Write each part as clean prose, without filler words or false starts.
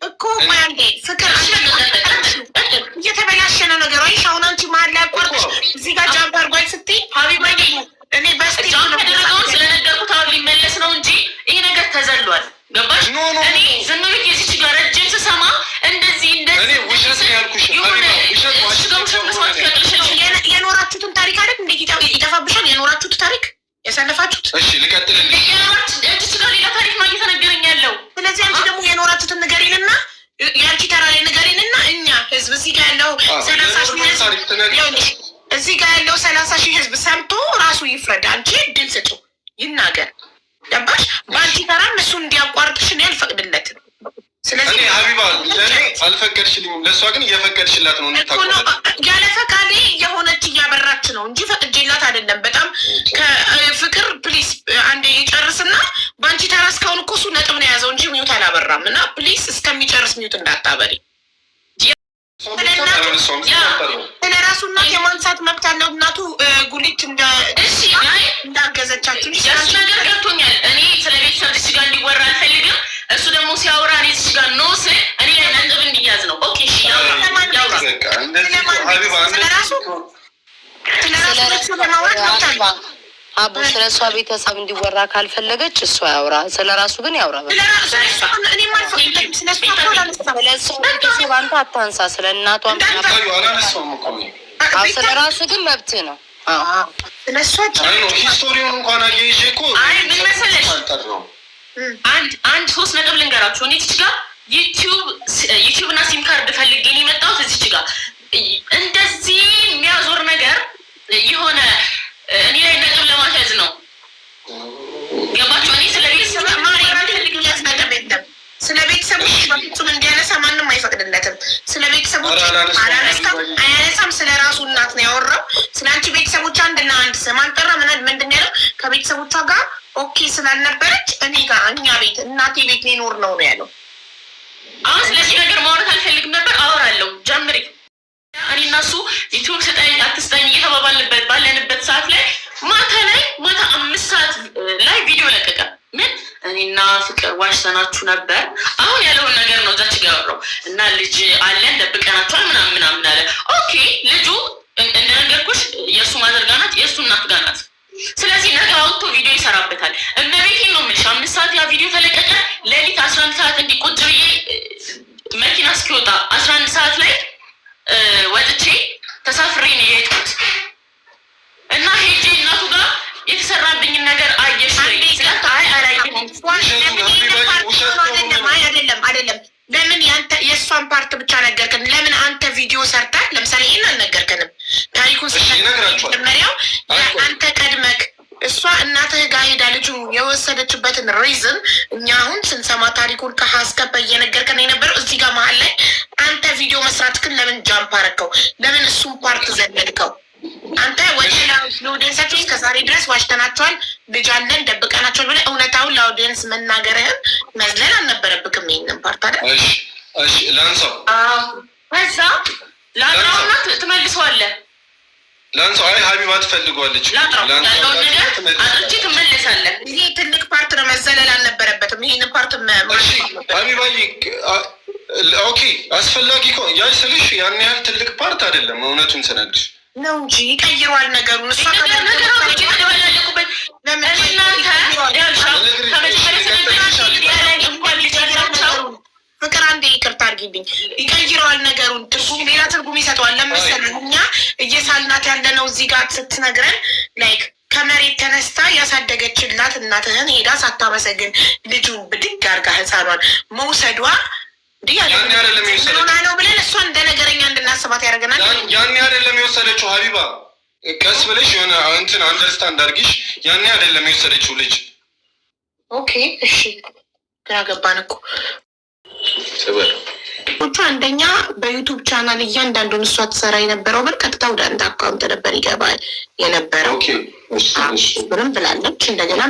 እኮ አንዴ ፍቅር እየተበላሸ ነው ነገሩ። አሁን አንቺ መሀል ላይ አቋርጠሽ እዚህ ጋር ጃምፕ አድርጓል ስትይ ሀቢባ እኔ በስቲ ያደረገውን ስለነገርኩት አሁን ሊመለስ ነው እንጂ ይሄ ነገር ተዘሏል። ገባሽ? እኔ ዝም ብዬ እዚች ጋር ረጅም ስሰማ እንደዚህ የኖራችሁትን ታሪክ አይደል እንዴት ይጠፋብሻል? የኖራችሁት ታሪክ ያሳለፋችሁት። እሺ ልቀጥል። እዚች ጋር ሌላ ታሪክ ነው እየተነገረኝ ያለው። ስለዚህ አንቺ ደግሞ የኖራችሁትን ንገሪንና የአንቺ ተራ ላይ ንገሪንና እኛ ህዝብ እዚህ ጋር ያለው 30 ሺህ ህዝብ ሰምቶ ራሱ ይፍረድ። አንቺ ድል ስጡ ይናገር። ገባሽ? በአንቺ ተራም እሱ እንዲያቋርጥሽ እኔ አልፈቅድለትም። ስለዚህ ሀቢባ ለእኔ አልፈቀድሽልኝም፣ ለእሷ ግን እየፈቀድሽላት ነው። ያለ ፈቃዴ የሆነች እያበራች ነው እንጂ ፈቅጄላት አይደለም። በጣም ከፍቅር ፕሊስ አንዴ ይጨርስና በአንቺ ተራ እስካሁን እኮ እሱ ነጥብ ነው የያዘው እንጂ ሚዩት አላበራም። እና ፕሊስ እስከሚጨርስ ሚዩት እንዳታበሪ። ስለራሱ እናት የማንሳት መብት አለው። እናቱ ጉሊት እንዳገዘቻችሁ ነገር ገብቶኛል። እኔ ስለ ቤተሰብ ልጅ ጋር እንዲወራ አልፈልግም። እሱ ደግሞ ሲያወራ እኔ ልጅ ጋር ኖ ስል እኔ ነጥብ እንዲያዝ ነው። ኦኬ እሺ አቦ ስለ እሷ ቤተሰብ እንዲወራ ካልፈለገች እሷ ያውራ፣ ስለ ራሱ ግን ያውራ። ቤተሰብ አንተ አታንሳ፣ ስለ እናቷ ስለ ራሱ ግን መብት ነው። ሂስቶሪውን እንኳን አየይዤ እኮ ምን መሰለሽ አንድ 3 ነጥብ ልንገራችሁ። እኔ እዚች ጋር ዩቲዩብ እና ሲም ካርድ ፈልጌ ነው የመጣሁት። እዚች ጋር እንደዚህ የሚያዞር ነገር የሆነ እኔ ላይ ነጥብ ለማስያዝ ነው። ገባችሁ? እኔ ስለ ቤተሰብ ስለ ቤተሰቦች በፍጹም እንዲያነሳ ማንም አይፈቅድለትም። ስለ ቤተሰቦች አያነሳም። ስለ ራሱ እናት ነው ያወራው። ስለ አንቺ ቤተሰቦች አንድና አንድ ስም አልጠራ። ምንድን ያለው ከቤተሰቦቿ ጋር ኦኬ ስላልነበረች እኔ ጋር እኛ ቤት እናቴ ቤት ሊኖር ነው ያለው። አሁን ስለዚህ ነገር ማውራት አልፈልግም ነበር። አወራለሁ ጀምሪ። እኔ እና እሱ ዩቲዩብ ስጠኝ አትስጠኝ እየተባባልንበት ባለንበት ሰዓት ላይ ማታ 5 ሰዓት ላይ ቪዲዮ ለቀቀ። ምን እኔና ፍቅር ዋሽተናችሁ ነበር። አሁን ያለውን ነገር ነው እዛች ጋር ያወራው እና ልጅ አለን ደብቀናቸዋል ምናምን አለ። ኦኬ ልጁ እንደነገርኩሽ የእሱ ማዘርጋ ናት፣ የእሱ እናት ጋር ናት። ስለዚህ ነገ አውጥቶ ቪዲዮ ይሰራበታል። እመቤቴን ነው የምልሽ 5 ሰዓት ያ ቪዲዮ ተለቀቀ። ሌሊት 11 ሰዓት እንዲቆጭ ብዬ መኪና እስኪወጣ 11 ሰዓት ላይ ወጥቼ ተሳፍሬ ነው የሄድኩት እና ሄጄ እናቱ ጋር የተሰራብኝን ነገር አየሽ አይደለም። ለምን የእሷን ፓርት ብቻ ነገርክን? ለምን አንተ ቪዲዮ ሰርተህ ለምሳሌ ይህን አልነገርከንም? ታሪኩን መጀመሪያው አንተ ቀድመክ እሷ እናትህ ጋር ሄዳ ልጁ የወሰደችበትን ሪዝን እኛ አሁን ስንሰማ ታሪኩን ከሀስከበ እየነገርከን የነበረው እዚህ ጋር መሀል ላይ አንተ ቪዲዮ መስራት ግን ለምን ጃምፕ አረከው? ለምን እሱን ፓርት ዘለልከው? አንተ ወደ ለኦዲየንሳቸው እስከዛሬ ድረስ ዋሽተናቸዋል፣ ልጅ አለን ደብቀናቸዋል ብለህ እውነታውን ለኦዲየንስ መናገርህን መዝለል አልነበረብክም። ይሄንን ፓርት አይደል? እሺ ላንሳው። ከዛ ላጥራውና ትመልሰዋለህ። ላንሳው። አይ ሀቢባ ትፈልገዋለች። ያለውን ነገር አድርጌ ትመለሳለህ። ይሄ ትልቅ ፓርት ነው፣ መዘለል አልነበረበትም። ይሄንን ፓርት ሀቢባ ኦኬ አስፈላጊ ያ ስልሽ ያን ያህል ትልቅ ፓርት አይደለም። እውነቱን ስነግርሽ ነው እንጂ ይቀይረዋል ነገሩን። እሷ ፍቅር አንዴ ይቅርታ አድርጊልኝ፣ ይቀይረዋል ነገሩን። ትርጉም ሌላ ትርጉም ይሰጠዋል። ለምሳሌ እኛ እየሳልናት ያለነው እዚህ ጋር ስትነግረን ላይክ ከመሬት ተነስታ ያሳደገችላት እናትህን ሄዳ ሳታመሰግን ልጁን ብድግ አድርጋ ህፃኗን መውሰዷ ነው ብለን እሷ እንደ ነገረኛ እንድናስባት ያደርገናል። ያኔ አይደለም የወሰደችው ሀቢባ፣ ቀስ ብለሽ የሆነ እንትን አንደርስታንድ አድርጊሽ። ያኔ አይደለም የወሰደችው ልጅ። ኦኬ እሺ፣ ግራ ገባን እኮ አንደኛ በዩቱብ ቻናል እያንዳንዱን እሷ ትሰራ የነበረው ብር ቀጥታ ወደ አንድ አካውንት ነበር ይገባል የነበረው። ብርም ብላለች። እንደገና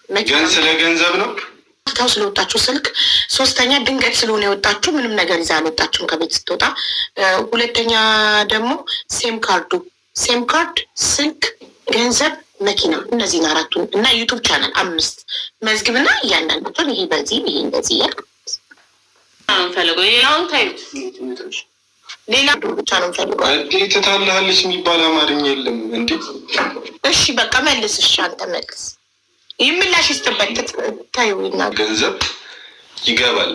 ግን ስለ ገንዘብ ነው ታው ስለወጣችሁ ስልክ። ሶስተኛ ድንገት ስለሆነ የወጣችሁ ምንም ነገር ይዛ አልወጣችሁም ከቤት ስትወጣ። ሁለተኛ ደግሞ ሴም ካርድ፣ ስልክ፣ ገንዘብ መኪና እነዚህን አራቱን እና ዩቱብ ቻናል 5 መዝግብና እያንዳንዱን ይሄ በዚህ ይሄ እንደዚህ ያ አንፈልገው ሌላውን ታዩት ሌላ ብቻ ነው ፈልገው እንዴት ታላለች የሚባል አማርኛ የለም እንዴ? እሺ በቃ መልስ። እሺ አንተ መልስ። ይምላሽ ይስተበት ታዩና ገንዘብ ይገባል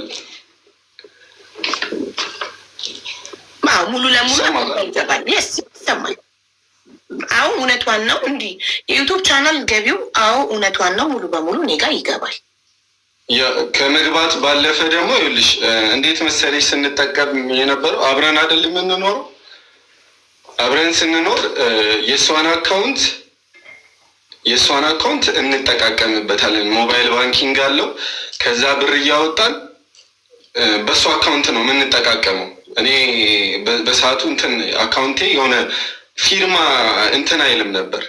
ሙሉ ለሙሉ ይገባል። የስ ይሰማል። አዎ እውነቷን ነው። እንዲህ የዩቱብ ቻናል ገቢው አዎ እውነቷን ነው። ሙሉ በሙሉ እኔ ጋር ይገባል። ከመግባት ባለፈ ደግሞ ይኸውልሽ እንዴት መሰለሽ ስንጠቀም የነበረው አብረን አይደል የምንኖረው። አብረን ስንኖር የእሷን አካውንት እንጠቃቀምበታለን። ሞባይል ባንኪንግ አለው። ከዛ ብር እያወጣን በእሱ አካውንት ነው የምንጠቃቀመው። እኔ በሰዓቱ እንትን አካውንቴ የሆነ ፊርማ እንትን አይልም ነበር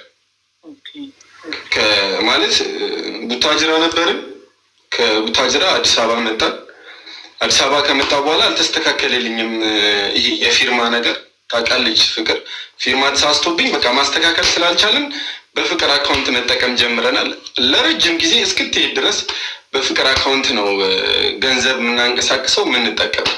ማለት ቡታጅራ ነበርን። ከቡታጅራ አዲስ አበባ መጣን። አዲስ አበባ ከመጣ በኋላ አልተስተካከለልኝም ይሄ የፊርማ ነገር ታውቃለች ፍቅር። ፊርማ ተሳስቶብኝ በቃ ማስተካከል ስላልቻልን በፍቅር አካውንት መጠቀም ጀምረናል። ለረጅም ጊዜ እስክትሄድ ድረስ በፍቅር አካውንት ነው ገንዘብ የምናንቀሳቅሰው የምንጠቀመው።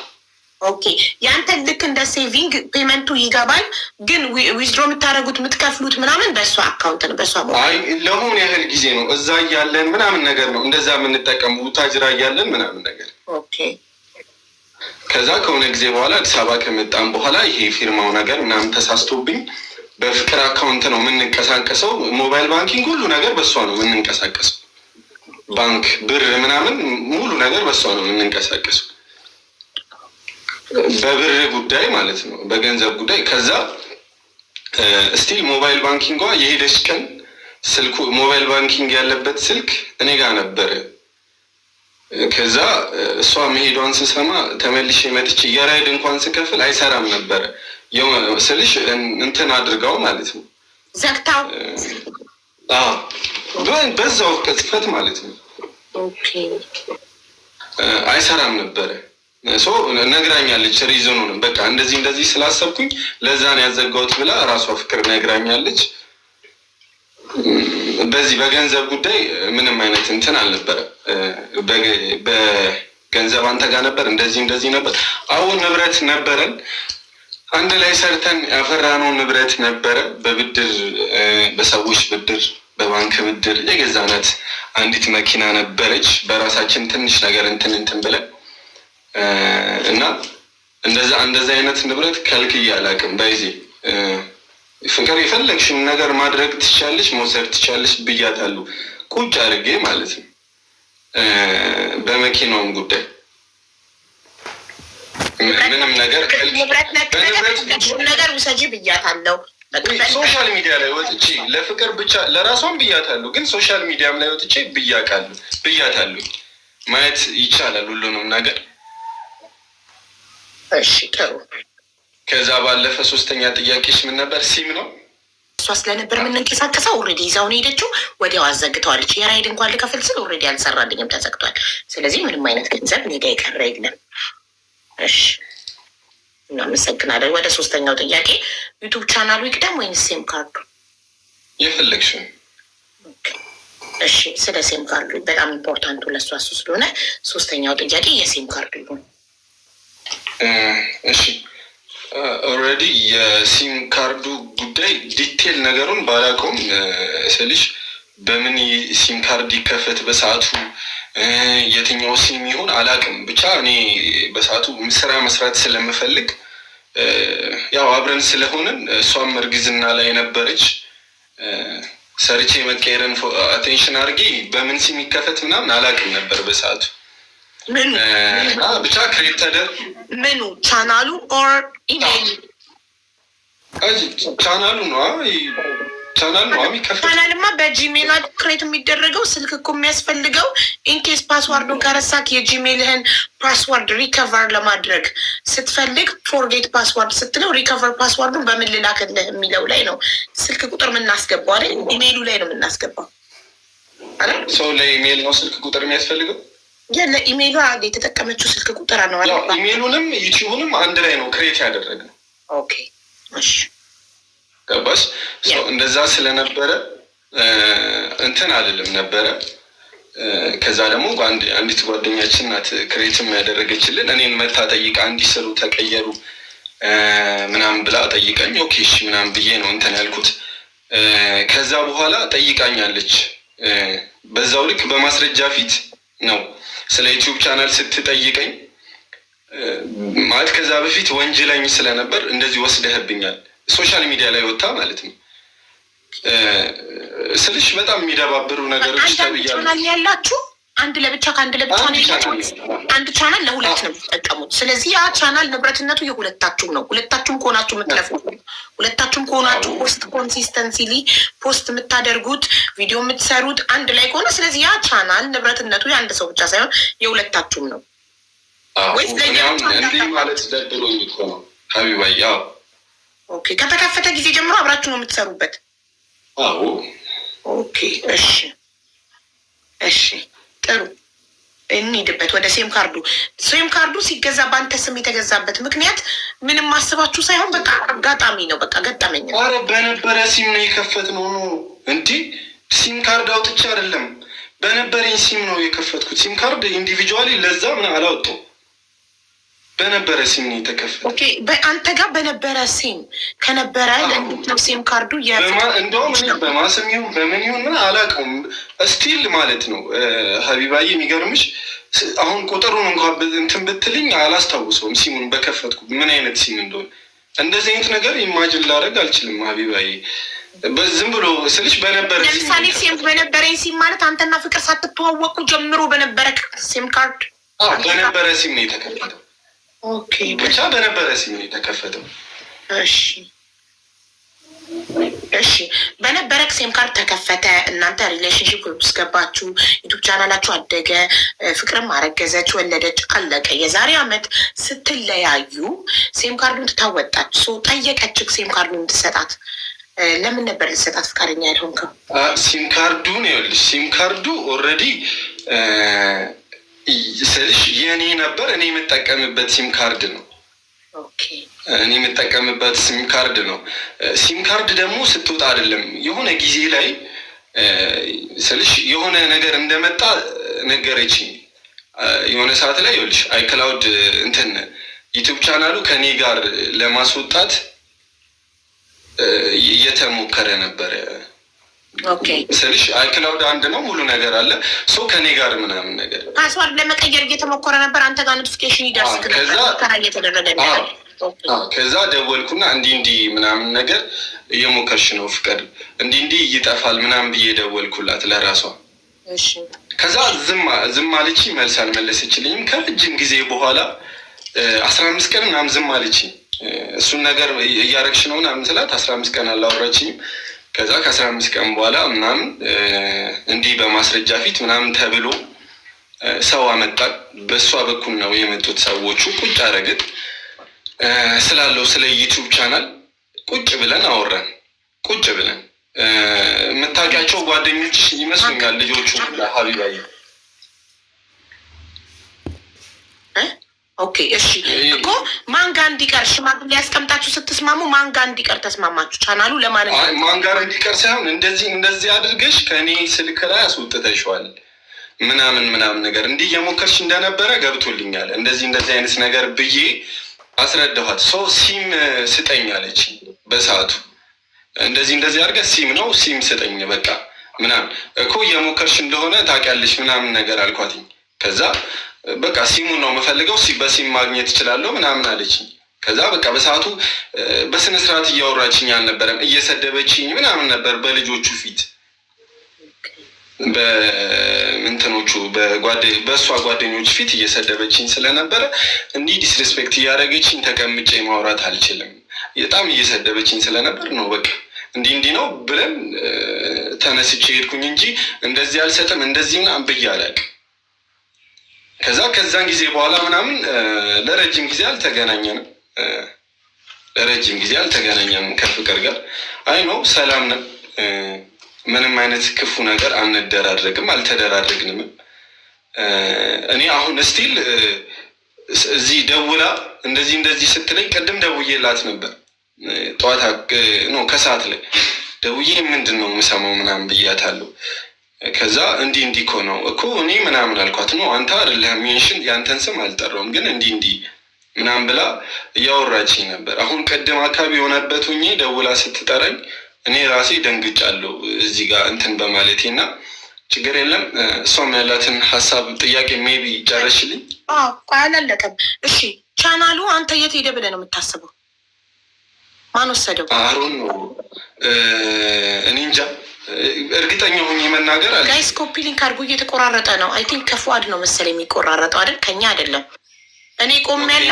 ኦኬ ያንተ ልክ እንደ ሴቪንግ ፔመንቱ ይገባል፣ ግን ዊዝድሮ የምታደርጉት የምትከፍሉት ምናምን በእሷ አካውንት ነው። በእሷ አይ ለሆነ ያህል ጊዜ ነው እዛ እያለን ምናምን ነገር ነው እንደዛ የምንጠቀመው ቡታጅራ እያለን ምናምን ነገር። ኦኬ ከዛ ከሆነ ጊዜ በኋላ አዲስ አበባ ከመጣን በኋላ ይሄ ፊርማው ነገር ምናምን ተሳስቶብኝ በፍቅር አካውንት ነው የምንንቀሳቀሰው። ሞባይል ባንኪንግ ሁሉ ነገር በእሷ ነው የምንንቀሳቀሰው። ባንክ ብር ምናምን ሙሉ ነገር በእሷ ነው የምንንቀሳቀሰው፣ በብር ጉዳይ ማለት ነው፣ በገንዘብ ጉዳይ። ከዛ ስቲል ሞባይል ባንኪንጓ የሄደች ቀን ስልኩ ሞባይል ባንኪንግ ያለበት ስልክ እኔ ጋር ነበረ። ከዛ እሷ መሄዷን ስሰማ ተመልሼ መጥቼ የራይድ እንኳን ስከፍል አይሰራም ነበረ ስልሽ እንትን አድርጋው ማለት ነው ዘግታው። በዛው ቅጽበት ማለት ነው አይሰራም ነበረ። ነግራኛለች ሪዝኑን። በቃ እንደዚህ ስላሰብኩኝ ለዛ ነው ያዘጋሁት ብላ ራሷ ፍቅር ነግራኛለች። በዚህ በገንዘብ ጉዳይ ምንም አይነት እንትን አልነበረ። በገንዘብ አንተ ጋር ነበር እንደዚህ ነበር። አሁን ንብረት ነበረን አንድ ላይ ሰርተን ያፈራነው ንብረት ነበረ። በብድር በሰዎች ብድር በባንክ ብድር የገዛናት አንዲት መኪና ነበረች። በራሳችን ትንሽ ነገር እንትን ብለን እና እንደዛ አይነት ንብረት ከልክዬ አላውቅም። በይዜ ፍቅር የፈለግሽን ነገር ማድረግ ትችያለሽ፣ መውሰድ ትችያለሽ ብያታለሁ። ቁጭ አድርጌ ማለት ነው። በመኪናውም ጉዳይ ምንም ነገር ነገር ውሰጂ ብያታለሁ። ሶሻል ሚዲያ ላይ ወጥቼ ለፍቅር ብቻ ለራሷን ብያታለሁ፣ ግን ሶሻል ሚዲያም ላይ ወጥቼ ብያታለሁ። ማየት ይቻላል ሁሉንም ነገር። እሺ ጥሩ። ከዛ ባለፈ ሶስተኛ ጥያቄሽ ምን ነበር? ሲም ነው እሷ ስለነበር የምንንቀሳቀሰው ኦልሬዲ ይዛውን ሄደችው፣ ወዲያው አዘግተዋለች። የራይድ እንኳን ልከፍል ስል ኦልሬዲ አልሰራልኝም፣ ተዘግቷል። ስለዚህ ምንም አይነት ገንዘብ እኔ ጋ የቀረ የለም። እሺ እናመሰግናለን። ወደ ሶስተኛው ጥያቄ ዩቱብ ቻናሉ ይቅደም ወይንስ ሴም ካርዱ? የፈለግሽው። እሺ ስለ ሴም ካርዱ በጣም ኢምፖርታንቱ ለእሷ እሱ ስለሆነ ሶስተኛው ጥያቄ የሴም ካርዱ ይሁን። እሺ ኦልሬዲ የሲም ካርዱ ጉዳይ ዲቴል ነገሩን ባላውቀውም ስልሽ በምን ሲም ካርድ ይከፈት በሰዓቱ የትኛው ሲም ይሁን አላውቅም። ብቻ እኔ በሰዓቱ ስራ መስራት ስለምፈልግ ያው አብረን ስለሆንን እሷም እርግዝና ላይ ነበረች። ሰርቼ መቀየርን አቴንሽን አድርጌ በምን ሲም ይከፈት ምናምን አላውቅም ነበር በሰዓቱ። ብቻ ክሬት ተደርጎ ምኑ ቻናሉ ኦር ኢሜይል? ቻናሉ ነው የሚከፈት። ቻናልማ በጂሜል ክሬት የሚደረገው ስልክ እኮ የሚያስፈልገው ኢንኬስ ፓስዋርዱን ከረሳክ የጂሜልህን ፓስዋርድ ሪከቨር ለማድረግ ስትፈልግ ፎርጌት ፓስዋርድ ስትለው ሪከቨር ፓስዋርዱን በምን ልላክልህ የሚለው ላይ ነው ስልክ ቁጥር የምናስገባው አይደል? ኢሜይሉ ላይ ነው የምናስገባው አይደል? ሰው ለኢሜይል ነው ስልክ ቁጥር የሚያስፈልገው? ለኢሜይሏ የተጠቀመችው ስልክ ቁጥር ነው። ኢሜይሉንም ዩቲዩብንም አንድ ላይ ነው ክሬት ያደረግነው። ኦኬ እሺ ገባሽ? እንደዛ ስለነበረ እንትን አይደለም ነበረ። ከዛ ደግሞ አንዲት ጓደኛችን ናት ክሬትም ያደረገችልን። እኔን መታ ጠይቃ እንዲሰሩ ተቀየሩ ምናምን ብላ ጠይቀኝ ኦኬ እሺ ምናምን ብዬ ነው እንትን ያልኩት። ከዛ በኋላ ጠይቃኛለች። በዛው ልክ በማስረጃ ፊት ነው ስለ ዩቲዩብ ቻናል ስትጠይቀኝ ማለት ከዛ በፊት ወንጀለኝ ስለነበር እንደዚህ ወስደህብኛል ሶሻል ሚዲያ ላይ ወጣ ማለት ነው ስልሽ በጣም የሚደባብሩ ነገሮች ተብያለሁ። ያላችሁ አንድ ለብቻ ከአንድ ለብቻ ነው ያላችሁ። አንድ ቻናል ለሁለት ነው የምትጠቀሙት። ስለዚህ ያ ቻናል ንብረትነቱ የሁለታችሁም ነው። ሁለታችሁም ከሆናችሁ የምትለፉት፣ ሁለታችሁም ከሆናችሁ ፖስት ኮንሲስተንሲሊ ፖስት የምታደርጉት ቪዲዮ የምትሰሩት አንድ ላይ ከሆነ ስለዚህ ያ ቻናል ንብረትነቱ የአንድ ሰው ብቻ ሳይሆን የሁለታችሁም ነው። ወይስ እንዲህ ማለት ደብሮኝ እኮ ነው ሀቢባዬ። ኦኬ ከተከፈተ ጊዜ ጀምሮ አብራችሁ ነው የምትሰሩበት? አዎ ኦኬ እሺ እሺ ጥሩ እንሂድበት ወደ ሴም ካርዱ። ሴም ካርዱ ሲገዛ በአንተ ስም የተገዛበት ምክንያት ምንም አስባችሁ ሳይሆን በቃ አጋጣሚ ነው። በቃ ገጠመኝ ነው። ኧረ በነበረ ሲም ነው የከፈትነው ነው እንጂ ሲም ካርድ አውጥቼ አይደለም። በነበረኝ ሲም ነው የከፈትኩት። ሲም ካርድ ኢንዲቪጁዋሊ ለዛ ምን አላወጣው። በነበረ ሲም ነው የተከፈተው። ኦኬ በአንተ ጋር በነበረ ሲም ከነበረ ሲም ካርዱ እንደውም በማስም ይሁን በምን ይሁን ምን አላውቀውም። ስቲል ማለት ነው ሀቢባዬ የሚገርምሽ አሁን ቁጥሩን እንኳን እንትን ብትልኝ አላስታውሰውም ሲሙን በከፈትኩ ምን አይነት ሲም እንደሆነ። እንደዚህ አይነት ነገር ኢማጅን ላደርግ አልችልም ሀቢባዬ። በዝም ብሎ ስልሽ በነበረ ለምሳሌ ሲም በነበረኝ ሲም ማለት አንተና ፍቅር ሳትተዋወቁ ጀምሮ በነበረ ሲም ካርድ በነበረ ሲም ነው የተከፈተው። ኦኬ ብቻ በነበረ ሲም ነው የተከፈተው። እሺ እሺ በነበረ ሲም ካርድ ተከፈተ። እናንተ ሪሌሽንሺፕ ውስጥ ገባችሁ፣ ዩቲዩብ ቻናላችሁ አደገ፣ ፍቅርም አረገዘች፣ ወለደች፣ አለቀ። የዛሬ አመት ስትለያዩ ሲም ካርዱን ትታወጣች። ሶ ጠየቀችክ ሲም ካርዱን ትሰጣት። ለምን ነበር ልሰጣት ፈቃደኛ ያልሆንከው? ሲም ካርዱን ይኸውልሽ ሲም ካርዱ ኦልሬዲ ስልሽ የኔ ነበር። እኔ የምጠቀምበት ሲም ካርድ ነው። እኔ የምጠቀምበት ሲም ካርድ ነው። ሲም ካርድ ደግሞ ስትወጣ አይደለም የሆነ ጊዜ ላይ ስልሽ የሆነ ነገር እንደመጣ ነገረችኝ። የሆነ ሰዓት ላይ ይኸውልሽ አይክላውድ እንትን ዩቲዩብ ቻናሉ ከኔ ጋር ለማስወጣት እየተሞከረ ነበረ። ስልሽ አይክላውድ አንድ ነው ሙሉ ነገር አለ። ሰው ከኔ ጋር ምናምን ነገር ፓስዋርድ ለመቀየር እየተሞከረ ነበር። አንተ ጋር ኖቲፊኬሽን ይደርስ ከዛ ደወልኩና እንዲህ ምናምን ነገር እየሞከርሽ ነው ፍቅር እንዲህ ይጠፋል ምናምን ብዬ ደወልኩላት ለራሷ። ከዛ ዝም አለች፣ መልስ አልመለሰችልኝም። ከረጅም ጊዜ በኋላ 15 ቀን ምናምን ዝም አለች። እሱን ነገር እያረግሽ ነው ምናምን ስላት 15 ቀን አላወራችኝም። ከዛ ከ15 ቀን በኋላ ምናምን እንዲህ በማስረጃ ፊት ምናምን ተብሎ ሰው አመጣ። በእሷ በኩል ነው የመጡት ሰዎቹ። ቁጭ አረግን ስላለው ስለ ዩቲዩብ ቻናል ቁጭ ብለን አወራን። ቁጭ ብለን የምታውቂያቸው ጓደኞች ይመስሉኛል ልጆቹ ሀቢባዬ። ኦኬ እሺ እኮ ማን ጋር እንዲቀር ሽማግሌ ያስቀምጣችሁ ስትስማሙ ማን ጋር እንዲቀር ተስማማችሁ? ቻናሉ ለማለት ማን ጋር እንዲቀር ሳይሆን እንደዚህ አድርገሽ ከእኔ ስልክ ላይ አስወጥተሽዋል ምናምን ነገር እንዲህ እየሞከርሽ እንደነበረ ገብቶልኛል። እንደዚህ አይነት ነገር ብዬ አስረዳኋት። ሰው ሲም ስጠኝ አለች በሰዓቱ። እንደዚህ አድርገህ ሲም ነው ሲም ስጠኝ በቃ ምናምን እኮ እየሞከርሽ እንደሆነ ታውቂያለሽ ምናምን ነገር አልኳትኝ። ከዛ በቃ ሲሙን ነው የምፈልገው በሲም ማግኘት እችላለሁ ምናምን አለችኝ። ከዛ በቃ በሰዓቱ በስነ ስርዓት እያወራችኝ አልነበረም፣ እየሰደበችኝ ምናምን ነበር በልጆቹ ፊት በእንትኖቹ በእሷ ጓደኞች ፊት እየሰደበችኝ ስለነበረ እንዲህ ዲስሬስፔክት እያደረገችኝ ተቀምጬ ማውራት አልችልም። በጣም እየሰደበችኝ ስለነበር ነው በቃ እንዲህ ነው ብለን ተነስቼ ሄድኩኝ እንጂ እንደዚህ አልሰጥም እንደዚህ ምናምን ብዬ አላውቅም። ከዛን ጊዜ በኋላ ምናምን ለረጅም ጊዜ አልተገናኘንም ከፍቅር ጋር። አይ ነው ሰላም ነን፣ ምንም አይነት ክፉ ነገር አንደራረግም፣ አልተደራረግንም። እኔ አሁን ስቲል እዚህ ደውላ እንደዚህ ስትለኝ ቅድም ደውዬላት ነበር ጠዋት ነው ከሰዓት ላይ ደውዬ ምንድን ነው የምሰማው ምናምን ብያታለሁ። ከዛ እንዲህ እኮ ነው እኮ እኔ ምናምን አልኳት። ነው አንተ አይደለህም ሜንሽን ያንተን ስም አልጠራውም ግን እንዲህ ምናምን ብላ እያወራችኝ ነበር። አሁን ቅድም አካባቢ የሆነበት ሁኜ ደውላ ስትጠራኝ እኔ ራሴ ደንግጫለሁ እዚህ ጋር እንትን በማለቴ እና ችግር የለም። እሷም ያላትን ሀሳብ ጥያቄ ሜቢ ጨረሽልኝ። አላለቀም። እሺ ቻናሉ አንተ የት ሄደ ብለህ ነው የምታስበው? ማን ወሰደው? አሮን ነው እኔ እንጃ እርግጠኛ ሆኜ መናገር አለ። ጋይስ ኮፒ ሊንክ አድርጎ እየተቆራረጠ ነው። አይ ቲንክ ከፉአድ ነው መሰለኝ የሚቆራረጠው አይደል? ከኛ አይደለም። እኔ ቆም ያለ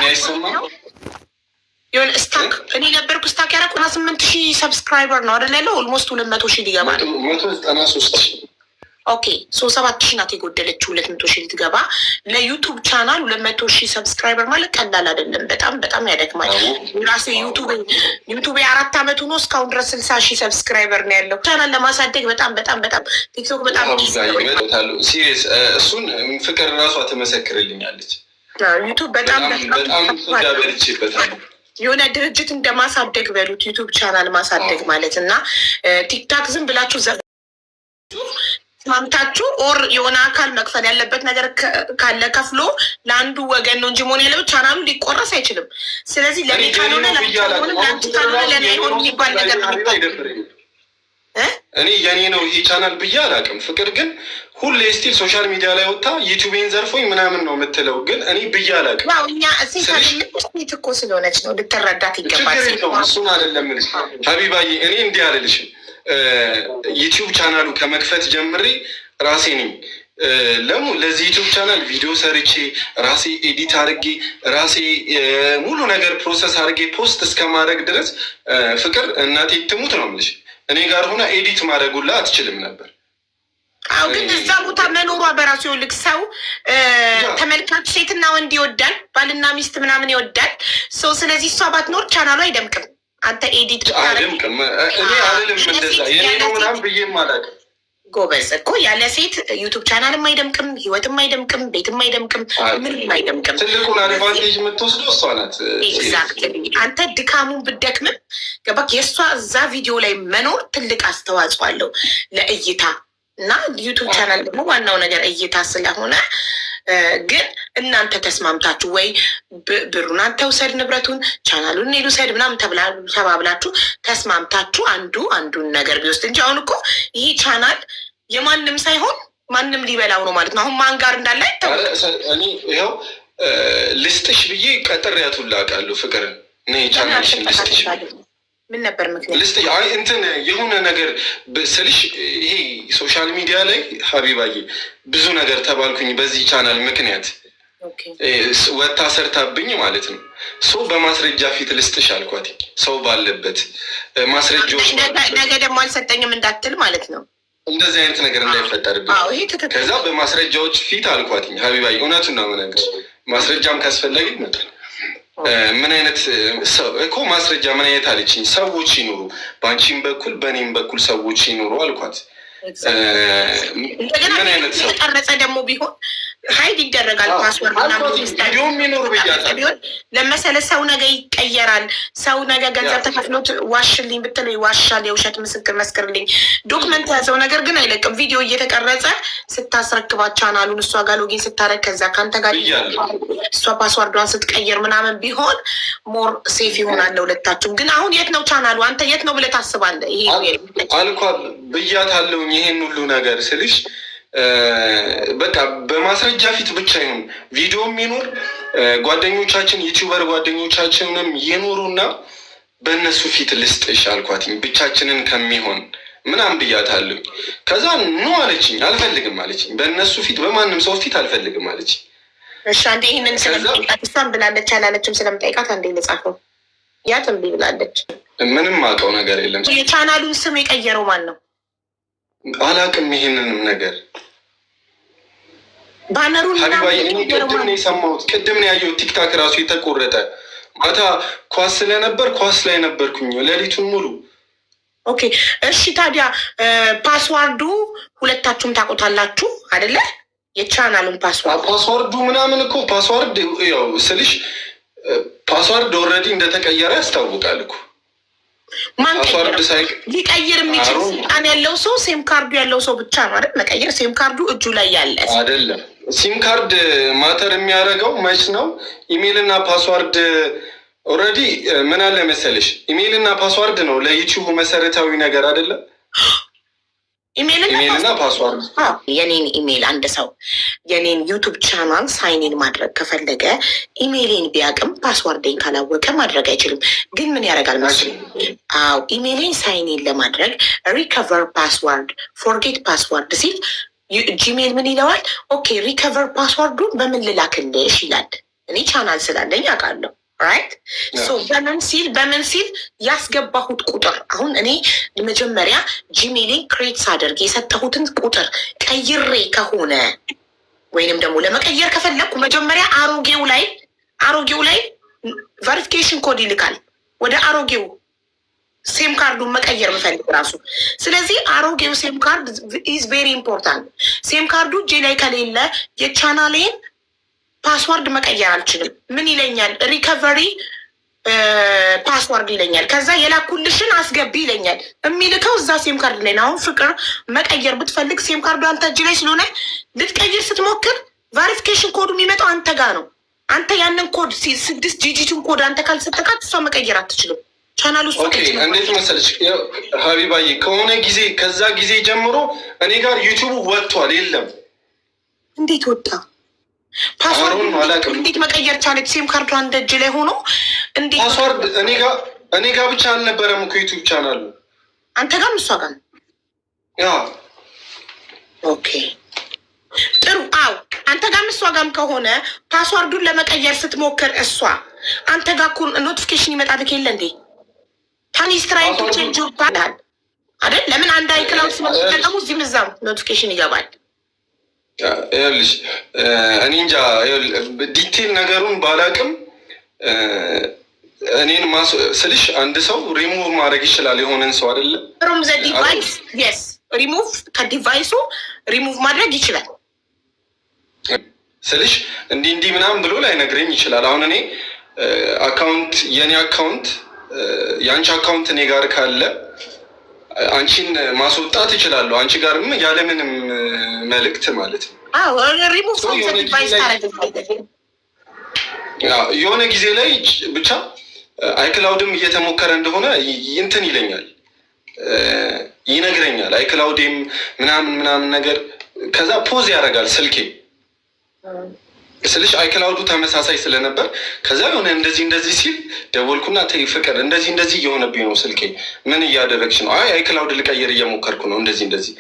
የሆነ ስታክ እኔ ነበርኩ ስታክ ያደረኩ 8,000 ሰብስክራይበር ነው አይደል ያለው? ኦልሞስት 200,000 ሊገባ ነው። 193,000 ኦኬ 7,000 ናት የጎደለችው 200,000 ልትገባ። ለዩቱብ ቻናል 200,000 ሰብስክራይበር ማለት ቀላል አይደለም። በጣም ያደክማል። ራሴ ዩቱብ 4 አመት ሆኖ እስካሁን ድረስ 60,000 ሰብስክራይበር ነው ያለው። ቻናል ለማሳደግ በጣም ቲክቶክ በጣም ሲሪየስ። እሱን ፍቅር ራሷ ትመሰክርልኛለች። ዩቱብ በጣም በልቼበታል። የሆነ ድርጅት እንደማሳደግ በሉት ዩቱብ ቻናል ማሳደግ ማለት እና ቲክታክ ዝም ብላችሁ ማምታችሁ ኦር የሆነ አካል መክፈል ያለበት ነገር ካለ ከፍሎ ለአንዱ ወገን ነው እንጂ መሆን ያለበት ቻናሉ ሊቆረስ አይችልም። ስለዚህ ለኔ ካልሆነ ለአንቺ ካልሆነ ለኔ አይሆን የሚባል ነገር ነው። እኔ የኔ ነው ይሄ ቻናል ብዬ አላውቅም። ፍቅር ግን ሁሌ ስቲል ሶሻል ሚዲያ ላይ ወጥታ ዩቱቤን ዘርፎኝ ምናምን ነው የምትለው። ግን እኔ ብዬ አላውቅም። ያው እኛ ሴት እኮ ስለሆነች ነው ልትረዳት ይገባል። እሱን አይደለም ሀቢባዬ፣ እኔ እንዲህ አልልሽም። ዩቲዩብ ቻናሉ ከመክፈት ጀምሬ ራሴ ነኝ ለዚህ ዩቲዩብ ቻናል ቪዲዮ ሰርቼ ራሴ ኤዲት አድርጌ ራሴ ሙሉ ነገር ፕሮሰስ አድርጌ ፖስት እስከማድረግ ድረስ ፍቅር እናቴ ትሙት ነው የምልሽ እኔ ጋር ሆና ኤዲት ማድረጉላ አትችልም ነበር። አዎ ግን እዛ ቦታ መኖሯ በራሱ ይልቅ ሰው ተመልካች ሴትና ወንድ ይወዳል፣ ባልና ሚስት ምናምን ይወዳል። ሰው ስለዚህ እሷ ባትኖር ቻናሉ አይደምቅም። አንተ ኤዲት አይደምቅም። እኔ አልልም እንደዛ የኔ ነው ምናምን ብዬም አላውቅም። ጎበዝ እኮ ያለ ሴት ዩቱብ ቻናልም አይደምቅም፣ ህይወትም አይደምቅም፣ ቤትም አይደምቅም፣ ምንም አይደምቅም። ትልቁን አድቫንቴጅ የምትወስደው እሷ ናት። ኤግዛክትሊ። አንተ ድካሙን ብትደክምም ገባክ። የእሷ እዛ ቪዲዮ ላይ መኖር ትልቅ አስተዋጽኦ አለው ለእይታ እና ዩቱብ ቻናል ደግሞ ዋናው ነገር እይታ ስለሆነ ግን እናንተ ተስማምታችሁ ወይ ብሩን አንተ ውሰድ ንብረቱን ቻናሉን እኔ ልውሰድ ምናምን ተባብላችሁ ተስማምታችሁ አንዱን ነገር ቢወስድ እንጂ አሁን እኮ ይሄ ቻናል የማንም ሳይሆን ማንም ሊበላው ነው ማለት ነው። አሁን ማን ጋር እንዳለ እኔ ይኸው ልስጥሽ ብዬ ቀጥሬያት ሁላ አውቃለሁ። ፍቅርን እኔ ቻናልሽን ልስጥሽ ምን ነበር ምክንያት ልስጥ እንትን የሆነ ነገር ስልሽ ይሄ ሶሻል ሚዲያ ላይ ሀቢባዬ ብዙ ነገር ተባልኩኝ በዚህ ቻናል ምክንያት ወታ ሰርታብኝ ማለት ነው። ሰው በማስረጃ ፊት ልስጥሽ አልኳት። ሰው ባለበት ማስረጃዎች ነገ ደግሞ አልሰጠኝም እንዳትል ማለት ነው። እንደዚህ አይነት ነገር እንዳይፈጠርብኝ ከዛ በማስረጃዎች ፊት አልኳትኝ። ሀቢባዬ እውነቱን ነው የምነግርሽ። ማስረጃም ካስፈለገ ይመጣል። ምን አይነት ሰው እኮ ማስረጃ ምን አይነት አለችኝ። ሰዎች ይኑሩ፣ በአንቺም በኩል በእኔም በኩል ሰዎች ይኑሩ አልኳት። ምን አይነት ሰው ቀረጸ ደግሞ ቢሆን ሀይድ ይደረጋል። ፓስወርድ ቪዲዮም ይኑሩ ብያታል። ለመሰለ ሰው ነገ ይቀየራል። ሰው ነገ ገንዘብ ተከፍሎት ዋሽልኝ ብትለው ይዋሻል። የውሸት ምስክር መስክርልኝ ዶክመንት ያዘው ነገር ግን አይለቅም። ቪዲዮ እየተቀረጸ ስታስረክባት ቻናሉን እሷ ጋር ሎጊን ስታረግ ከዛ ከአንተ ጋር እሷ ፓስወርዷን ስትቀየር ምናምን ቢሆን ሞር ሴፍ ይሆናል ለሁለታችሁም። ግን አሁን የት ነው ቻናሉ? አንተ የት ነው ብለህ ታስባለህ? ይሄ አልኳ ብያታለሁኝ። ይሄን ሁሉ ነገር ስልሽ በቃ በማስረጃ ፊት ብቻ ይሁን ቪዲዮ የሚኖር ጓደኞቻችን ዩቲዩበር ጓደኞቻችንም ይኖሩና በእነሱ ፊት ልስጥሽ አልኳትኝ። ብቻችንን ከሚሆን ምናምን ብያታለሁ። ከዛ ኖ አለችኝ። አልፈልግም አለችኝ። በእነሱ ፊት በማንም ሰው ፊት አልፈልግም አለችኝ። እሺ አንዴ ይህንን ስለምጠይቃት እሷን ብላለች አላለችም ስለምጠይቃት አንዴ ልጻፈው። ያ ትንቢ ብላለች። ምንም አውቀው ነገር የለም። የቻናሉን ስም የቀየረው ማን ነው? አላውቅም። ይሄንንም ነገር ባነሩን ሀቢባዬ እኔ ቅድም ነው የሰማሁት። ቅድም ነው ያየሁት። ቲክታክ ራሱ የተቆረጠ ማታ ኳስ ስለነበር ኳስ ላይ ነበርኩኝ ሌሊቱን ሙሉ። ኦኬ እሺ። ታዲያ ፓስዋርዱ ሁለታችሁም ታውቁታላችሁ አይደለ? የቻናሉን ፓስዋርዱ ምናምን እኮ ፓስዋርድ ያው ስልሽ ፓስዋርድ ኦልሬዲ እንደተቀየረ ያስታውቃል እኮ ማን ሊቀይር የሚችል ስልጣን ያለው ሰው ሴም ካርዱ ያለው ሰው ብቻ ነው አይደል? መቀየር ሴም ካርዱ እጁ ላይ ያለ አይደለም። ሲም ካርድ ማተር የሚያደርገው መች ነው? ኢሜይል እና ፓስዋርድ ኦልሬዲ ምን አለ መሰለሽ፣ ኢሜይል እና ፓስዋርድ ነው ለዩቲዩብ መሰረታዊ ነገር አይደለም። ኢሜይልና ፓስዋርድ የኔን ኢሜይል አንድ ሰው የኔን ዩቱብ ቻናል ሳይኒን ማድረግ ከፈለገ ኢሜይሌን ቢያቅም ፓስዋርዴን ካላወቀ ማድረግ አይችልም። ግን ምን ያደርጋል መስሎኝ? አዎ ኢሜይሌን ሳይኒን ለማድረግ ሪከቨር ፓስዋርድ ፎርጌት ፓስዋርድ ሲል ጂሜል ምን ይለዋል? ኦኬ ሪከቨር ፓስዋርዱን በምን ልላክልሽ ይላል። እኔ ቻናል ስላለኝ አውቃለሁ። ራይት ሶ በምን ሲል ያስገባሁት ቁጥር አሁን እኔ መጀመሪያ ጂሜይሌን ክሬት ሳደርግ የሰጠሁትን ቁጥር ቀይሬ ከሆነ ወይንም ደግሞ ለመቀየር ከፈለግኩ መጀመሪያ አሮጌው ላይ ቨሪፊኬሽን ኮድ ይልካል ወደ አሮጌው ሴም ካርዱን መቀየር ምፈልግ ራሱ። ስለዚህ አሮጌው ሴም ካርድ ኢዝ ቬሪ ኢምፖርታንት። ሴም ካርዱ እጄ ላይ ከሌለ የቻናሌን ፓስዋርድ መቀየር አልችልም። ምን ይለኛል? ሪከቨሪ ፓስዋርድ ይለኛል። ከዛ የላኩልሽን አስገቢ ይለኛል። የሚልከው እዛ ሴም ካርድ ላይ ነው። አሁን ፍቅር መቀየር ብትፈልግ ሴም ካርዱ አንተ እጅ ላይ ስለሆነ ልትቀይር ስትሞክር ቫሪፊኬሽን ኮዱ የሚመጣው አንተ ጋር ነው። አንተ ያንን ኮድ 6 ዲጂቱን ኮድ አንተ ካልሰጠካት እሷ መቀየር አትችልም። ቻናል ውስጥ እንዴት መሰለች ሀቢባዬ፣ ከሆነ ጊዜ ከዛ ጊዜ ጀምሮ እኔ ጋር ዩቲዩብ ወጥቷል። የለም እንዴት ወጣ? ፓስዋርድ እንዴት መቀየር ቻለች? ሴም ካርዱ አንድ እጅ ላይ ሆኖ እንዴት ፓስዋርድ እኔ ጋር ብቻ አልነበረም እኮ ዩቲዩብ ቻናሉ አንተ ጋር እሷ ጋር ያ ኦኬ ጥሩ። አዎ አንተ ጋር እሷ ጋርም ከሆነ ፓስዋርዱን ለመቀየር ስትሞክር እሷ አንተ ጋር እኮ ኖቲፊኬሽን ይመጣል ከሌለ እንዴ ታኒስትራይ ቱ ቼንጅ ይባላል አይደል? ለምን አንድ አይክላውድ ስለተጠቀሙ እዚህም እዛም ኖቲፊኬሽን ይገባል። ይኸውልሽ እኔ እንጃ ዲቴል ነገሩን ባላቅም እኔን ስልሽ አንድ ሰው ሪሙቭ ማድረግ ይችላል የሆነን ሰው አይደለ? ፍሮም ዘ ዲቫይስ የስ ሪሙቭ ከዲቫይሱ ሪሙቭ ማድረግ ይችላል ስልሽ እንዲህ ምናምን ብሎ ላይነግረኝ ይችላል። አሁን እኔ አካውንት የኔ አካውንት የአንቺ አካውንት እኔ ጋር ካለ አንቺን ማስወጣት ይችላሉ። አንቺ ጋርም ያለምንም መልእክት ማለት ነው። የሆነ ጊዜ ላይ ብቻ አይክላውድም እየተሞከረ እንደሆነ እንትን ይለኛል፣ ይነግረኛል። አይክላውዴም ምናምን ነገር ከዛ ፖዝ ያደርጋል ስልኬ ስልሽ አይክላውዱ ተመሳሳይ ስለነበር ከዛ የሆነ እንደዚህ ሲል ደወልኩና ተይ ፍቅር እንደዚህ እየሆነብኝ ነው ስልኬ፣ ምን እያደረግሽ ነው? አይ አይክላውድ ልቀይር እየሞከርኩ ነው እንደዚህ።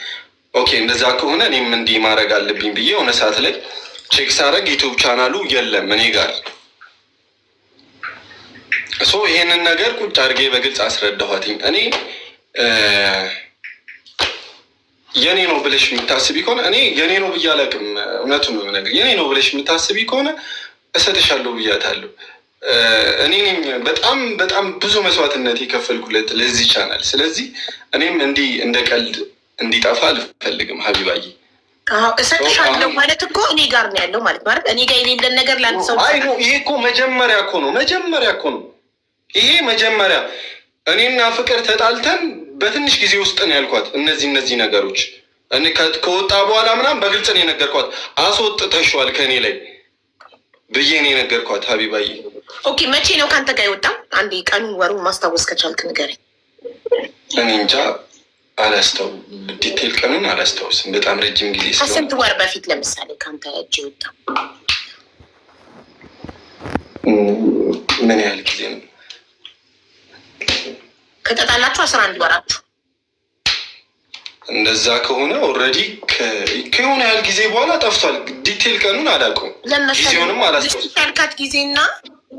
ኦኬ እንደዛ ከሆነ እኔም እንዲህ ማድረግ አለብኝ ብዬ የሆነ ሰዓት ላይ ቼክ ሳደርግ ዩቱብ ቻናሉ የለም እኔ ጋር። ሶ ይሄንን ነገር ቁጭ አድርጌ በግልጽ አስረዳኋትኝ። እኔ የኔ ነው ብለሽ የምታስቢ ከሆነ እኔ የኔ ነው ብዬ አላውቅም። እውነቱን ነው ነገር የኔ ነው ብለሽ የምታስቢ ከሆነ እሰጥሻለሁ ብያታለሁ። እኔ ነኝ በጣም ብዙ መስዋዕትነት የከፈልኩለት ለዚህ ቻናል። ስለዚህ እኔም እንዲህ እንደ ቀልድ እንዲጠፋ አልፈልግም ሀቢባዬ። እሰጥሻለሁ ማለት እኮ እኔ ጋር ነው ያለው ማለት እኔ ጋር የሌለን ነገር ላንተ ሰው አይ ነው። ይሄ እኮ መጀመሪያ እኮ ነው ይሄ መጀመሪያ እኔና ፍቅር ተጣልተን በትንሽ ጊዜ ውስጥ ነው ያልኳት እነዚህ ነገሮች እኔ ከወጣ በኋላ ምናምን በግልጽ ነው የነገርኳት። አስወጥተሽዋል ከኔ ላይ ብዬ ነው የነገርኳት ሀቢባዬ። ኦኬ መቼ ነው ካንተ ጋር የወጣ? አንዴ ቀኑን ወሩን ማስታወስ ከቻልክ ንገረኝ። እኔ እንጃ ዲቴል ቀኑን አላስታውስም። በጣም ረጅም ጊዜ ስለሆነ ከስንት ወር በፊት ለምሳሌ ካንተ እጅ የወጣ ምን ያህል ጊዜ ነው? ከተጣላችሁ 11 ወራችሁ። እንደዛ ከሆነ ኦልሬዲ ከሆነ ያህል ጊዜ በኋላ ጠፍቷል። ዲቴል ቀኑን አላውቀውም፣ ጊዜውንም አላስታውስም። ያልካት ጊዜና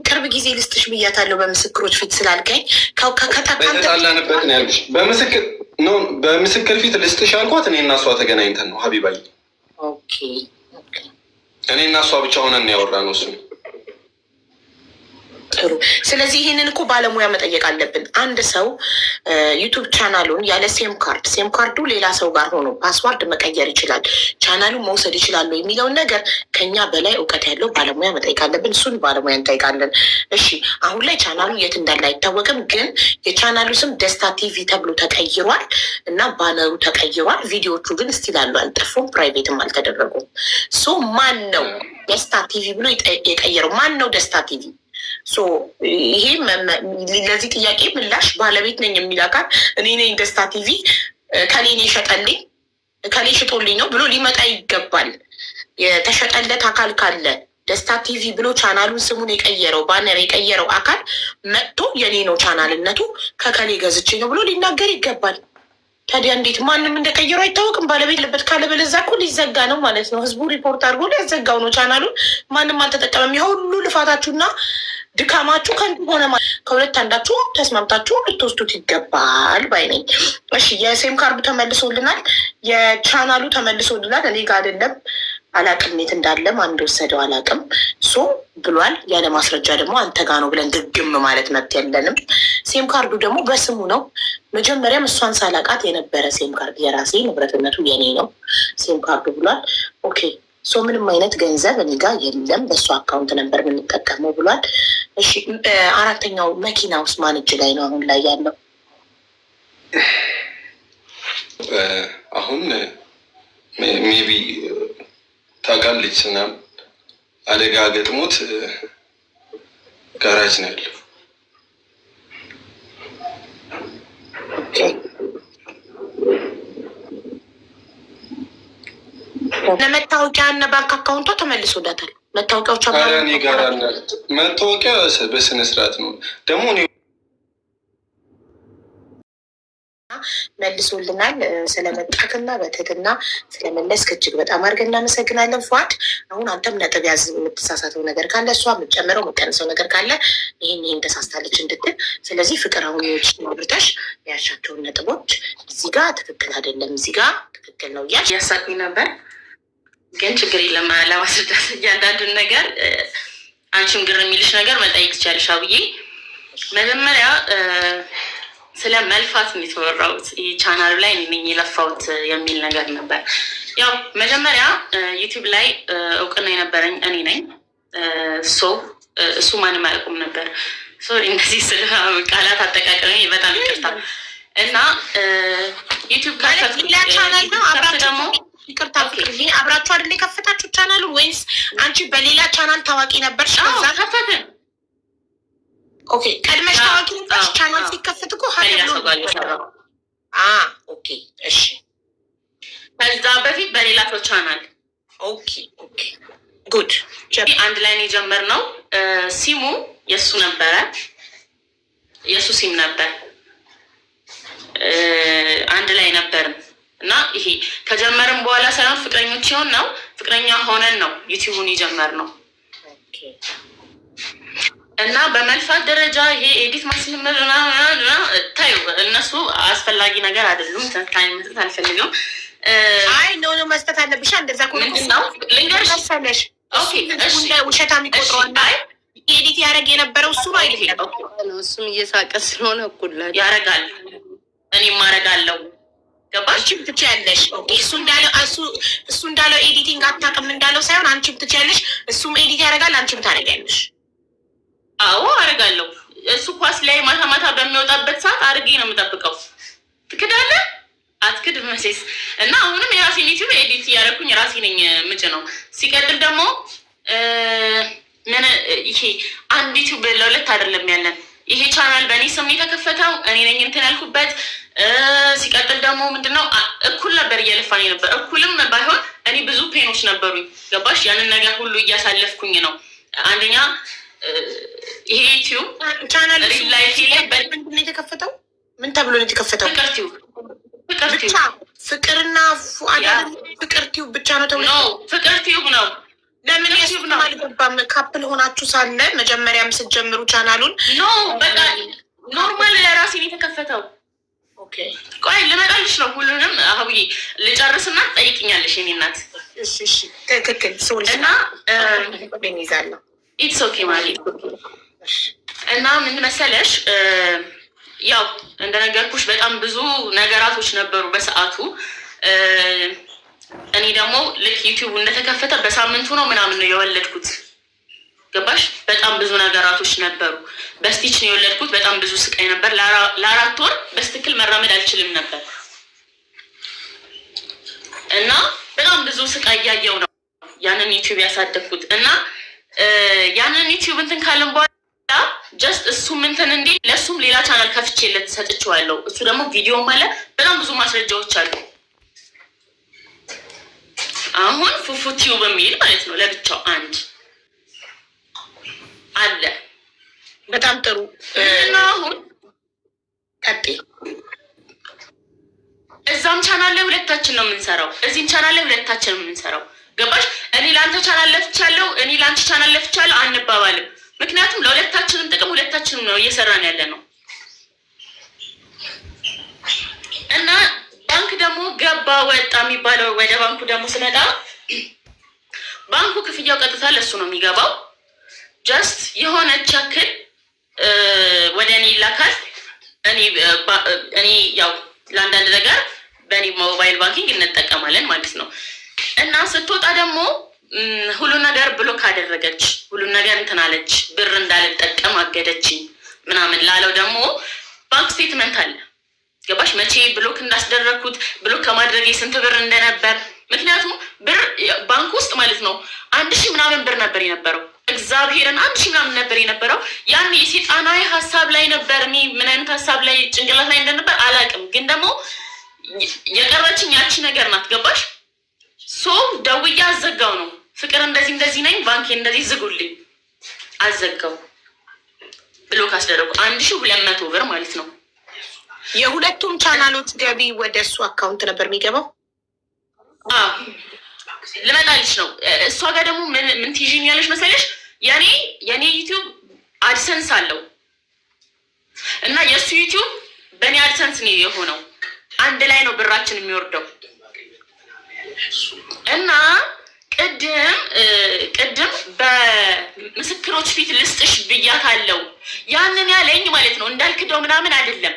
ቅርብ ጊዜ ልስጥሽ ብያታለሁ በምስክሮች ፊት ስላልከኝ ከተጣላንበት ነው ያልኩሽ። በምስክር ፊት ልስጥሽ ያልኳት እኔ እና እሷ ተገናኝተን ነው ሀቢባዬ። ኦኬ እኔ እና እሷ ብቻ ሆነን ያወራ ነው እሱ ጥሩ። ስለዚህ ይህንን እኮ ባለሙያ መጠየቅ አለብን። አንድ ሰው ዩቱብ ቻናሉን ያለ ሴም ካርዱ ሌላ ሰው ጋር ሆኖ ፓስዋርድ መቀየር ይችላል፣ ቻናሉን መውሰድ ይችላሉ የሚለውን ነገር ከኛ በላይ እውቀት ያለው ባለሙያ መጠየቅ አለብን። እሱን ባለሙያ እንጠይቃለን። እሺ፣ አሁን ላይ ቻናሉ የት እንዳለ አይታወቅም፣ ግን የቻናሉ ስም ደስታ ቲቪ ተብሎ ተቀይሯል እና ባነሩ ተቀይሯል። ቪዲዮቹ ግን ስቲል አሉ፣ አልጠፉም፣ ፕራይቬትም አልተደረጉም። ሶ ማን ነው ደስታ ቲቪ ብሎ የቀየረው? ማን ነው ደስታ ቲቪ? ይሄ ለዚህ ጥያቄ ምላሽ ባለቤት ነኝ የሚል አካል እኔ ነኝ ደስታ ቲቪ ከሌን የሸጠልኝ ከሌ ሽጦልኝ ነው ብሎ ሊመጣ ይገባል። የተሸጠለት አካል ካለ ደስታ ቲቪ ብሎ ቻናሉን ስሙን የቀየረው ባነር የቀየረው አካል መጥቶ የኔ ነው ቻናልነቱ ከከሌ ገዝቼ ነው ብሎ ሊናገር ይገባል። ታዲያ እንዴት ማንም እንደቀየረው አይታወቅም። ባለቤት ለበት ካለ በለዛ እኮ ሊዘጋ ነው ማለት ነው። ህዝቡ ሪፖርት አድርጎ ሊያዘጋው ነው ቻናሉን። ማንም አልተጠቀመም። የሁሉ ልፋታችሁና ድካማችሁ ከንቱ ሆነ። ከሁለት አንዳችሁ ተስማምታችሁ ልትወስዱት ይገባል ባይ ነኝ። እሺ፣ የሴም ካርዱ ተመልሶልናል፣ የቻናሉ ተመልሶልናል። እኔ ጋር አይደለም፣ አላቅም የት እንዳለ ማን እንደወሰደው አላቅም። ሶ ብሏል። ያለ ማስረጃ ደግሞ አንተ ጋ ነው ብለን ግግም ማለት መብት የለንም። ሴም ካርዱ ደግሞ በስሙ ነው። መጀመሪያም እሷን ሳላቃት የነበረ ሴም ካርድ የራሴ ንብረትነቱ የኔ ነው ሴም ካርዱ ብሏል። ኦኬ፣ ሶ ምንም አይነት ገንዘብ እኔ ጋ የለም፣ በእሱ አካውንት ነበር የምንጠቀመው ብሏል። እሺ፣ አራተኛው መኪና ውስጥ ማን እጅ ላይ ነው አሁን ላይ ያለው? አሁን ሜቢ ታውቃለች እና አደጋ ገጥሞት ጋራጅ ነው ያለው። ለመታወቂያ እና ባንክ አካውንቷ ተመልሶላታል። መታወቂያዎቿ እኔ ጋር መታወቂያ በስነ ስርዓት ነው ደግሞ መልሶልናል። ስለመጣትና በትህትና ስለመለስክ እጅግ በጣም አድርገን እናመሰግናለን። ፏድ፣ አሁን አንተም ነጥብ ያዝ። የምትሳሳተው ነገር ካለ እሷ የምትጨምረው የምትቀንሰው ነገር ካለ ይህን ተሳስታለች እንድትል። ስለዚህ ፍቅር አሁን ዎች ብርተሽ ያሻቸውን ነጥቦች እዚህ ጋር ትክክል አይደለም፣ እዚህ ጋር ትክክል ነው እያልሽ ያሳቁኝ ነበር። ግን ችግር የለም ለማስረዳት እያንዳንዱን ነገር አንቺም ግር የሚልሽ ነገር መጠየቅ ትችያለሽ። አብዬ መጀመሪያ ስለ መልፋት ነው የተወራሁት። ይህ ቻናሉ ላይ እኔ የለፋሁት የሚል ነገር ነበር። ያው መጀመሪያ ዩቲዩብ ላይ እውቅና የነበረኝ እኔ ነኝ። እሱ ማንም አያውቁም ነበር። ሶሪ እንደዚህ ስለ ቃላት አጠቃቀሚ በጣም ይቅርታ። እና ዩቲዩብ ቻናል ነው ደግሞ ይቅርታ፣ አብራችሁ አይደል የከፈታችሁ ቻናሉ? ወይስ አንቺ በሌላ ቻናል ታዋቂ ነበርሽ? ከዛ ከፈትን። ኦኬ፣ ቀድመሽ ታዋቂ ነበርሽ? ቻናል ሲከፈት እኮ ኦኬ፣ እሺ። ከዛ በፊት በሌላ ሰው ቻናል ኦኬ፣ ጉድ። አንድ ላይ ነው የጀመርነው። ሲሙ የእሱ ነበረ፣ የእሱ ሲም ነበር። አንድ ላይ ነበርም እና ይሄ ከጀመርን በኋላ ሳይሆን ፍቅረኞች ሲሆን ነው ፍቅረኛ ሆነን ነው ዩቲዩቡን የጀመርነው። እና በመልፋት ደረጃ ይሄ ኤዲት ማስለመድ ታዩ እነሱ አስፈላጊ ነገር አይደሉም። ተንታኝ መስጠት አልፈልግም። አይ ኖ መስጠት አለብሻ። እንደዛ ነው ልንገርሽ መሰለሽ። ውሸታ የሚቆጥረዋል ኤዲት ያደረግ የነበረው እሱ ነው አይደለም። እሱም እየሳቀ ስለሆነ እኩል ያደርጋል፣ እኔም አደርጋለሁ። አንቺም ትችያለሽ። እሱ እንዳለው ኤዲቲንግ አታውቅም እንዳለው ሳይሆን አንቺም ትችያለሽ። እሱም ኤዲት ያደርጋል፣ አንቺም ታደርጊያለሽ። አዎ አደርጋለሁ። እሱ ኳስ ላይ ማታ ማታ በሚወጣበት ሰዓት አድርጌ ነው የምጠብቀው። ትክዳለህ አትክድ መሴስ። እና አሁንም የራሴን ዩቲዩብ ኤዲት እያደረኩኝ የራሴ ነኝ ምጭ ነው። ሲቀጥል ደግሞ ይሄ አንድ ዩቲዩብ ለሁለት አይደለም ያለን። ይሄ ቻናል በእኔ ስም የተከፈተው እኔ ነኝ እንትን ያልኩበት። ሲቀጥል ደግሞ ምንድነው እኩል ነበር እየለፋኝ ነበር። እኩልም ባይሆን እኔ ብዙ ፔኖች ነበሩኝ። ገባሽ? ያንን ነገር ሁሉ እያሳለፍኩኝ ነው። አንደኛ ይሄ ዩቲዩብ ቻናል ላይፍ ላይ ምንድን ነው የተከፈተው? ምን ተብሎ ነው የተከፈተው? ፍቅርና ፍቅር ቲዩብ ብቻ ነው ተብሎ ፍቅር ቲዩብ ነው። ለምን ዩቲዩብ ነው አልገባም? ካፕል ሆናችሁ ሳለ መጀመሪያም ስትጀምሩ ቻናሉን በቃ ኖርማል ለራሴ ነው የተከፈተው። ኦኬ ቆይ ልመጣልሽ ነው። ሁሉንም አብዬ ልጨርስና ጠይቅኛለሽ የኔ እናት። እሺ ትክክል። ሶሪ እና ኢትስ ኦኬ ማለት እና ምን መሰለሽ ያው እንደነገርኩሽ በጣም ብዙ ነገራቶች ነበሩ በሰዓቱ። እኔ ደግሞ ልክ ዩቲዩብ እንደተከፈተ በሳምንቱ ነው ምናምን ነው የወለድኩት። ገባሽ? በጣም ብዙ ነገራቶች ነበሩ። በስቲች ነው የወለድኩት። በጣም ብዙ ስቃይ ነበር። ለ4 ወር በስትክክል መራመድ አልችልም ነበር እና በጣም ብዙ ስቃይ እያየው ነው ያንን ዩቲዩብ ያሳደግኩት። እና ያንን ዩቲዩብ እንትን ካለን በኋላ ጀስት እሱም እንትን እንዲ ለእሱም ሌላ ቻናል ከፍቼለት ሰጥቼዋለሁ። እሱ ደግሞ ቪዲዮም አለ፣ በጣም ብዙ ማስረጃዎች አሉ። አሁን ፉፉ ቲዩብ የሚል ማለት ነው ለብቻው አንድ አለ። በጣም ጥሩ። እና አሁን ቀጥይ። እዛም ቻናል ላይ ሁለታችን ነው የምንሰራው፣ እዚህም ቻናል ላይ ሁለታችን ነው የምንሰራው። ገባሽ? እኔ ለአንተ ቻናል ለፍቻለሁ፣ እኔ ለአንቺ ቻናል ለፍቻለሁ አንባባልም። ምክንያቱም ለሁለታችንም ጥቅም ሁለታችንም ነው እየሰራን ያለ ነው። እና ባንክ ደግሞ ገባ ወጣ የሚባለው ወደ ባንኩ ደግሞ ስመጣ ባንኩ ክፍያው ቀጥታ ለሱ ነው የሚገባው። ጀስት የሆነች ያክል ወደ እኔ ይላካል። እኔ ያው ለአንዳንድ ነገር በእኔ ሞባይል ባንኪንግ እንጠቀማለን ማለት ነው። እና ስትወጣ ደግሞ ሁሉን ነገር ብሎክ አደረገች፣ ሁሉን ነገር እንትን አለች፣ ብር እንዳልጠቀም አገደችኝ ምናምን ላለው ደግሞ ባንክ ስቴትመንት አለ። ገባሽ? መቼ ብሎክ እንዳስደረግኩት ብሎክ ከማድረግ ስንት ብር እንደነበር። ምክንያቱም ብር ባንክ ውስጥ ማለት ነው 1000 ምናምን ብር ነበር የነበረው። እግዚአብሔርን 1000 ምናምን ነበር የነበረው። ያን የሴጣናዊ ሀሳብ ላይ ነበር። እኔ ምን አይነት ሀሳብ ላይ ጭንቅላት ላይ እንደነበር አላውቅም፣ ግን ደግሞ የቀረችኝ ያቺ ነገር ናት። ገባሽ? ሶ ደውዬ አዘጋው ነው ፍቅር እንደዚህ እንደዚህ ነኝ ባንኬ እንደዚህ ዝጉልኝ፣ አዘጋው። ብሎክ አስደረጉ 1200 ብር ማለት ነው። የሁለቱም ቻናሎች ገቢ ወደ እሱ አካውንት ነበር የሚገባው። ልመጣልሽ ነው። እሷ ጋር ደግሞ ምን ትይዥኛለሽ መሰለሽ? የኔ ዩቲዩብ አድሰንስ አለው እና የእሱ ዩቲዩብ በእኔ አድሰንስ ነው የሆነው። አንድ ላይ ነው ብራችን የሚወርደው። እና ቅድም በምስክሮች ፊት ልስጥሽ ብያታለሁ። ያንን ያለኝ ማለት ነው እንዳልክደው ምናምን አይደለም፣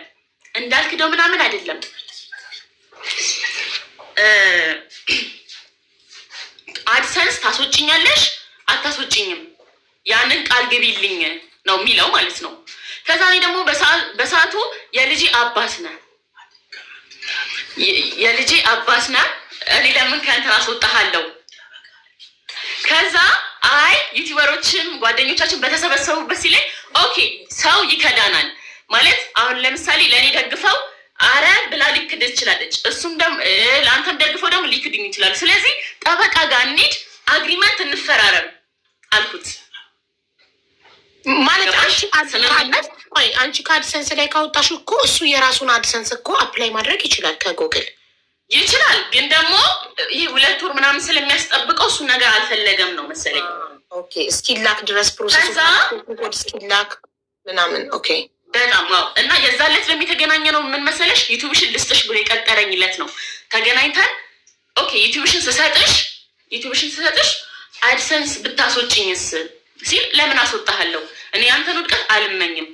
አድሰንስ ታስወጭኛለሽ አታስወጭኝም ያንን ቃል ግቢልኝ ነው የሚለው ማለት ነው። ከዛ እኔ ደግሞ በሰዓቱ የልጄ አባስ ነህ እኔ ለምን ከእንትን አስወጣሃለሁ። ከዛ አይ ዩቲዩበሮችም ጓደኞቻችን በተሰበሰቡበት ሲለኝ ኦኬ ሰው ይከዳናል ማለት አሁን ለምሳሌ ለእኔ ደግፈው አረ ብላ ሊክድ ትችላለች፣ እሱም ደግሞ ለአንተም ደግፈው ደግሞ ሊክድኝ ይችላል። ስለዚህ ጠበቃ ጋር እንሂድ አግሪመንት እንፈራረም አልኩት። ማለት አንቺ ከአድሰንስ ላይ ካወጣሽ እኮ እሱ የራሱን አድሰንስ እኮ አፕላይ ማድረግ ይችላል ከጎግል ይችላል። ግን ደግሞ ይህ 2 ወር ምናምን ስለሚያስጠብቀው እሱ ነገር አልፈለገም ነው መሰለኝ። ኦኬ እስኪላክ ድረስ ፕሮሰስ እስኪላክ ምናምን ኦኬ በጣም ነው። እና የዛለት ለሚተገናኘ ነው ምን መሰለሽ ዩቲዩብሽን ልስጥሽ ብሎ የቀጠረኝለት ነው። ተገናኝተን ኦኬ ዩቲዩብሽን ስሰጥሽ አድሰንስ ብታስወጭኝስ ሲል ለምን አስወጣሃለሁ? እኔ አንተን ውድቀት አልመኝም።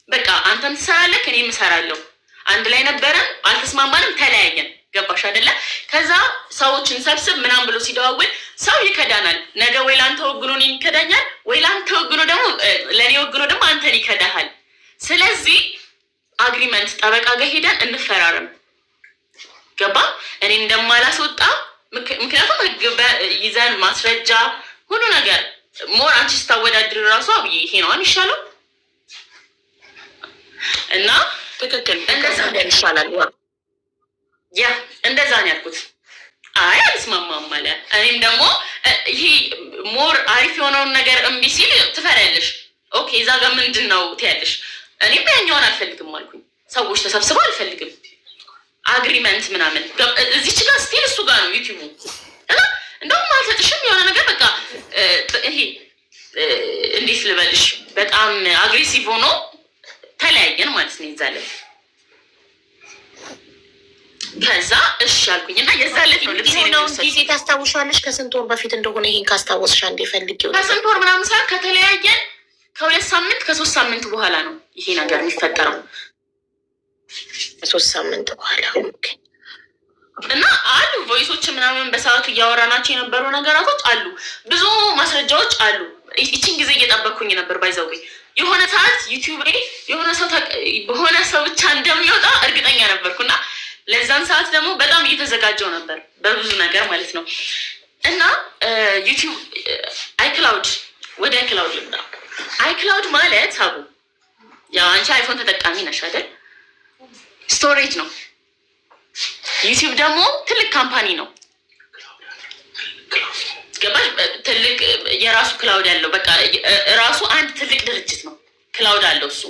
በቃ አንተም ትሰራለህ እኔም እሰራለሁ። አንድ ላይ ነበረን አልተስማማንም፣ ተለያየን። ገባሽ አይደለ? ከዛ ሰዎችን ሰብስብ ምናምን ብሎ ሲደዋውል ሰው ይከዳናል። ነገ ወይ ለአንተ ወግኖ እኔን ይከዳኛል፣ ወይ ለአንተ ወግኖ ደግሞ ለእኔ ወግኖ ደግሞ አንተን ይከዳሃል። ስለዚህ አግሪመንት ጠበቃ ጋር ሄደን እንፈራረም። ገባ? እኔ እንደማላስወጣ ምክንያቱም ህግ ይዘን ማስረጃ ሁሉ ነገር ሞር አንቺ ስታወዳድር ራሱ አብዬ ይሄ ነው የሚሻለው እና ትክክል እንደዛ ይሻላል። ያ እንደዛ ነው ያልኩት። አይ አልስማማም አለ። እኔም ደግሞ ይሄ ሞር አሪፍ የሆነውን ነገር እምቢ ሲል ትፈሪያለሽ። ኦኬ እዛ ጋር ምንድን ነው ትያለሽ። እኔም ያኛውን አልፈልግም አልኩኝ። ሰዎች ተሰብስበው አልፈልግም አግሪመንት ምናምን እዚች ጋር ስቲል እሱ ጋር ነው ዩቲዩቡ እና እንደውም አልሰጥሽም የሆነ ነገር በቃ ይሄ እንዴት ልበልሽ በጣም አግሬሲቭ ሆኖ ተለያየን ማለት ነው ይዛለን። ከዛ እሺ አልኩኝ እና የዛለት ነው ልብስ ነው ጊዜ ታስታውሻለሽ? ከስንት ወር በፊት እንደሆነ ይሄን ካስታወስሽ አንዴ ፈልጊው። ከስንት ወር ምናምን ሰዓት ከተለያየን ከ2 ሳምንት ከ3 ሳምንት በኋላ ነው ይሄ ነገር የሚፈጠረው። 3 ሳምንት በኋላ እና አሉ ቮይሶች ምናምን በሰዓቱ እያወራናቸው የነበሩ ነገራቶች አሉ፣ ብዙ ማስረጃዎች አሉ። ይቺን ጊዜ እየጠበኩኝ ነበር። ባይዘው የሆነ ሰዓት ዩቲዩብ ላይ በሆነ ሰው ብቻ እንደሚወጣ እርግጠኛ ነበርኩና ለዛን ሰዓት ደግሞ በጣም እየተዘጋጀው ነበር በብዙ ነገር ማለት ነው። እና ዩቲዩብ አይክላውድ ወደ አይክላውድ ልምጣ። አይክላውድ ማለት አቡ ያው አንቺ አይፎን ተጠቃሚ ነሽ አይደል? ስቶሬጅ ነው። ዩቲዩብ ደግሞ ትልቅ ካምፓኒ ነው። ገባሽ? ትልቅ የራሱ ክላውድ ያለው በቃ ራሱ አንድ ትልቅ ድርጅት ነው። ክላውድ አለው እሱ።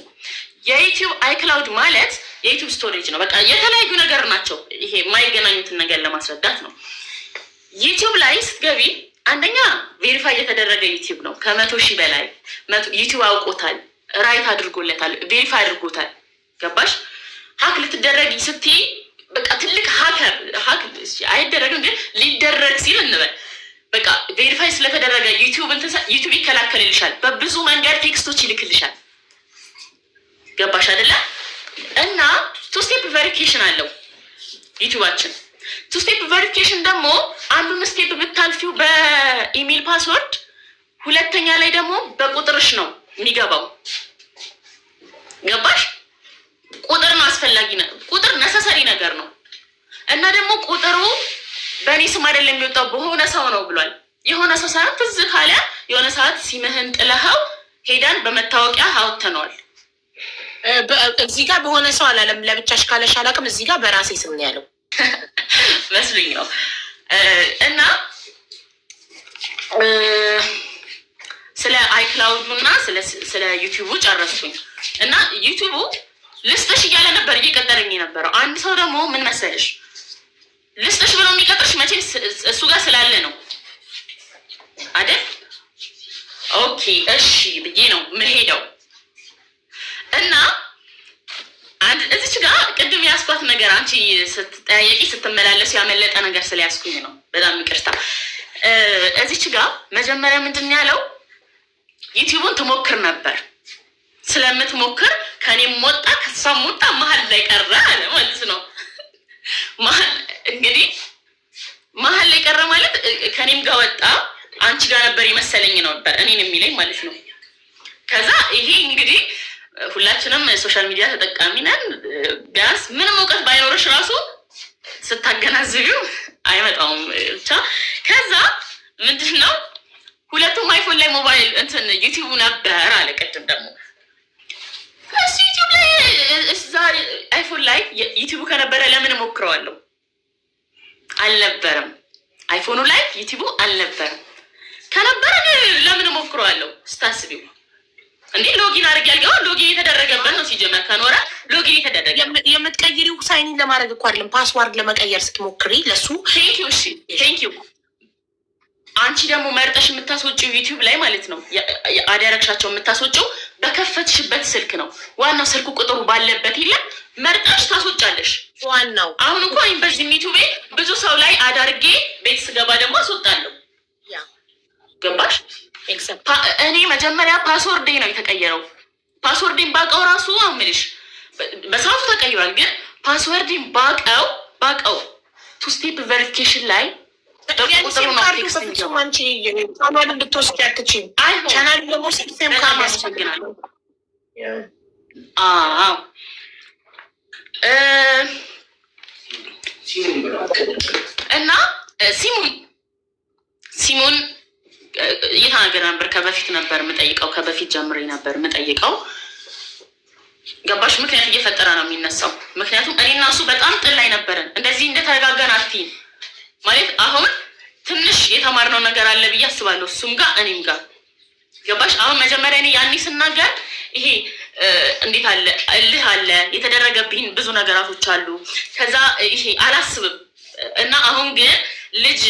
የዩቲዩብ አይክላውድ ማለት የዩቲዩብ ስቶሬጅ ነው። በቃ የተለያዩ ነገር ናቸው። ይሄ የማይገናኙትን ነገር ለማስረዳት ነው። ዩቲዩብ ላይ ስትገቢ አንደኛ ቬሪፋይ የተደረገ ዩቲዩብ ነው። ከ100,000 በላይ ዩቲዩብ አውቆታል፣ ራይት አድርጎለታል፣ ቬሪፋይ አድርጎታል። ገባሽ? ሀክ ልትደረጊ ስትይ በቃ ትልቅ ሀክ አይደረግም፣ ግን ሊደረግ ሲል እንበል በቃ ቬሪፋይ ስለተደረገ ዩቲዩብ ይከላከልልሻል። በብዙ መንገድ ቴክስቶች ይልክልሻል። ገባሽ አይደለ? እና 2 ስቴፕ ቬሪፊኬሽን አለው ዩቲዩባችን። 2 ስቴፕ ቬሪፊኬሽን ደግሞ አንዱን ስቴፕ ብታልፊው በኢሜል ፓስወርድ፣ ሁለተኛ ላይ ደግሞ በቁጥርሽ ነው የሚገባው። ገባሽ? ቁጥር ነው አስፈላጊ ነው። ቁጥር ነሰሰሪ ነገር ነው። እና ደግሞ ቁጥሩ በእኔ ስም አይደለም የሚወጣው በሆነ ሰው ነው ብሏል። የሆነ ሰው ሳይሆን ትዝ ካለ የሆነ ሰዓት ሲምህን ጥለኸው ሄዳን በመታወቂያ አውጥተነዋል። እዚህ ጋር በሆነ ሰው አላለም። ለብቻሽ ካለሽ አላውቅም። እዚህ ጋር በራሴ ስም ነው ያለው መስሎኝ ነው። እና ስለ አይክላውዱ እና ስለ ዩቲዩቡ ጨረስኩኝ። እና ዩቲዩቡ ልስጥሽ እያለ ነበር እየቀጠረኝ የነበረው። አንድ ሰው ደግሞ ምን መሰለሽ ልስጥሽ ብሎ የሚቀጥርሽ መቼም እሱ ጋር ስላለ ነው አይደል? ኦኬ እሺ ብዬ ነው የምሄደው። እና አንድ እዚች ጋር ቅድም ያስኳት ነገር አንቺ ስትጠያየቂ ስትመላለስ ያመለጠ ነገር ስለያስኩኝ ነው። በጣም ይቅርታ። እዚች ጋር መጀመሪያ ምንድን ያለው ዩቲዩቡን ትሞክር ነበር። ስለምትሞክር ከኔም ወጣ ከሷም ወጣ መሀል ላይ ቀረ አለ ማለት ነው። እንግዲህ መሀል ላይ ቀረ ማለት ከኔም ጋር ወጣ አንቺ ጋር ነበር ይመሰለኝ ነበር እኔን የሚለኝ ማለት ነው። ከዛ ይሄ እንግዲህ ሁላችንም ሶሻል ሚዲያ ተጠቃሚ ነን። ቢያንስ ምንም እውቀት ባይኖርሽ ራሱ ስታገናዝቢው አይመጣውም ብቻ። ከዛ ምንድን ነው ሁለቱም አይፎን ላይ ሞባይል እንትን ዩቲዩብ ነበር አለ። ቅድም ደግሞ እሱ ዩቲዩብ ላይ ዛሬ አይፎን ላይ ዩቲዩብ ከነበረ ለምን ሞክረዋለሁ? አልነበረም። አይፎኑ ላይ ዩቲዩብ አልነበረም። ከነበረ ለምን ሞክረዋለሁ ስታስቢው እንዴ ሎጊን አድርግ ያልገባ ሎጊን የተደረገበት ነው። ሲጀመር ከኖረ ሎጊን የተደረገ የምትቀይሪው ሳይን ለማድረግ እኮ አይደለም፣ ፓስዋርድ ለመቀየር ስትሞክሪ ለሱ ቴንኪዩ። እሺ ቴንኪዩ። አንቺ ደግሞ መርጠሽ የምታስወጪው ዩቲዩብ ላይ ማለት ነው አዳረግሻቸው የምታስወጪው በከፈትሽበት ስልክ ነው። ዋናው ስልኩ ቁጥሩ ባለበት የለም መርጠሽ ታስወጫለሽ። ዋናው አሁን እንኳን በዚህ ዩቲዩብ ብዙ ሰው ላይ አዳርጌ ቤት ስገባ ደግሞ አስወጣለሁ። ገባሽ? እኔ መጀመሪያ ፓስወርዴ ነው የተቀየረው። ፓስወርዴን ባቀው ራሱ አምልሽ በሰዓቱ ተቀይሯል። ግን ፓስወርዴን ባቀው 2 ስቴፕ ቬሪፊኬሽን ላይ በቁጥሩ ነው ቴክስት የሚገባው። አንቺ ቻናል እንድትወስድ ያትችል ቻናል ደግሞ ሲስተም ካማስፈግናል። አዎ እና ሲሙን እየተናገረ ነበር። ከበፊት ነበር የምጠይቀው፣ ከበፊት ጀምሬ ነበር የምጠይቀው። ገባሽ? ምክንያት እየፈጠረ ነው የሚነሳው። ምክንያቱም እኔ እና እሱ በጣም ጥል ላይ ነበረን። እንደዚህ እንደተረጋጋን አትይም ማለት አሁን ትንሽ የተማርነው ነገር አለ ብዬ አስባለሁ፣ እሱም ጋር እኔም ጋር። ገባሽ? አሁን መጀመሪያ እኔ ያኔ ስናገር ይሄ እንዴት አለ እልህ አለ፣ የተደረገብኝ ብዙ ነገራቶች አሉ። ከዛ ይሄ አላስብም እና አሁን ግን ልጅ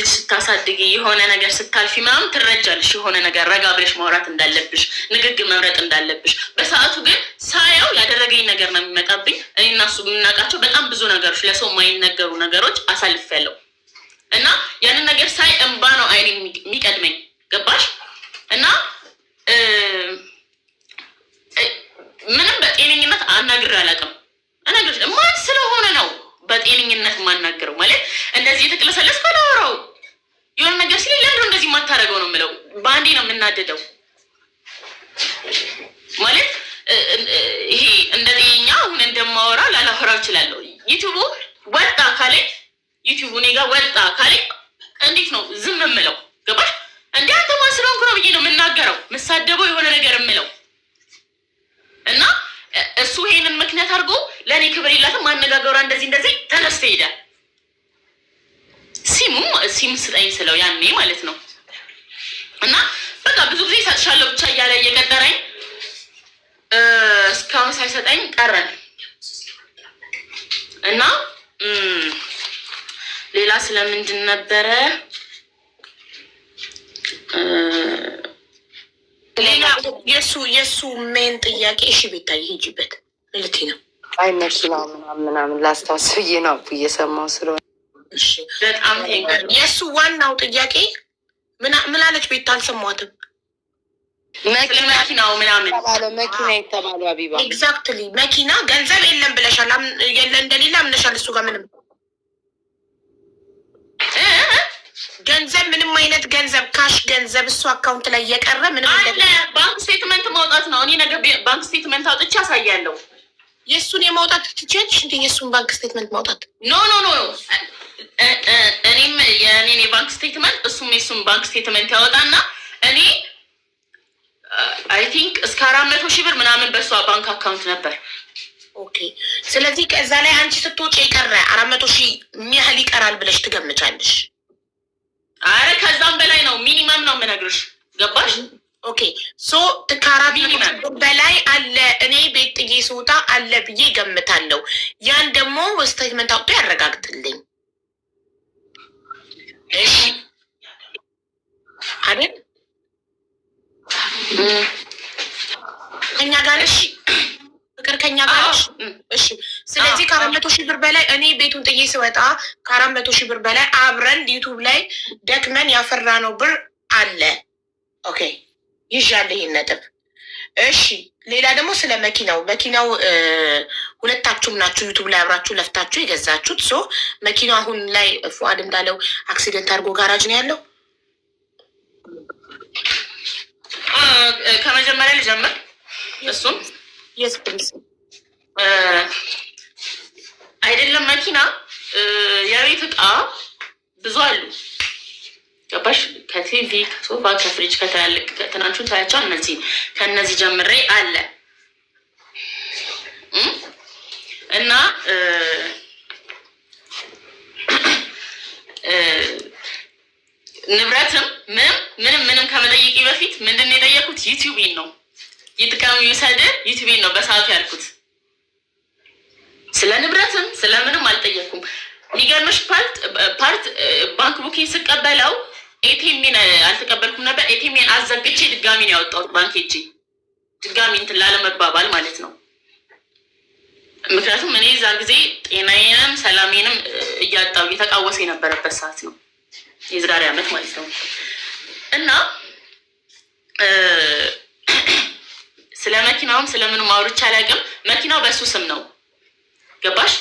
ስታሳድጊ የሆነ ነገር ስታልፊ ምናምን ትረጃለሽ። የሆነ ነገር ረጋ ብለሽ ማውራት እንዳለብሽ፣ ንግግር መምረጥ እንዳለብሽ። በሰዓቱ ግን ሳያው ያደረገኝ ነገር ነው የሚመጣብኝ። እኔ እና እሱ የምናውቃቸው በጣም ብዙ ነገሮች፣ ለሰው የማይነገሩ ነገሮች አሳልፌያለሁ እና ያንን ነገር ሳይ እንባ ነው አይኔ የሚቀድመኝ። ገባሽ? እና ምንም በጤነኝነት አናግሬ አላውቅም። ማን ስለሆነ ነው በጤነኝነት የማናገረው? ማለት እንደዚህ የተቅለሰለስኩ አላወራው የሆነ ነገር ሲል ለምንድነው እንደዚህ የማታደርገው ነው የምለው። በአንዴ ነው የምናደደው። ማለት ይሄ እንደ ጤኛ አሁን እንደማወራ ላላወራ እችላለሁ። ዩቲዩቡ ወጣ ካለኝ ዩቲዩቡ እኔ ጋር ወጣ ካለኝ እንዴት ነው ዝም የምለው? ገባሽ? እንደ አንተ ማን ስለሆንኩ ነው ብዬ ነው የምናገረው፣ የምሳደበው የሆነ ነገር የምለው እና እሱ ይሄንን ምክንያት አድርጎ ለእኔ ክብር የላትም ማነጋገሯ እንደዚህ ተነስቶ ሄዳል። ሲም ስጠኝ ስለው ያኔ ማለት ነው። እና በቃ ብዙ ጊዜ እሰጥሻለሁ ብቻ እያለ እየቀጠረኝ እስካሁን ሳይሰጠኝ ቀረን። እና ሌላ ስለምንድን ነበረ? ሌላ የእሱ ሜን ጥያቄ እሺ ቤታዬ ሂጂበት ልቴ ነው። አይ መኪና ምናምን ላስታውስ ብዬ ነው እየሰማሁ ስለሆነ። እሺ በጣም የእሱ ዋናው ጥያቄ ምን አለች ቤታ? አልሰማሁትም። መኪናው ምናምን መኪና የተባለው አቢባ ኤግዛክትሊ መኪና ገንዘብ የለም ብለሻል። የለ እንደሌለ አምነሻል። እሱ ጋር ምንም ገንዘብ ምንም አይነት ገንዘብ ካሽ ገንዘብ እሱ አካውንት ላይ የቀረ ምንም አለ። ባንክ ስቴትመንት ማውጣት ነው። እኔ ነገር ባንክ ስቴትመንት አውጥቼ አሳያለሁ። የእሱን የማውጣት ትችያለሽ እንዴ? የእሱን ባንክ ስቴትመንት ማውጣት ኖ እኔም የእኔን የባንክ ስቴትመንት እሱም የእሱን ባንክ ስቴትመንት ያወጣና እኔ አይ ቲንክ እስከ 400,000 ብር ምናምን በእሷ ባንክ አካውንት ነበር። ኦኬ ስለዚህ ከዛ ላይ አንቺ ስትወጪ የቀረ 400,000 ያህል ይቀራል ብለሽ ትገምቻለሽ? አረ ከዛም በላይ ነው። ሚኒመም ነው የምነግርሽ። ገባሽ? ኦኬ ሶ ከ400,000 በላይ አለ። እኔ ቤት ጥዬ ስወጣ አለ ብዬ ገምታለሁ። ያን ደግሞ ስቴትመንት አውጥቶ ያረጋግጥልኝ። እሺ አይደል? ከኛ ጋር ነሽ ፍቅር፣ ከኛ ጋር ነሽ? እሺ ስለዚህ 400,000 ብር በላይ እኔ ቤቱን ጥዬ ስወጣ 400,000 ብር በላይ አብረን ዩቱብ ላይ ደክመን ያፈራነው ብር አለ። ኦኬ ይዣለሁ ይሄን ነጥብ። እሺ ሌላ ደግሞ ስለ መኪናው ሁለታችሁም ናችሁ ዩቱብ ላይ አብራችሁ ለፍታችሁ የገዛችሁት። ሶ መኪናው አሁን ላይ ፉአድ እንዳለው አክሲደንት አድርጎ ጋራጅ ነው ያለው። ከመጀመሪያ ልጀምር። እሱም አይደለም መኪና የቤት ዕቃ ብዙ አሉ። ገባሽ? ከቲቪ ከሶፋ ከፍሪጅ ከትላልቅ ከትናንሹን ታያቸው ከእነዚህ ጀምሬ አለ እና ንብረትም ምንም ከመጠየቂ በፊት ምንድን ነው የጠየኩት? ዩቲዩቤን ነው ይጥቀሙ ይውሰድ ዩቲዩቤን ነው በሰዓቱ ያልኩት። ስለ ንብረትም ስለምንም አልጠየኩም። የሚገርምሽ ፓርት ባንክ ቡኪንግ ስቀበለው ኤቲኤምን አልተቀበልኩም ነበር። ኤቲኤምን አዘግቼ ድጋሚ ነው ያወጣሁት ባንክ ሄጄ ድጋሚ እንትን ላለመባባል ማለት ነው። ምክንያቱም እኔ እዛ ጊዜ ጤናዬንም ሰላሜንም እያጣው እየተቃወሰ የነበረበት ሰዓት ነው፣ የዛሬ ዓመት ማለት ነው። እና ስለ መኪናውም ስለምንም አውርቼ አላውቅም። መኪናው በሱ ስም ነው። ገባሽ?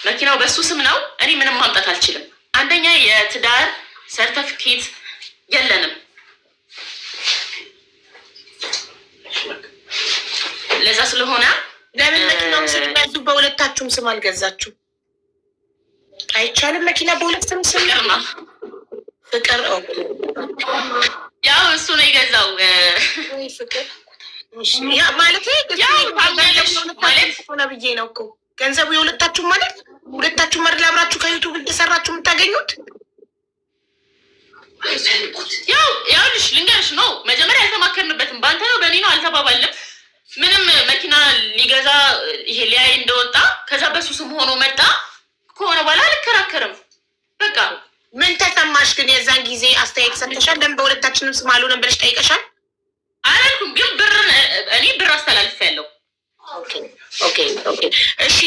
መኪናው በሱ ስም ነው። እኔ ምንም ማምጣት አልችልም። አንደኛ የትዳር ሰርተፊኬት የለንም። ለዛ ስለሆነ ለምን መኪናው ስትገዙ በሁለታችሁም ስም አልገዛችሁ? አይቻልም? መኪና በሁለት ስም ነው። ፍቅር ያው እሱ ነው የገዛው። ፍቅር ያ ማለት ሆነ ብዬ ነው እኮ ገንዘቡ የሁለታችሁ ማለት ሁለታችሁ መድል አብራችሁ ከዩቱብ እየሰራችሁ የምታገኙት። ያው ልንገርሽ ነው መጀመሪያ አልተማከርንበትም። በአንተ ነው በእኔ ነው አልተባባልንም። ምንም መኪና ሊገዛ ይሄ ሊያይ እንደወጣ ከዛ በሱ ስም ሆኖ መጣ ከሆነ በኋላ አልከራከርም። በቃ ምን ተሰማሽ ግን? የዛን ጊዜ አስተያየት ሰጥተሻል? ለምን በሁለታችንም ስም አልሆነም ብለሽ ጠይቀሻል? አላልኩም፣ ግን እኔ ብር አስተላልፌያለሁ። ኦኬ ኦኬ እሺ።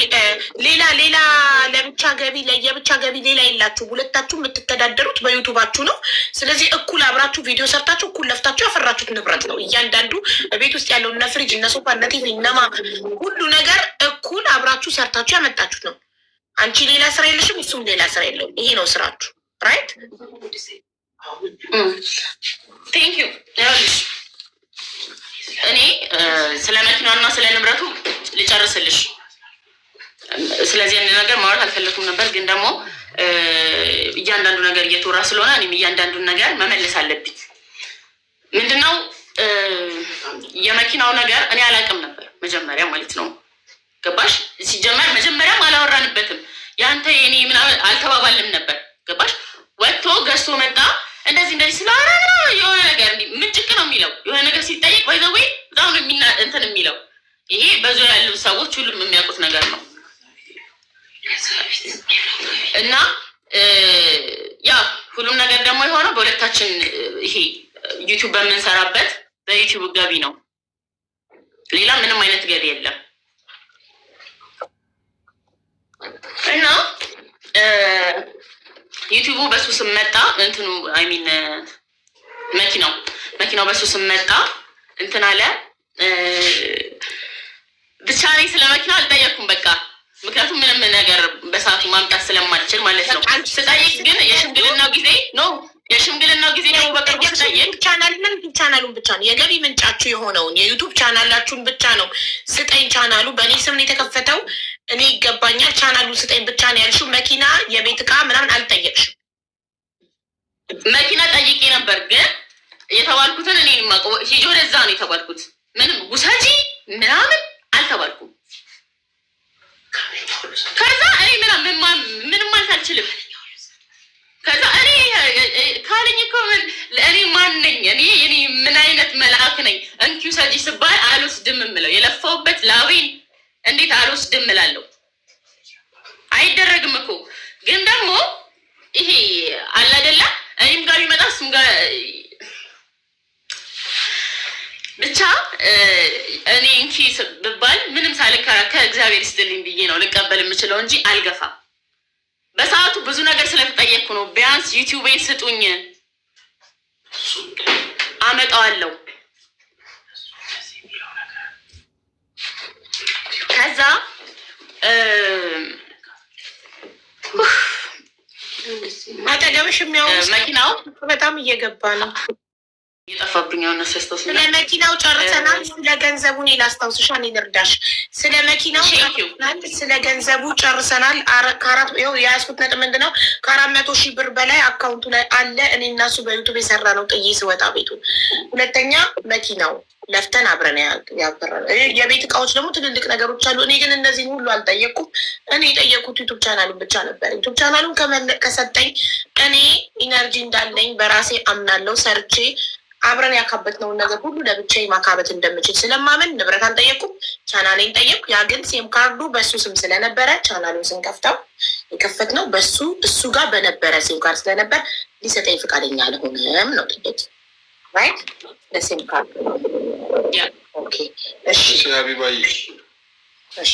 ሌላ ለብቻ ገቢ ለየብቻ ገቢ ሌላ የላችሁ? ሁለታችሁ የምትተዳደሩት በዩቱባችሁ ነው። ስለዚህ እኩል አብራችሁ ቪዲዮ ሰርታችሁ እኩል ለፍታችሁ ያፈራችሁት ንብረት ነው። እያንዳንዱ ቤት ውስጥ ያለው እነ ፍሪጅ፣ እነ ሶፋ፣ እነ ቲቪ፣ እነማ ሁሉ ነገር እኩል አብራችሁ ሰርታችሁ ያመጣችሁት ነው። አንቺ ሌላ ስራ የለሽም፣ እሱም ሌላ ስራ የለውም። ይሄ ነው ስራችሁ። ራይት ቴንክ ዩ። እኔ ስለ መኪናና ስለ ንብረቱ ልጨርስልሽ። ስለዚህ አንድ ነገር ማውራት አልፈለኩም ነበር፣ ግን ደግሞ እያንዳንዱ ነገር እየተወራ ስለሆነ እኔም እያንዳንዱን ነገር መመለስ አለብኝ። ምንድነው የመኪናው ነገር እኔ አላውቅም ነበር መጀመሪያ ማለት ነው። ገባሽ? ሲጀመር መጀመሪያም አላወራንበትም። ያንተ የኔ ምናምን አልተባባልም ነበር። ገባሽ? ወጥቶ ገዝቶ መጣ። እንደዚህ ስለሆነ የሆነ ነገር ምንጭቅ ነው የሚለው። የሆነ ነገር ሲጠይቅ ባይዘዌ በጣም ነው እንትን የሚለው። ይሄ በዙሪያ ያሉ ሰዎች ሁሉም የሚያውቁት ነገር ነው። እና ያ ሁሉም ነገር ደግሞ የሆነው በሁለታችን ይሄ ዩቲዩብ በምንሰራበት በዩቲዩብ ገቢ ነው። ሌላ ምንም አይነት ገቢ የለም። እና ዩቲዩቡ በሱ ስም መጣ። እንትኑ አይሚን መኪናው በሱ ስም መጣ። እንትን አለ። ብቻ እኔ ስለ መኪናው አልጠየቅኩም። በቃ ምክንያቱም ምንም ነገር በሰዓቱ ማምጣት ስለማልችል ማለት ነው። ስጠይቅ ግን የሽምግልናው ጊዜ ነው በቅርቡ ስጠይቅ ቻናሉን ብቻ ነው የገቢ ምንጫችሁ የሆነውን የዩቱብ ቻናላችሁን ብቻ ነው ስጠኝ። ቻናሉ በእኔ ስም ነው የተከፈተው፣ እኔ ይገባኛል፣ ቻናሉን ስጠኝ ብቻ ነው ያልሽው። መኪና፣ የቤት ዕቃ ምናምን አልጠየቅሽም? መኪና ጠይቄ ነበር፣ ግን የተባልኩትን እኔ ማቀው ሂጂ ወደዛ ነው የተባልኩት። ምንም ጉሳጂ ምናምን አልተባልኩም። ከዛ እኔ ምንም ማለት አልችልም። ከዛ እኔ ካለኝ እኮ እኔ ማን ነኝ? እኔ ምን አይነት መልአክ ነኝ? እንኪው ሰጂ ስባል አልወስድም እምለው የለፋውበት ላቤን እንዴት አልወስድም እላለሁ? አይደረግም እኮ። ግን ደግሞ ይሄ አለ አይደለ? እኔም ጋር ቢመጣ እሱም ጋር ብቻ እኔ እንኪ ብባል ምንም ሳልከራከር እግዚአብሔር ይስጥልኝ ብዬ ነው ልቀበል የምችለው እንጂ አልገፋም። በሰዓቱ ብዙ ነገር ስለተጠየቅኩ ነው። ቢያንስ ዩቲዩቤን ስጡኝ አመጣዋለሁ። ከዛ አጠገብሽ የሚያወሩ መኪናው በጣም እየገባ ነው። እየጠፋብኝ ነው። ሰስተውስ ስለ መኪናው ጨርሰናል። ስለ ገንዘቡ እኔ ላስታውስሽ፣ እኔ ልርዳሽ። ስለ መኪናው ጨርሰናል። ስለ ገንዘቡ ጨርሰናል። ይኸው የያዝኩት ነጥብ ምንድን ነው? ከ400,000 ብር በላይ አካውንቱ ላይ አለ። እኔ እና እሱ በዩቱብ የሰራ ነው ጥዬ ስወጣ ቤቱን። ሁለተኛ መኪናው ለፍተን አብረን ያበራል። የቤት እቃዎች ደግሞ ትልልቅ ነገሮች አሉ። እኔ ግን እነዚህን ሁሉ አልጠየቅኩም። እኔ የጠየቅኩት ዩቱብ ቻናሉን ብቻ ነበር። ዩቱብ ቻናሉን ከሰጠኝ እኔ ኢነርጂ እንዳለኝ በራሴ አምናለው። ሰርቼ አብረን ያካበትነውን ነገር ሁሉ ለብቻዬ ማካበት እንደምችል ስለማመን ንብረት አልጠየቅኩም። ቻናሌን ጠየቅኩ። ያ ግን ሴም ካርዱ በሱ ስም ስለነበረ ቻናሉን ስንከፍተው የከፈትነው በሱ እሱ ጋር በነበረ ሴም ካርድ ስለነበር ሊሰጠኝ ፈቃደኛ አልሆነም ነው ጥያቄ። ራይት ለሴም ካርዱ ኦኬ። እሺ ሀቢባዬ፣ እሺ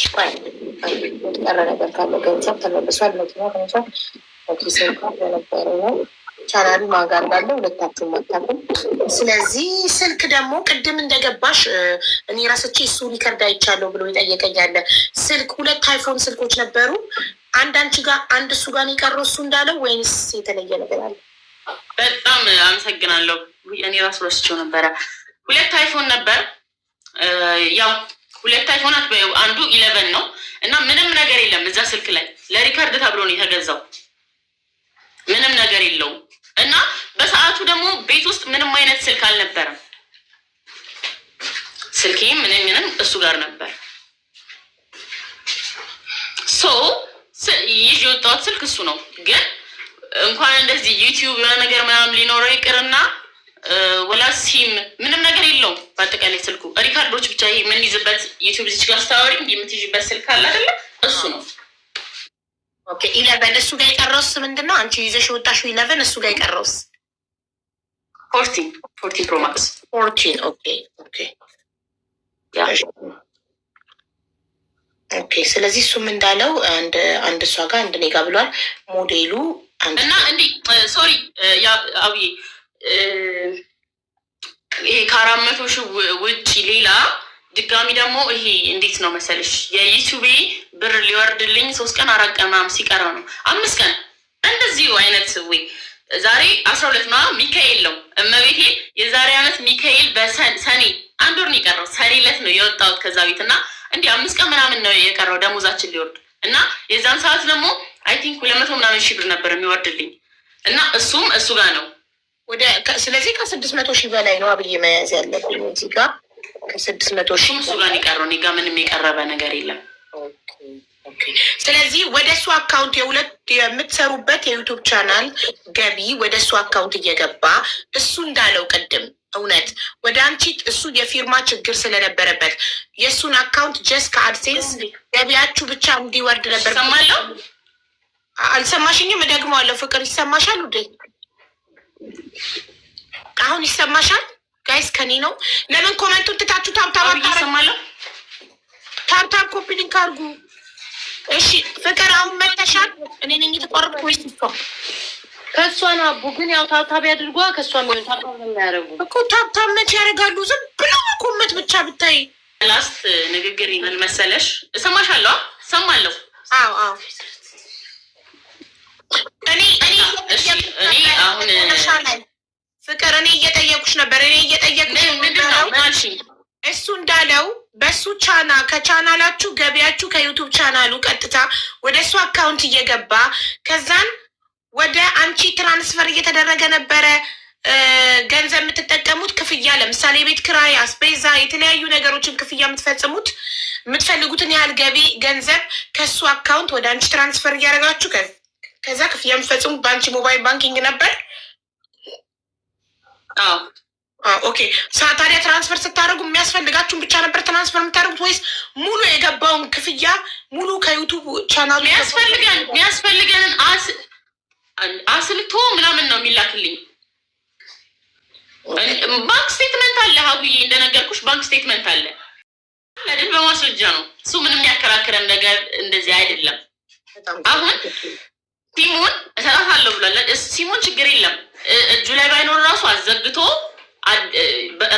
ቀረ ነገር ካለ ገንዘብ ተመልሷል። መኪና ተመልሷል። ሴም ካርድ የነበረ ነው። ቻናሉ ማጋ እንዳለ ሁለታችሁም አታውቁም። ስለዚህ ስልክ ደግሞ ቅድም እንደገባሽ እኔ ራስቼ እሱ ሪከርድ አይቻለሁ ብሎ ይጠየቀኛለ። ስልክ 2 አይፎን ስልኮች ነበሩ። አንድ አንቺ ጋር አንድ እሱ ጋር የቀረው እሱ እንዳለው ወይንስ የተለየ ነገር አለ? በጣም አመሰግናለሁ። እኔ ራሱ ረስቼው ነበረ። 2 አይፎን ነበር። ያው 2 አይፎናት አንዱ 11 ነው እና ምንም ነገር የለም እዛ ስልክ ላይ። ለሪከርድ ተብሎ ነው የተገዛው። ምንም ነገር የለውም። እና በሰዓቱ ደግሞ ቤት ውስጥ ምንም አይነት ስልክ አልነበረም። ስልኬ ምንም እሱ ጋር ነበር። ይዤ የወጣሁት ስልክ እሱ ነው። ግን እንኳን እንደዚህ ዩቲዩብ ነገር ምናምን ሊኖረው ይቅርና ወላ ሲም ምንም ነገር የለውም። በአጠቃላይ ስልኩ ሪካርዶች ብቻ ይሄ የምንይዝበት ዩቲዩብ ዚች ጋር ስታወሪ የምትይዥበት ስልክ አለ አይደለ? እሱ ነው። ኦኬ 11 እሱ ጋር የቀረውስ ምንድን ነው? አንቺ ይዘሽ ወጣሽው 11 እሱ ጋር የቀረውስ 14 ፕሮ ማክስ 14 ኦኬ ኦኬ ያ ኦኬ። ስለዚህ እሱም እንዳለው አንድ እሷ ጋር አንድ እኔ ጋር ብሏል ሞዴሉ እና እንዲህ ሶሪ አብዬ ይሄ ከ400,000 ውጭ ሌላ ድጋሚ ደግሞ ይሄ እንዴት ነው መሰለሽ የዩቲዩቤ ብር ሊወርድልኝ 3 ቀን 4 ቀን ምናምን ሲቀረው ነው 5 ቀን እንደዚሁ አይነት ወይ ዛሬ 12 ነው ሚካኤል ነው እመቤቴ የዛሬ አመት ሚካኤል በሰኔ 1 ወር ነው የቀረው ሰኔ ዕለት ነው የወጣሁት ከዛ ቤት እና እንዲህ 5 ቀን ምናምን ነው የቀረው ደሞዛችን ሊወርድ እና የዛን ሰዓት ደግሞ አይ ቲንክ 200 ምናምን ሺህ ብር ነበር የሚወርድልኝ እና እሱ ጋር ነው ወደ ስለዚህ ከ600,000 በላይ ነው አብዬ መያዝ ያለብኝ እዚህ ጋር ከ600,000 እሱ ጋር የቀረው እኔ ጋር ምንም የቀረበ ነገር የለም። ስለዚህ ወደ እሱ አካውንት የምትሰሩበት የዩቱብ ቻናል ገቢ ወደ እሱ አካውንት እየገባ እሱ እንዳለው ቅድም እውነት ወደ አንቺ እሱ የፊርማ ችግር ስለነበረበት የእሱን አካውንት ጀስት ከአድሴንስ ገቢያችሁ ብቻ እንዲወርድ ነበር። ሰማለሁ። አልሰማሽኝም? እደግመዋለሁ። ፍቅር ይሰማሻል ውዴ? አሁን ይሰማሻል? ጋይስ ከኔ ነው። ለምን ኮመንቱን ትታችሁ ታብታብ ኮፒ ሊንክ አድርጉ። እሺ ፍቅር አሁን መተሻል። እኔ ነኝ የተቆረጥኩ ወይስ እሷ? ከእሷ ነው አቡ። ግን ያው ታብታብ ያድርጓ። ከእሷ የሚሆን ታብታብ ነው የሚያደርጉ እኮ። ታብታብ መቼ ያደርጋሉ? ዝም ብለው ኮመንት ብቻ ብታይ። ላስት ንግግር ይመል መሰለሽ። እሰማሻለሁ። ሰማለሁ። አዎ እኔ አሁን ፍቅር እኔ እየጠየቁሽ ነበር። እኔ እየጠየቁሽ ነው እሱ እንዳለው በሱ ከቻናላችሁ ገቢያችሁ ከዩቱብ ቻናሉ ቀጥታ ወደ እሱ አካውንት እየገባ ከዛን ወደ አንቺ ትራንስፈር እየተደረገ ነበረ ገንዘብ የምትጠቀሙት ክፍያ፣ ለምሳሌ ቤት ክራይ፣ አስቤዛ፣ የተለያዩ ነገሮችን ክፍያ የምትፈጽሙት የምትፈልጉትን ያህል ገቢ ገንዘብ ከሱ አካውንት ወደ አንቺ ትራንስፈር እያደረጋችሁ ከዛ ክፍያ የምትፈጽሙት በአንቺ ሞባይል ባንኪንግ ነበር። ኦኬ። ታዲያ ትራንስፈር ስታደርጉ የሚያስፈልጋችሁን ብቻ ነበር ትራንስፈር የምታደርጉት ወይስ ሙሉ የገባውን ክፍያ ሙሉ ከዩቱብ ቻናሉ የሚያስፈልገንን አስልቶ ምናምን ነው የሚላክልኝ? ባንክ ስቴትመንት አለ ሀቡዬ፣ እንደነገርኩሽ ባንክ ስቴትመንት አለ ለድን በማስረጃ ነው እሱ። ምንም ያከራክረን ነገር እንደዚህ አይደለም። አሁን ሲሞን እሰራታለሁ ብሏል። ሲሞን ችግር የለም እጁ ላይ ባይኖር ራሱ አዘግቶ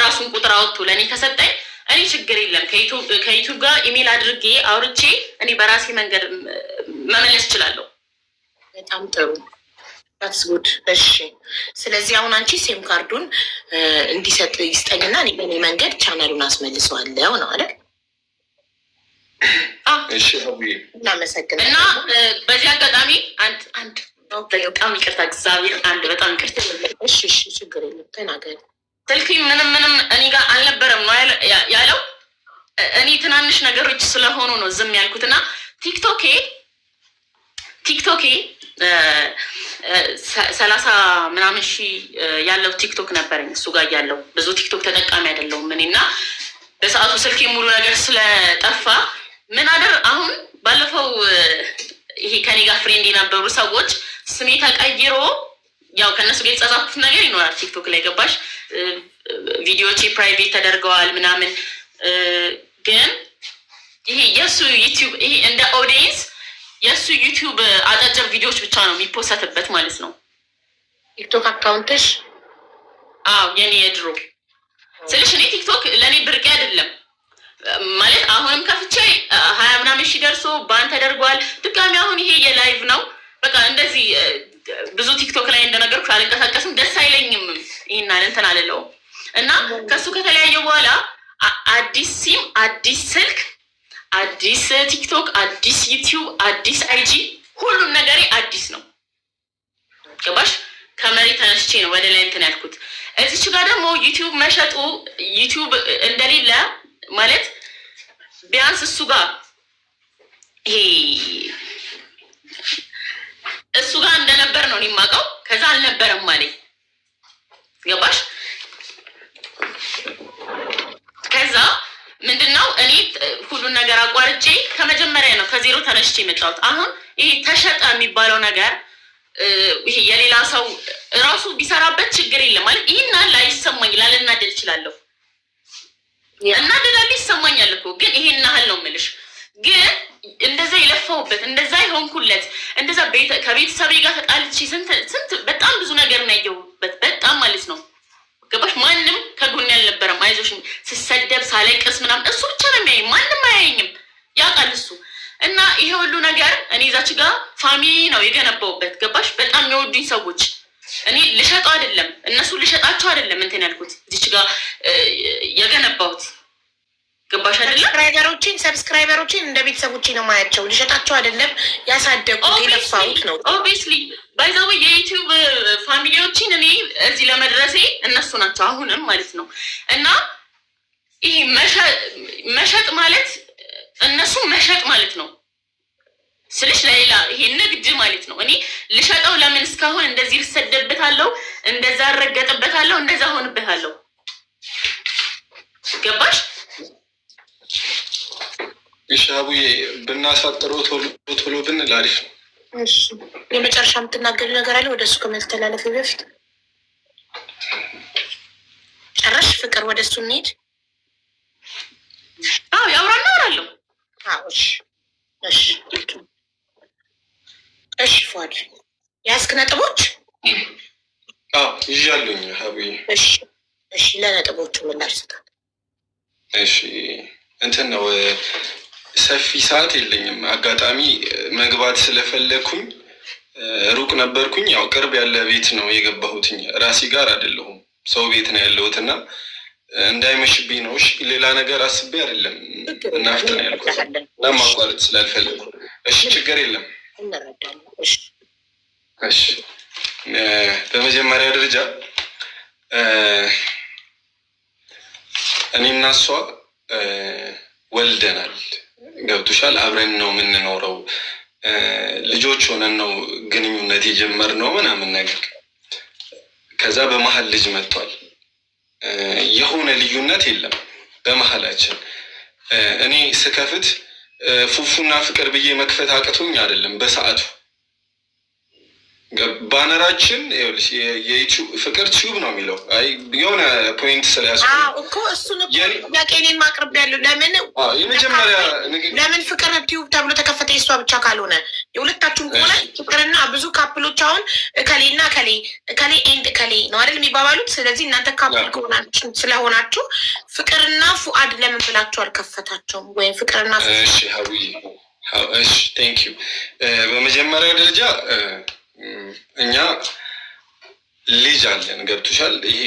ራሱን ቁጥር አወጥቶ ለእኔ ከሰጠኝ እኔ ችግር የለም። ከዩቱብ ጋር ኢሜል አድርጌ አውርቼ እኔ በራሴ መንገድ መመለስ እችላለሁ። በጣም ጥሩ ታትስ ጉድ። እሺ ስለዚህ አሁን አንቺ ሴም ካርዱን እንዲሰጥ ይስጠኝና እኔ በእኔ መንገድ ቻናሉን አስመልሰዋለሁ ነው አይደል? እሺ እናመሰግናለን። እና በዚህ አጋጣሚ አንድ በጣም ይቅርታ እግዚአብሔር በጣም ይቅርታ። እሺ ችግር የለም ተናገር። ስልክ ምንም እኔ ጋር አልነበረም ነው ያለው። እኔ ትናንሽ ነገሮች ስለሆኑ ነው ዝም ያልኩት። እና ቲክቶኬ 30 ምናምን ሺህ ያለው ቲክቶክ ነበረኝ። እሱ ጋር ያለው ብዙ ቲክቶክ ተጠቃሚ አይደለሁም እኔ እና በሰዓቱ ስልኬ ሙሉ ነገር ስለጠፋ ምን አሁን ባለፈው ይሄ ከኔ ጋር ፍሬንድ የነበሩ ሰዎች ስሜ ተቀይሮ ያው ከነሱ ጋር የተጻጻፍኩት ነገር ይኖራል ቲክቶክ ላይ ገባሽ። ቪዲዮቼ ፕራይቬት ተደርገዋል ምናምን። ግን ይሄ የሱ ዩቲዩብ ይሄ እንደ ኦዲየንስ የሱ ዩቲዩብ አጫጭር ቪዲዮዎች ብቻ ነው የሚፖሰትበት ማለት ነው ቲክቶክ አካውንትሽ። የኔ የድሮ ስልሽ እኔ ቲክቶክ ለእኔ ብርቄ አይደለም ማለት አሁንም ከፍቼ 20 ምናምን ሺህ ደርሶ ባን ተደርጓል። ድጋሚ አሁን ይሄ የላይቭ ነው በቃ እንደዚህ ብዙ ቲክቶክ ላይ እንደነገርኩ አልንቀሳቀስም፣ ደስ አይለኝም። ይሄን እንትን አልለውም። እና ከሱ ከተለያየ በኋላ አዲስ ሲም፣ አዲስ ስልክ፣ አዲስ ቲክቶክ፣ አዲስ ዩቲዩብ፣ አዲስ አይጂ፣ ሁሉም ነገሬ አዲስ ነው ገባሽ። ከመሬት ተነስቼ ነው ወደ ላይ እንትን ያልኩት። እዚች ጋር ደግሞ ዩቲዩብ መሸጡ ዩቲዩብ እንደሌለ ማለት ቢያንስ እሱ ጋር እንደነበር ነው የማውቀው። ከዛ አልነበረም ማለት ገባሽ። ከዛ ምንድነው እኔ ሁሉን ነገር አቋርጬ ከመጀመሪያ ነው ከዜሮ ተነስቼ የመጣሁት። አሁን ይሄ ተሸጠ የሚባለው ነገር ይሄ የሌላ ሰው ራሱ ቢሰራበት ችግር የለም ማለት ይሄና ላይ ይሰማኝ ላልናደድ እችላለሁ። እናደዳለሁ ይሰማኛል እኮ ግን ይሄን ያህል ነው የምልሽ። ግን እንደዛ የለፋውበት እንደዛ የሆንኩለት እንደዛ ከቤተሰቤ ጋር ተጣልቼ ስንት በጣም ብዙ ነገር ነው ያየሁበት። በጣም ማለት ነው ገባሽ? ማንም ከጎን ያልነበረም አይዞሽ ስሰደብ ሳለቅስ ምናምን እሱ ብቻ ነው የሚያየኝ፣ ማንም አያየኝም። ያውቃል እሱ እና ይሄ ሁሉ ነገር እኔ እዛች ጋር ፋሚሊ ነው የገነባውበት። ገባሽ? በጣም የሚወዱኝ ሰዎች እኔ ልሸጠው አይደለም እነሱ ልሸጣቸው አይደለም እንትን ያልኩት እዚች ጋር የገነባሁት። ገባሽ አይደለም? ሰብስክራይበሮችን እንደ ቤተሰቦቼ ነው ማያቸው። ልሸጣቸው አይደለም ያሳደጉት የለፋሁት ነው። ኦብቪስሊ ባይ ዘ ዌይ የዩቲዩብ ፋሚሊዎችን እኔ እዚህ ለመድረሴ እነሱ ናቸው አሁንም ማለት ነው። እና ይሄ መሸጥ ማለት እነሱ መሸጥ ማለት ነው ስልሽ ለሌላ ይሄ ንግድ ማለት ነው። እኔ ልሸጠው ለምን እስካሁን እንደዚህ ልሰደብበታለሁ፣ እንደዛ አረገጥበታለሁ፣ እንደዛ ሆንበታለሁ። ገባሽ? ሻቡዬ ብናሳጥረው ቶሎ ብንል አሪፍ ነው። እሺ የመጨረሻ የምትናገሪ ነገር አለ? ወደ እሱ ከመተላለፍ በፊት ጨረሽ? ፍቅር ወደ እሱ እንሂድ። አዎ ያውራና አወራለሁ። አዎ እሺ እሺ ፏድ ያስክ ነጥቦች? አዎ ይዣሉኝ ሀቡዬ። እሺ ለነጥቦቹ ምላሽ ስጣት። እሺ እንትን ነው ሰፊ ሰዓት የለኝም። አጋጣሚ መግባት ስለፈለኩኝ ሩቅ ነበርኩኝ። ያው ቅርብ ያለ ቤት ነው የገባሁትኝ። ራሴ ጋር አይደለሁም፣ ሰው ቤት ነው ያለሁት እና እንዳይመሽብኝ ነው። እሺ ሌላ ነገር አስቤ አይደለም እናፍጥ ነው ያልኩት እና ማቋረጥ ስላልፈለኩ። እሺ ችግር የለም። እሺ በመጀመሪያ ደረጃ እኔና እሷ ወልደናል። ገብቶሻል? አብረን ነው የምንኖረው። ልጆች ሆነን ነው ግንኙነት የጀመርነው ምናምን ነገር። ከዛ በመሀል ልጅ መጥቷል። የሆነ ልዩነት የለም በመሀላችን። እኔ ስከፍት ፉፉና ፍቅር ብዬ መክፈት አቅቶኝ አይደለም በሰዓቱ። ባነራችን የዩቲዩብ ፍቅር ቲዩብ ነው የሚለው። አይ የሆነ ፖይንት ስለያዝኩ እኮ እሱን ጥያቄ እኔም አቅርቤያለሁ። ለምን ፍቅር ቲዩብ ተብሎ ተከፈተ? የእሷ ብቻ ካልሆነ የሁለታችሁም ከሆነ ፍቅርና ብዙ ካፕሎች አሁን እከሌና እከሌ ኤንድ እከሌ ነው አይደል የሚባባሉት። ስለዚህ እናንተ ካፕል ከሆናችሁ ስለሆናችሁ ፍቅርና ፉአድ ለምን ብላችሁ አልከፈታቸውም? ወይም ፍቅርና እሺ ሀቡዬ እሺ ቴንክ ዩ። በመጀመሪያ ደረጃ እኛ ልጅ አለን። ገብቶሻል? ይሄ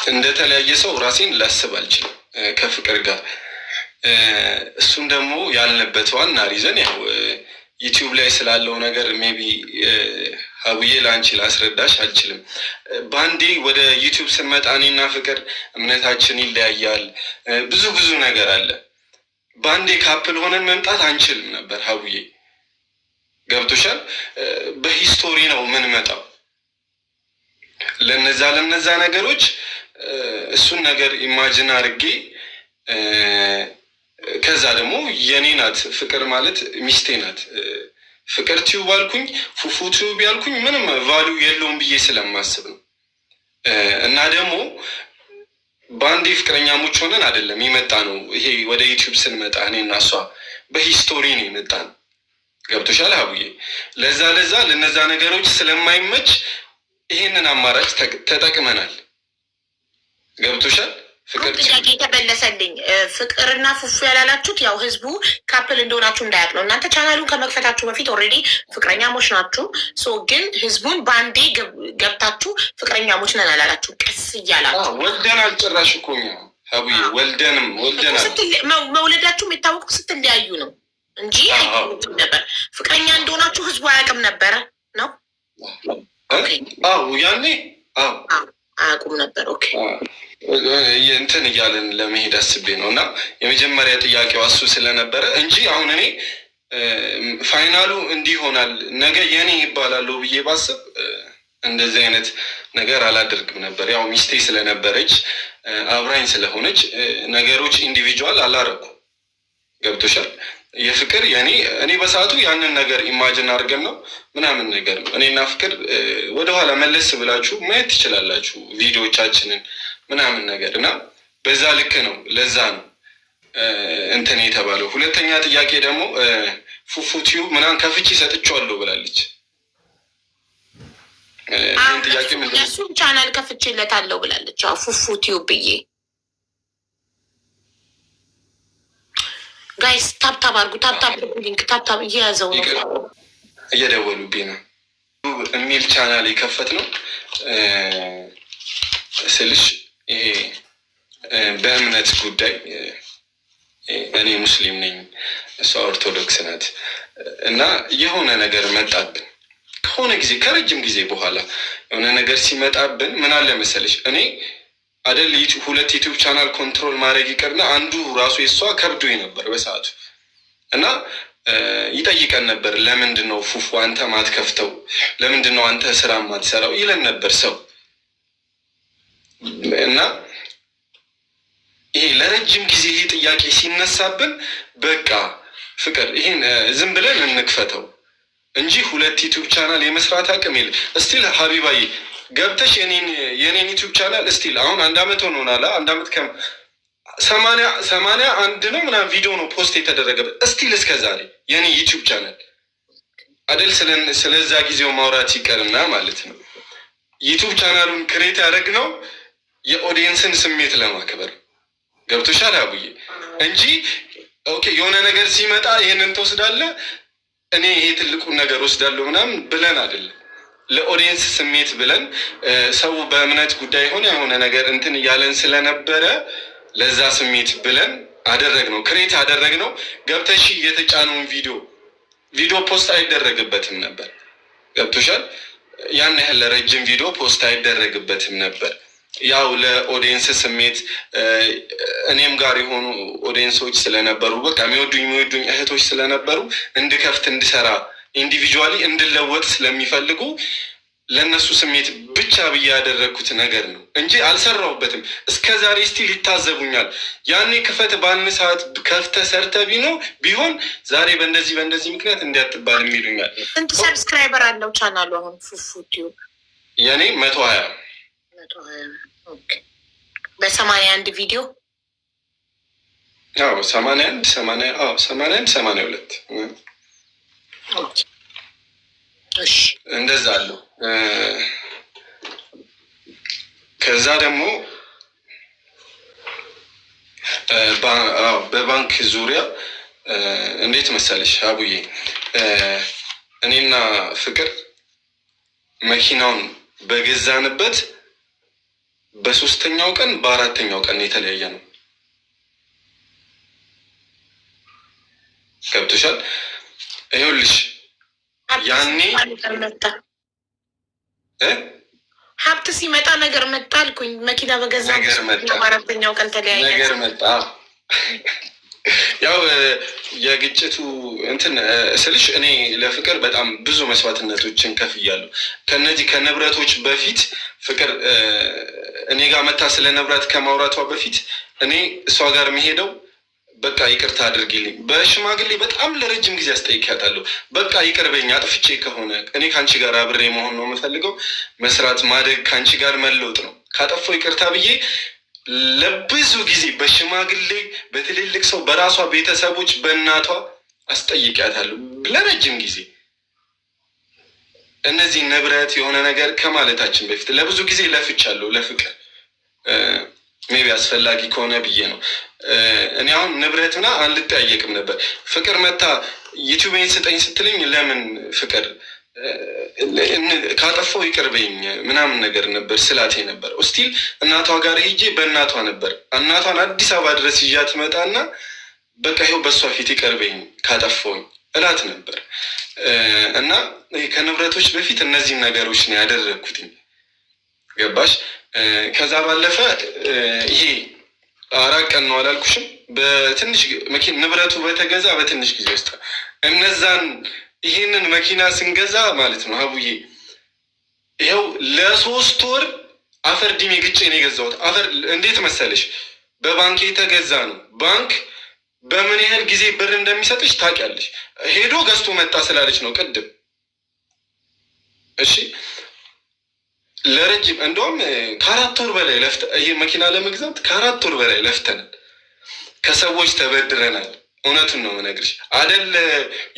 እንደተለያየ ሰው ራሴን ላስብ አልችልም ከፍቅር ጋር። እሱም ደግሞ ያልንበት ዋና ሪዘን ያው ዩቲዩብ ላይ ስላለው ነገር ሜቢ ሀቡዬ ለአንቺ ላስረዳሽ አልችልም። በአንዴ ወደ ዩቲዩብ ስንመጣ እኔና ፍቅር እምነታችን ይለያያል። ብዙ ነገር አለ። በአንዴ ካፕል ሆነን መምጣት አንችልም ነበር ሀቡዬ። ገብቶሻል? በሂስቶሪ ነው የምንመጣው። ለነዛ ነገሮች እሱን ነገር ኢማጂን አድርጌ ከዛ ደግሞ የኔ ናት ፍቅር ማለት ሚስቴ ናት። ፍቅር ቲዩብ አልኩኝ ፉፉ ቲዩብ ያልኩኝ ምንም ቫሊዩ የለውም ብዬ ስለማስብ ነው። እና ደግሞ በአንዴ ፍቅረኛሞች ሆነን አይደለም የመጣ ነው። ይሄ ወደ ዩቲዩብ ስንመጣ እኔና እሷ በሂስቶሪ ነው የመጣ ነው። ገብቶሻል ሀቡዬ? ለዛ ለነዛ ነገሮች ስለማይመች ይሄንን አማራጭ ተጠቅመናል። ገብቶሻል? ፍቅር ጥያቄ ተመለሰልኝ። ፍቅርና ፉፉ ያላላችሁት ያው ህዝቡ ካፕል እንደሆናችሁ እንዳያቅ ነው። እናንተ ቻናሉን ከመክፈታችሁ በፊት ኦልሬዲ ፍቅረኛሞች ናችሁ። ግን ህዝቡን በአንዴ ገብታችሁ ፍቅረኛሞች ነን አላላችሁ። ቀስ እያላችሁ ወልደናል። ጭራሽ እኮ እኛ ሀቡዬ ወልደናል። መውለዳችሁ የሚታወቁ ስትለያዩ ነው እንጂ አይታወቅም ነበር። ፍቅረኛ እንደሆናችሁ ህዝቡ አያውቅም ነበረ ነው? ያኔ አያውቁም ነበር። ኦኬ እንትን እያለን ለመሄድ አስቤ ነው። እና የመጀመሪያ ጥያቄው እሱ ስለነበረ እንጂ አሁን እኔ ፋይናሉ እንዲህ ይሆናል ነገ የኔ ይባላሉ ብዬ ባስብ እንደዚህ አይነት ነገር አላደርግም ነበር። ያው ሚስቴ ስለነበረች አብራኝ ስለሆነች ነገሮች ኢንዲቪጁዋል አላረኩም። ገብቶሻል? የፍቅር እኔ በሰዓቱ ያንን ነገር ኢማጅን አድርገን ነው ምናምን ነገር ነው። እኔና ፍቅር ወደኋላ መለስ ብላችሁ ማየት ትችላላችሁ ቪዲዮቻችንን ምናምን ነገር እና በዛ ልክ ነው። ለዛ ነው እንትን የተባለው። ሁለተኛ ጥያቄ ደግሞ ፉፉቲዩ ምናምን ከፍቼ ሰጥቼዋለሁ ብላለች። ይህን ጥያቄ እሱም ቻናል ከፍቼለታለሁ ብላለች። ፉፉቲዩ ብዬ ጋይስ ታብታብ አድርጉ። ታብታብ ሊንክ ታብታብ እየያዘው ነው። እየደወሉብኝ ነው የሚል ቻናል የከፈት ነው ስልሽ ይሄ በእምነት ጉዳይ እኔ ሙስሊም ነኝ፣ እሷ ኦርቶዶክስ ናት እና የሆነ ነገር መጣብን ከሆነ ጊዜ ከረጅም ጊዜ በኋላ የሆነ ነገር ሲመጣብን ምን አለ መሰለሽ እኔ አደል ሁለት ዩቲዩብ ቻናል ኮንትሮል ማድረግ ይቀርና አንዱ ራሱ የሷ ከብዶኝ ነበር በሰዓቱ እና ይጠይቀን ነበር። ለምንድን ነው ፉፉ አንተ ማትከፍተው? ለምንድን ነው አንተ ስራ ማትሰራው? ይለን ነበር ሰው እና ይሄ ለረጅም ጊዜ ይሄ ጥያቄ ሲነሳብን በቃ ፍቅር ይሄን ዝም ብለን እንክፈተው እንጂ ሁለት ዩቲዩብ ቻናል የመስራት አቅም የለ። እስቲል ሀቢባዬ ገብተሽ የኔን ዩቲዩብ ቻናል እስቲል አሁን 1 አመት ሆኖናል። 1 አመት ከ81 ነው ምናምን ቪዲዮ ነው ፖስት የተደረገበት እስቲል እስከ ዛሬ የኔ ዩቲዩብ ቻናል አደል። ስለዛ ጊዜው ማውራት ይቀርና ማለት ነው ዩቲዩብ ቻናሉን ክሬት ያደረግነው የኦዲየንስን ስሜት ለማክበር ገብቶሻል አቡዬ እንጂ ኦኬ የሆነ ነገር ሲመጣ ይሄንን ትወስዳለህ እኔ ይሄ ትልቁን ነገር ወስዳለሁ ምናምን ብለን አይደለም። ለኦዲየንስ ስሜት ብለን ሰው በእምነት ጉዳይ የሆነ ነገር እንትን እያለን ስለነበረ ለዛ ስሜት ብለን አደረግነው፣ ክሬት አደረግነው። ገብተሽ የተጫነውን ቪዲዮ ፖስት አይደረግበትም ነበር። ገብቶሻል? ያን ያህል ለረጅም ቪዲዮ ፖስት አይደረግበትም ነበር። ያው ለኦዲየንስ ስሜት እኔም ጋር የሆኑ ኦዲየንሶች ስለነበሩ በቃ የሚወዱኝ እህቶች ስለነበሩ እንድከፍት እንድሰራ ኢንዲቪጁዋሊ እንድለወጥ ስለሚፈልጉ ለነሱ ስሜት ብቻ ብዬ ያደረግኩት ነገር ነው እንጂ አልሰራሁበትም። እስከ ዛሬ ስቲል ይታዘቡኛል። ያኔ ክፈት ባልን ሰዓት ከፍተ ሰርተ ቢሆን ዛሬ በእንደዚህ ምክንያት እንዲያትባል የሚሉኛል። ስንት ሰብስክራይበር አለው ቻናሉ አሁን ፉፉቲዩ? የኔ 120 በ81 ቪዲዮ 82 እንደዛ አለው። ከዛ ደግሞ በባንክ ዙሪያ እንዴት መሰለሽ አቡዬ እኔና ፍቅር መኪናውን በገዛንበት በ3ኛው ቀን በ4ኛው ቀን የተለያየ ነው። ገብቶሻል? ይኸውልሽ ያኔ ሀብት ሲመጣ ነገር መጣ አልኩኝ። መኪና በገዛ በ4ኛው ቀን ተለያየ ነገር መጣ። ያው የግጭቱ እንትን ስልሽ እኔ ለፍቅር በጣም ብዙ መስዋዕትነቶችን ከፍያለሁ። ከነዚህ ከንብረቶች በፊት ፍቅር እኔ ጋር መታ ስለ ንብረት ከማውራቷ በፊት እኔ እሷ ጋር የሚሄደው በቃ ይቅርታ አድርጊልኝ፣ በሽማግሌ በጣም ለረጅም ጊዜ አስጠይቂያታለሁ። በቃ ይቅርበኝ፣ አጥፍቼ ከሆነ እኔ ከአንቺ ጋር አብሬ መሆን ነው የምፈልገው፣ መስራት ማደግ፣ ከአንቺ ጋር መለውጥ ነው። ካጠፋው ይቅርታ ብዬ ለብዙ ጊዜ በሽማግሌ በትልልቅ ሰው በራሷ ቤተሰቦች በእናቷ አስጠይቂያታለሁ ለረጅም ጊዜ። እነዚህ ንብረት የሆነ ነገር ከማለታችን በፊት ለብዙ ጊዜ ለፍቻለሁ ለፍቅር ሜቢ አስፈላጊ ከሆነ ብዬ ነው። እኔ አሁን ንብረትና አንልጠያየቅም ነበር። ፍቅር መታ ዩቲዩብን ስጠኝ ስትልኝ ለምን ፍቅር ካጠፋው ይቅርበኝ ምናምን ነገር ነበር ስላቴ ነበር። ስቲል እናቷ ጋር ሄጄ በእናቷ ነበር እናቷን አዲስ አበባ ድረስ ይዣት መጣና በቃ ይኸው በእሷ ፊት ይቅርበኝ ካጠፋውኝ እላት ነበር። እና ከንብረቶች በፊት እነዚህን ነገሮች ነው ያደረግኩትኝ። ገባሽ? ከዛ ባለፈ ይሄ 4 ቀን ነው አላልኩሽም? በትንሽ መኪና ንብረቱ በተገዛ በትንሽ ጊዜ ውስጥ እነዛን ይሄንን መኪና ስንገዛ ማለት ነው አቡዬ ይኸው ለ3 ወር አፈር ዲሜ ግጬ ነው የገዛሁት። አፈር እንዴት መሰለሽ? በባንክ የተገዛ ነው። ባንክ በምን ያህል ጊዜ ብር እንደሚሰጥሽ ታውቂያለሽ። ሄዶ ገዝቶ መጣ ስላለች ነው ቅድም። እሺ ለረጅም እንደውም ከ4 ወር በላይ ይሄ መኪና ለመግዛት ከ4 ወር በላይ ለፍተናል። ከሰዎች ተበድረናል። እውነቱን ነው የምነግርሽ አይደል?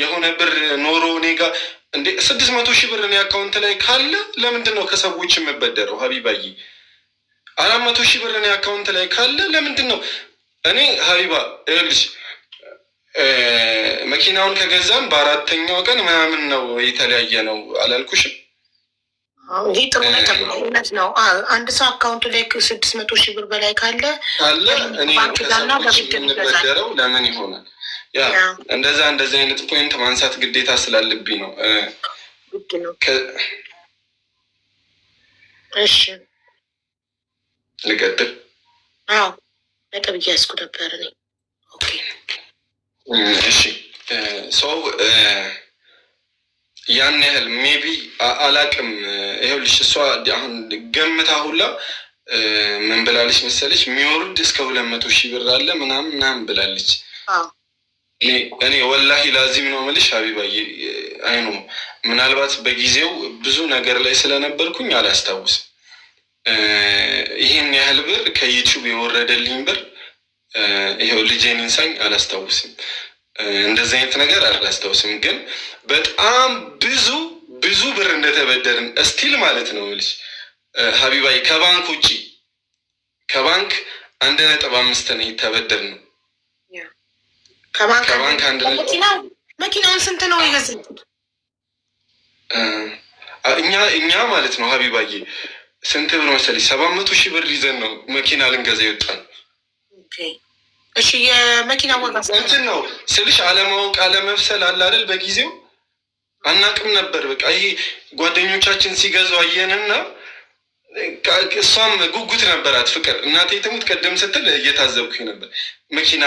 የሆነ ብር ኖሮ እኔ ጋር እንዴ 600,000 ብር እኔ አካውንት ላይ ካለ ለምንድን ነው ከሰዎች የምበደረው? ሀቢባዬ 400,000 ብር እኔ አካውንት ላይ ካለ ለምንድን ነው እኔ ሀቢባ ይኸውልሽ መኪናውን ከገዛም በአራተኛው ቀን ምናምን ነው የተለያየ ነው አላልኩሽም? ይሄ ጥሩ እውነት ነው። አንድ ሰው አካውንቱ ላይ 600,000 ብር በላይ ካለ እኔ ከሰዎች የምንበደረው ለምን ይሆናል? ያ እንደዚህ አይነት ፖይንት ማንሳት ግዴታ ስላለብኝ ነው። እሺ ልቀጥል? አዎ ነጥብ እያያዝኩ ነበር እኔ። ኦኬ እሺ ሰው ያን ያህል ሜቢ አላቅም። ይኸውልሽ እሷ አሁን ገምታ ሁላ ምን ብላለች መሰለች? የሚወርድ እስከ 200,000 ብር አለ ምናምን ብላለች። እኔ ወላሂ ላዚም ነው የምልሽ ሀቢባዬ፣ አይኑ ምናልባት በጊዜው ብዙ ነገር ላይ ስለነበርኩኝ አላስታውስም። ይህን ያህል ብር ከዩቲዩብ የወረደልኝ ብር ይኸው ልጄን ኢንሳኝ አላስታውስም። እንደዚህ አይነት ነገር አላስታውስም። ግን በጣም ብዙ ብር እንደተበደርን እስቲል ማለት ነው የምልሽ ሀቢባዬ፣ ከባንክ ውጭ ከባንክ 1.5 ነው የተበደርነው። ከባንክ መኪናውን ስንት ነው የገዛችሁት? እኛ ማለት ነው ሀቢባዬ ስንት ብር መሰለኝ? 700,000 ብር ይዘን ነው መኪና ልንገዛ ይወጣል። እሺ የመኪና ዋጋ እንትን ነው ስልሽ አለማወቅ አለመብሰል አለ አይደል? በጊዜው አናቅም ነበር። በቃ ይሄ ጓደኞቻችን ሲገዙ አየንና እሷም ጉጉት ነበራት ፍቅር እናቴ ትሙት ቀደም ስትል እየታዘብኩኝ ነበር መኪና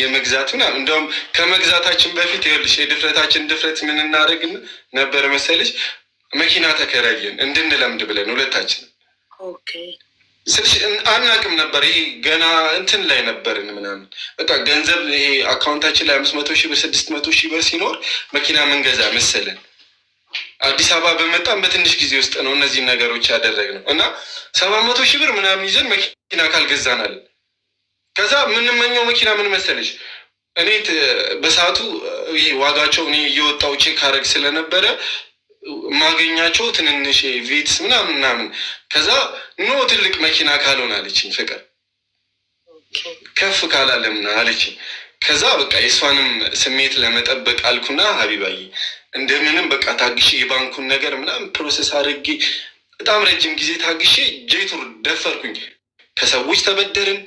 የመግዛት ምናምን። እንደውም ከመግዛታችን በፊት ይኸውልሽ የድፍረታችን ድፍረት ምን እናደርግ ነበር መሰለሽ? መኪና ተከራየን እንድንለምድ ብለን ሁለታችን ስልሽ አናቅም ነበር። ይሄ ገና እንትን ላይ ነበርን ምናምን በቃ ገንዘብ ይሄ አካውንታችን ላይ 500,000 ብር 600,000 ብር ሲኖር መኪና መንገዛ መሰለን። አዲስ አበባ በመጣም በትንሽ ጊዜ ውስጥ ነው እነዚህን ነገሮች ያደረግነው እና 700,000 ብር ምናምን ይዘን መኪና ካልገዛናል። ከዛ የምንመኘው መኪና ምን መሰለሽ? እኔ በሰዓቱ ይሄ ዋጋቸው እኔ እየወጣው ቼክ አረግ ስለነበረ ማገኛቸው ትንንሽ ቪትስ ምናምን። ከዛ ኖ ትልቅ መኪና ካልሆነ አለችኝ ፍቅር፣ ከፍ ካላለምና አለችኝ። ከዛ በቃ የእሷንም ስሜት ለመጠበቅ አልኩና ሀቢባዬ እንደምንም በቃ ታግሼ የባንኩን ነገር ምናምን ፕሮሰስ አድርጌ በጣም ረጅም ጊዜ ታግሼ ጄቱር ደፈርኩኝ። ከሰዎች ተበደርን፣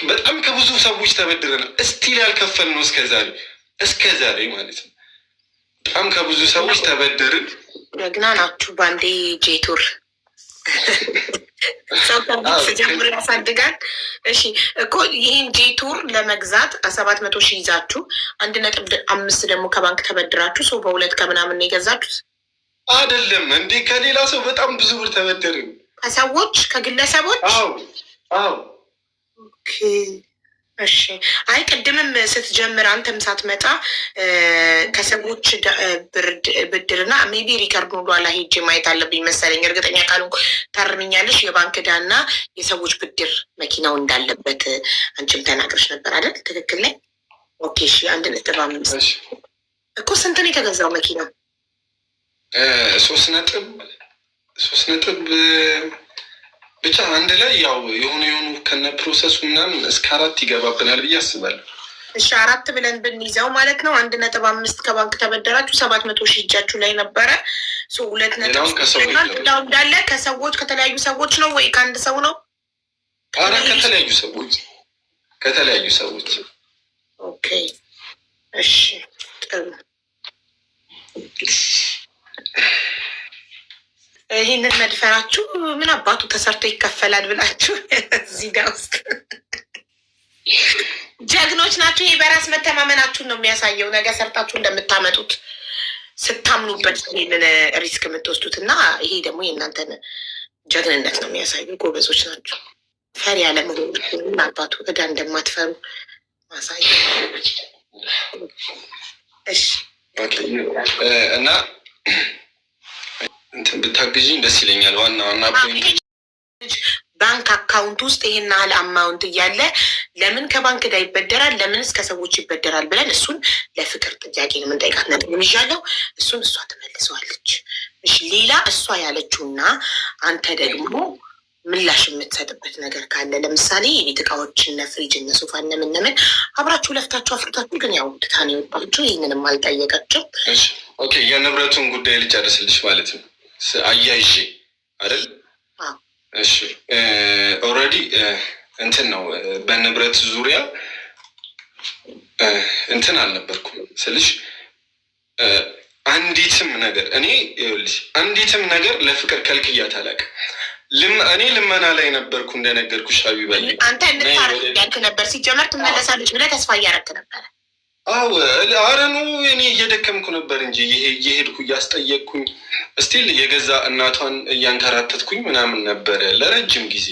በጣም ከብዙ ሰዎች ተበድረን እስቲል ያልከፈል ነው እስከዛሬ ማለት ነው። በጣም ከብዙ ሰዎች ተበደርን። ደግና ናችሁ ባንዴ ጄቱር ሰው ጀምሮ ያሳድጋል። እሺ እኮ ይህን ጄቱር ለመግዛት 700,000 ይዛችሁ 1.5 ደግሞ ከባንክ ተበድራችሁ ሰው በሁለት ከምናምን የገዛችሁት አይደለም እንዴ? ከሌላ ሰው በጣም ብዙ ብር ተበደርን። ከሰዎች ከግለሰቦች? አዎ። ኦኬ እሺ። አይ ቅድምም ስትጀምር አንተም ሳትመጣ ከሰዎች ብድርና ሜቢ ሪከርድ ኋላ ሄጄ ማየት አለብኝ መሰለኝ፣ እርግጠኛ ካልሆንኩ ታርምኛለሽ። የባንክ ዕዳና የሰዎች ብድር መኪናው እንዳለበት አንቺም ተናግረሽ ነበር አይደል? ትክክል ላይ። ኦኬ እሺ። 1.5 እኮ ስንት ነው የተገዛው መኪና? 3 ብቻ አንድ ላይ ያው የሆኑ ከነ ፕሮሰሱ ምናምን እስከ 4 ይገባብናል ብዬ አስባለሁ። እሺ 4 ብለን ብንይዘው ማለት ነው 1.5 ከባንክ ተበደራችሁ 700,000 እጃችሁ ላይ ነበረ። 2 እንዳለ ከሰዎች ከተለያዩ ሰዎች ነው ወይ ከአንድ ሰው ነው? ኧረ ከተለያዩ ሰዎች። ኦኬ እሺ ጥሩ። ይህንን መድፈራችሁ ምን አባቱ ተሰርቶ ይከፈላል ብላችሁ እዚህ ጋር ውስጥ ጀግኖች ናችሁ። ይህ በራስ መተማመናችሁን ነው የሚያሳየው። ነገር ሰርታችሁ እንደምታመጡት ስታምኑበት ይህንን ሪስክ የምትወስዱት እና ይሄ ደግሞ የእናንተን ጀግንነት ነው የሚያሳየው። ጎበዞች ናችሁ። ፈሪ ያለመሆን አባቱ ዕዳ እንደማትፈሩ ማሳየ። እሺ እና እንትን ብታግዥኝ ደስ ይለኛል። ዋና ፖይንት ባንክ አካውንት ውስጥ ይሄን ያህል አማውንት እያለ ለምን ከባንክ ጋር ይበደራል? ለምንስ ከሰዎች ይበደራል? ብለን እሱን ለፍቅር ጥያቄ ነው የምንጠይቃት። ነጥብ ይዣለሁ። እሱን እሷ ትመልሰዋለች። እሺ ሌላ እሷ ያለችውና አንተ ደግሞ ምላሽ የምትሰጥበት ነገር ካለ ለምሳሌ የቤት እቃዎች እነ ፍሪጅ እነ ሶፋ እነምን አብራችሁ ለፍታችሁ አፍርታችሁ ግን ያው ድታን ይወጣችሁ። ይህንንም አልጠየቀችም። ኦኬ የንብረቱን ጉዳይ ልጨርስልሽ ማለት ነው አያይዤ አይደል? እሺ ኦልሬዲ እንትን ነው በንብረት ዙሪያ እንትን አልነበርኩም ስልሽ አንዲትም ነገር እኔ ይኸውልሽ አንዲትም ነገር ለፍቅር ከልክያት አላውቅም። እኔ ልመና ላይ ነበርኩ እንደነገርኩሽ ሀቢባ። አንተ እንድታረግ ያልክ ነበር ሲጀመር ትመለሳለች ብለህ ተስፋ እያደረክ ነበረ። አዎ አረኑ እኔ እየደከምኩ ነበር እንጂ እየሄድኩ እያስጠየቅኩኝ እስቲል የገዛ እናቷን እያንከራተትኩኝ ምናምን ነበረ ለረጅም ጊዜ።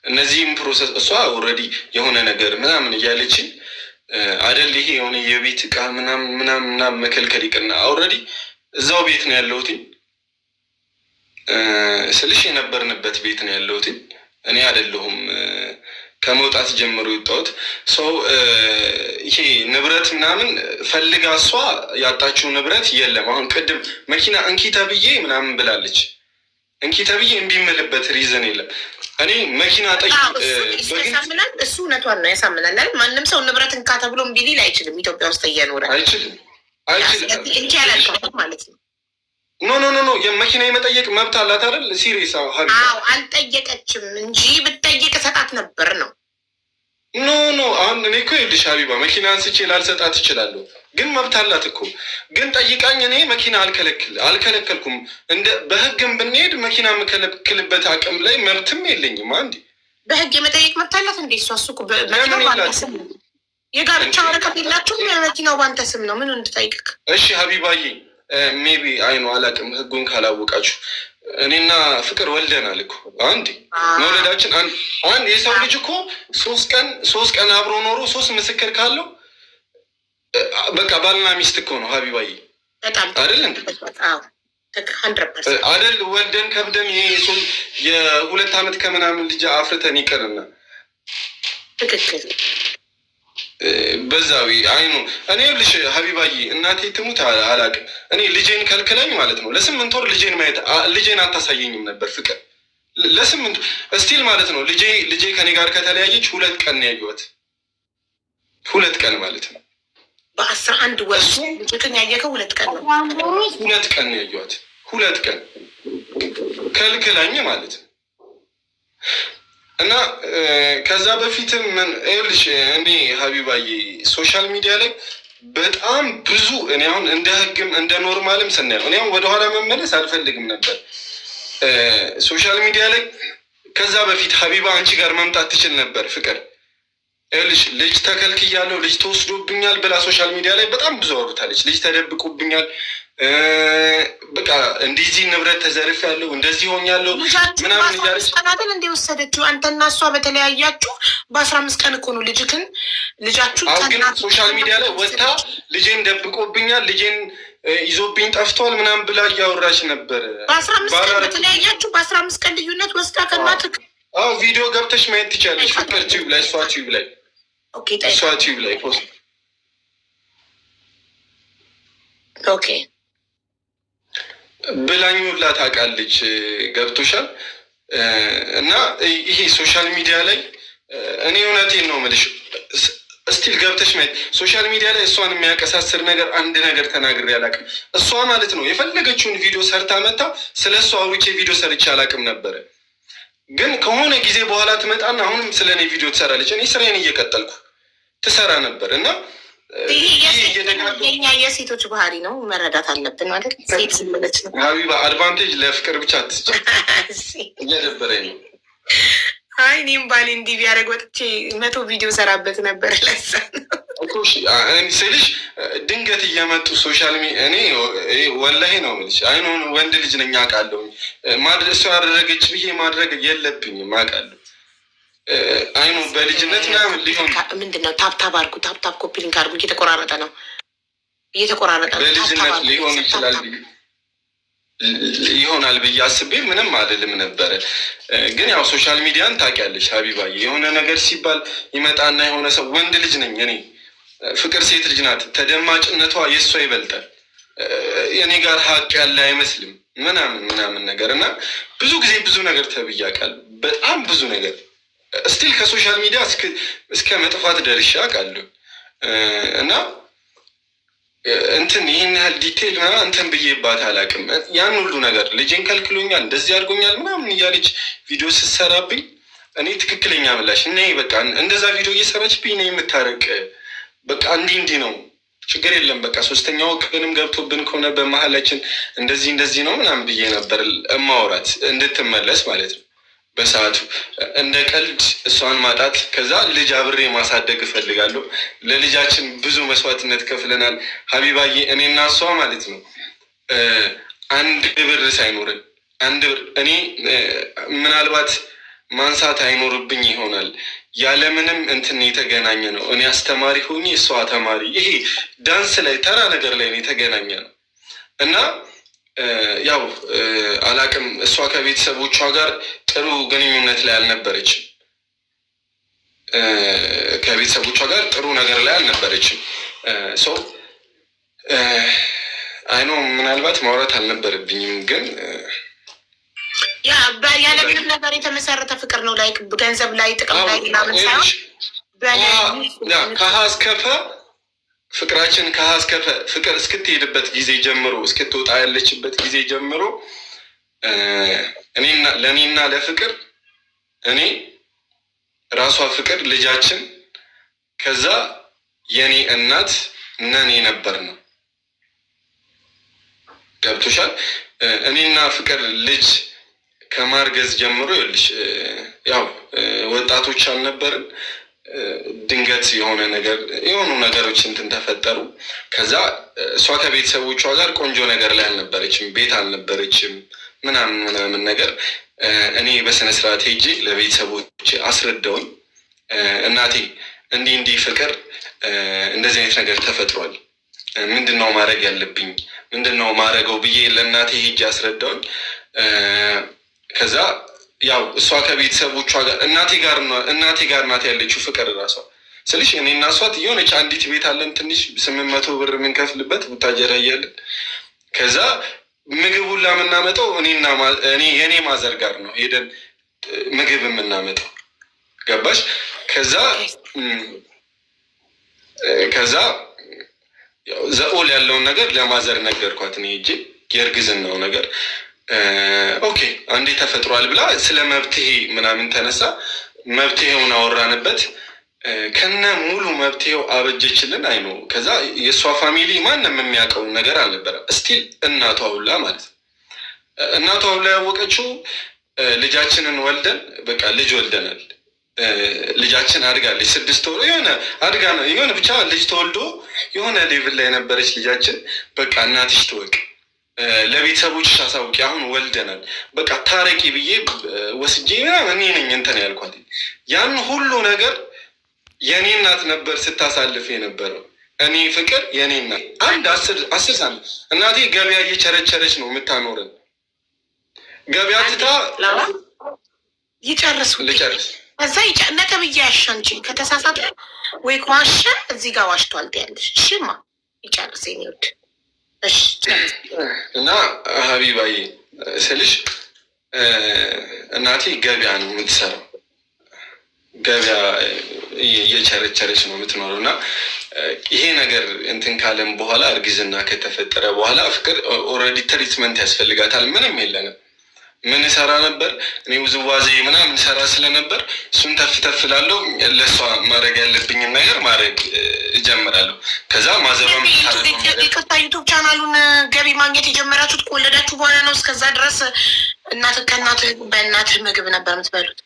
እነዚህም ፕሮሰስ እሷ ኦልሬዲ የሆነ ነገር ምናምን እያለችን አደል ይሄ የሆነ የቤት እቃ ምናምን መከልከል ይቅርና ኦልሬዲ እዛው ቤት ነው ያለሁት ስልሽ የነበርንበት ቤት ነው ያለሁት እኔ አይደለሁም ከመውጣት ጀምሮ የወጣሁት ሰው ይሄ ንብረት ምናምን ፈልጋ እሷ ያጣችው ንብረት የለም። አሁን ቅድም መኪና እንኪ ተብዬ ምናምን ብላለች። እንኪ ተብዬ እምቢምልበት ሪዝን የለም። እኔ መኪና ጠይቅ ያሳምናል። እሱ እውነቷን ነው ያሳምናል። ማንም ሰው ንብረት እንካ ተብሎ እምቢ ሊል አይችልም። ኢትዮጵያ ውስጥ እየኖረ አይችልም እንጂ ያላልከው ማለት ነው። ኖ የመኪና የመጠየቅ መብት አላት አይደል? ሲሪየስ አልጠየቀችም እንጂ ብትጠይቅ ሰጣት ነበር ነው። ኖ አሁን እኔ እኮ ይኸውልሽ ሀቢባ መኪና አንስቼ ላልሰጣት እችላለሁ፣ ግን መብት አላት እኮ። ግን ጠይቃኝ እኔ መኪና አልከለከልኩም። እንደ በህግም ብንሄድ መኪና የምከለክልበት አቅም ላይ መብትም የለኝም። አንዴ በህግ የመጠየቅ መብት አላት እንዴ? እሱ እኮ የጋብቻ ወረቀት የላችሁም? መኪናው ባንተ ስም ነው። ምን እንድጠይቅክ? እሺ ሀቢባዬ ሜቢ አይኑ አላውቅም፣ ህጉን ካላወቃችሁ እኔና ፍቅር ወልደናል እኮ አንዴ መውለዳችን አንድ የሰው ልጅ እኮ ሶስት ቀን አብሮ ኖሮ 3 ምስክር ካለው በቃ ባልና ሚስት እኮ ነው ሀቢባዬ አይደል እንዴ? አይደል? ወልደን ከብደን ይሄ የ2 ዓመት ከምናምን ልጅ አፍርተን ይቀርና ትክክል በዛዊ አይኑ እኔ ልሽ ሀቢባዬ እናቴ ትሙት አላውቅም። እኔ ልጄን ከልክለኝ ማለት ነው ለ8 ወር ልጄን አታሳየኝም ነበር ፍቅር ለ8 እስቲል ማለት ነው። ልጄ ከኔ ጋር ከተለያየች 2 ቀን ነው ያየኋት። 2 ቀን ማለት ነው። በ11 ወር ልጅን ያየከው 2 ቀን ነው። 2 ቀን ነው ያየኋት። 2 ቀን ከልክለኝ ማለት ነው። እና ከዛ በፊትም ምን ይኸውልሽ እኔ ሀቢባዬ ሶሻል ሚዲያ ላይ በጣም ብዙ እኔ አሁን እንደ ህግም እንደ ኖርማልም ስናየው እኔ አሁን ወደኋላ መመለስ አልፈልግም ነበር ሶሻል ሚዲያ ላይ። ከዛ በፊት ሀቢባ አንቺ ጋር መምጣት ትችል ነበር ፍቅር። ይኸውልሽ ልጅ ተከልክያለሁ፣ ልጅ ተወስዶብኛል ብላ ሶሻል ሚዲያ ላይ በጣም ብዙ አውርታለች። ልጅ ተደብቆብኛል፣ በቃ እንደዚህ ንብረት ተዘርፍ ያለው እንደዚህ ሆኛለሁ ምናምን እያለች ቀናትን እንደወሰደችው አንተና እሷ በተለያያችሁ በ15 ቀን እኮ ነው ልጃችሁ ግን ሶሻል ሚዲያ ላይ ወጥታ ልጄን ደብቆብኛል፣ ልጄን ይዞብኝ ጠፍቷል ምናምን ብላ እያወራች ነበር። በ15 ቀን በተለያያችሁ በ15 ቀን ልዩነት ወስዳ ከናትክ ቪዲዮ ገብተሽ ማየት ትችላለች። ፍቅር ቲዩብ ላይ እሷ ቲዩብ ላይ እሷ ቲዩብ ላይ ፖስት ኦኬ ብላኙላ ታውቃለች። ገብቶሻል? እና ይሄ ሶሻል ሚዲያ ላይ እኔ እውነቴን ነው የምልሽ እስቲል ገብተሽ ማየት ሶሻል ሚዲያ ላይ እሷን የሚያቀሳስር ነገር አንድ ነገር ተናግሬ አላውቅም። እሷ ማለት ነው የፈለገችውን ቪዲዮ ሰርታ መታ ስለ እሷ አውርቼ ቪዲዮ ሰርቼ አላውቅም ነበረ። ግን ከሆነ ጊዜ በኋላ ትመጣና አሁንም ስለ እኔ ቪዲዮ ትሰራለች። እኔ ስራዬን እየቀጠልኩ ትሰራ ነበር እና የኛ የሴቶች ባህሪ ነው፣ መረዳት አለብን ማለት ሴት ስምለች ነው። ሀቢባ አድቫንቴጅ ለፍቅር ብቻ አትስጭ። እየደበረኝ ነው። አይ እኔም ባሌ እንዲህ ቢያደርግ ወጥቼ 100 ቪዲዮ ሰራበት ነበር። ለዛ ስልሽ ድንገት እየመጡ ሶሻል እኔ ወላሂ ነው የምልሽ። አይኑ ወንድ ልጅ ነኝ አውቃለሁ። እሷ ያደረገች ብዬ ማድረግ የለብኝም አውቃለሁ። አይኑ በልጅነት ምናምን ሊሆን ምንድነው? ታብታብ አድርጉ፣ ታብታብ ኮፒ ሊንክ አድርጉ። እየተቆራረጠ ነው። በልጅነት ሊሆን ይችላል። ይሆናል ብዬ አስቤ ምንም አይደለም ነበረ። ግን ያው ሶሻል ሚዲያን ታውቂያለሽ ሀቢባዬ፣ የሆነ ነገር ሲባል ይመጣና የሆነ ሰው ወንድ ልጅ ነኝ እኔ፣ ፍቅር ሴት ልጅ ናት፣ ተደማጭነቷ የእሷ ይበልጣል፣ እኔ ጋር ሀቅ ያለ አይመስልም ምናምን ነገር እና ብዙ ጊዜ ብዙ ነገር ተብያቃል። በጣም ብዙ ነገር ስቲል ከሶሻል ሚዲያ እስከ መጥፋት ደርሼ አውቃለሁ። እና እንትን ይህን ያህል ዲቴይል እንትን ብዬባት አላውቅም። ያን ሁሉ ነገር ልጄን ከልክሎኛል፣ እንደዚህ አድርጎኛል ምናምን እያለች ቪዲዮ ስትሰራብኝ እኔ ትክክለኛ ምላሽ እና በቃ እንደዛ ቪዲዮ እየሰራችብኝ ነው የምታረቅ በቃ እንዲህ ነው ችግር የለም በቃ ሶስተኛው ወገንም ገብቶብን ከሆነ በመሀላችን እንደዚህ ነው ምናምን ብዬ ነበር እማወራት እንድትመለስ ማለት ነው። በሰዓቱ እንደ ቀልድ እሷን ማጣት ከዛ ልጅ አብሬ ማሳደግ እፈልጋለሁ። ለልጃችን ብዙ መስዋዕትነት ከፍለናል ሀቢባዬ፣ እኔና እሷ ማለት ነው። አንድ ብር ሳይኖርን እኔ ምናልባት ማንሳት አይኖርብኝ ይሆናል ያለምንም እንትን የተገናኘ ነው። እኔ አስተማሪ ሆኜ እሷ ተማሪ፣ ይሄ ዳንስ ላይ ተራ ነገር ላይ የተገናኘ ነው እና ያው አላቅም እሷ ከቤተሰቦቿ ጋር ጥሩ ግንኙነት ላይ አልነበረችም። ከቤተሰቦቿ ጋር ጥሩ ነገር ላይ አልነበረችም። ሰው አይኖ ምናልባት ማውራት አልነበረብኝም ግን ያለምንም ነገር የተመሰረተ ፍቅር ነው። ላይ ገንዘብ ላይ ጥቅም ላይ ምናምን ሳይሆን ከሀ እስከ ፐ ፍቅራችን ከሀ እስከ ፐ ፍቅር እስክትሄድበት ጊዜ ጀምሮ እስክትወጣ ያለችበት ጊዜ ጀምሮ ለእኔና ለፍቅር እኔ ራሷ ፍቅር ልጃችን ከዛ የኔ እናት ነን ነበር ነው። ገብቶሻል? እኔና ፍቅር ልጅ ከማርገዝ ጀምሮ ይልሽ ያው ወጣቶች አልነበርን። ድንገት የሆኑ ነገሮች እንትን ተፈጠሩ። ከዛ እሷ ከቤተሰቦቿ ጋር ቆንጆ ነገር ላይ አልነበረችም፣ ቤት አልነበረችም ምናምን ነገር። እኔ በስነስርዓት ሄጄ ለቤተሰቦች አስረዳውኝ እናቴ እንዲህ ፍቅር እንደዚህ አይነት ነገር ተፈጥሯል፣ ምንድነው ማድረግ ያለብኝ፣ ምንድነው ማድረገው ብዬ ለእናቴ ሄጄ አስረዳውኝ። ከዛ ያው እሷ ከቤተሰቦቿ ጋር እናቴ ጋር ናት ያለችው ፍቅር እራሷ ስልሽ እኔና እሷ የሆነች አንዲት ቤት አለን ትንሽ 800 ብር የምንከፍልበት ቡታጀራ እያለን። ከዛ ምግቡን ላምናመጣው የኔ ማዘር ጋር ነው ሄደን ምግብ የምናመጣው ገባሽ? ከዛ ያው ዘኦል ያለውን ነገር ለማዘር ነገርኳት። እኔ ሄጄ የእርግዝናው ነገር ኦኬ አንዴ ተፈጥሯል ብላ ስለ መብትሄ ምናምን ተነሳ። መብትሄውን አወራንበት። ከነ ሙሉ መብትሄው አበጀችልን። አይኖ ከዛ የእሷ ፋሚሊ ማንም የሚያውቀውን ነገር አልነበረም። እስቲል እናቷ ሁላ ማለት ነው። እናቷ ሁላ ያወቀችው ልጃችንን ወልደን በቃ ልጅ ወልደናል፣ ልጃችን አድጋለች፣ 6 ወር የሆነ ብቻ ልጅ ተወልዶ የሆነ ሌቭል ላይ ነበረች ልጃችን። በቃ እናትሽ ትወቅ፣ ለቤተሰቦች አሳውቂ፣ አሁን ወልደናል፣ በቃ ታረቂ ብዬ ወስጄ እኔ ነኝ እንትን ያልኳት። ያን ሁሉ ነገር የኔ እናት ነበር ስታሳልፍ የነበረው። እኔ ፍቅር የኔ እናት አንድ 10 ሳምንት እናቴ ገበያ እየቸረቸረች ነው የምታኖረን። ገበያ ትታ ልጨርስ እዛ ነጥብዬ ያሻንቺ ከተሳሳተ ወይ ከዋሸ እዚህ ጋር ዋሽቷል ትያለሽ። እሺማ ይጨርስ የኔ ውድ። እሺ እና ሀቢባዬ ስልሽ እናቴ ገበያ ነው የምትሰራው፣ ገበያ እየቸረቸረች ነው የምትኖረው። እና ይሄ ነገር እንትን ካለም በኋላ እርግዝና ከተፈጠረ በኋላ ፍቅር ኦልሬዲ ትሪትመንት ያስፈልጋታል። ምንም የለንም። ምን ሰራ ነበር እኔ ውዝዋዜ ምናምን ሰራ ስለነበር እሱን ተፍተፍላለሁ። ለእሷ ማድረግ ያለብኝን ነገር ማድረግ እጀምራለሁ። ከዛ ማዘባም ይቅርታ፣ ዩቱብ ቻናሉን ገቢ ማግኘት የጀመራችሁት ከወለዳችሁ በኋላ ነው? እስከዛ ድረስ በእናትህ ምግብ ነበር የምትበሉት?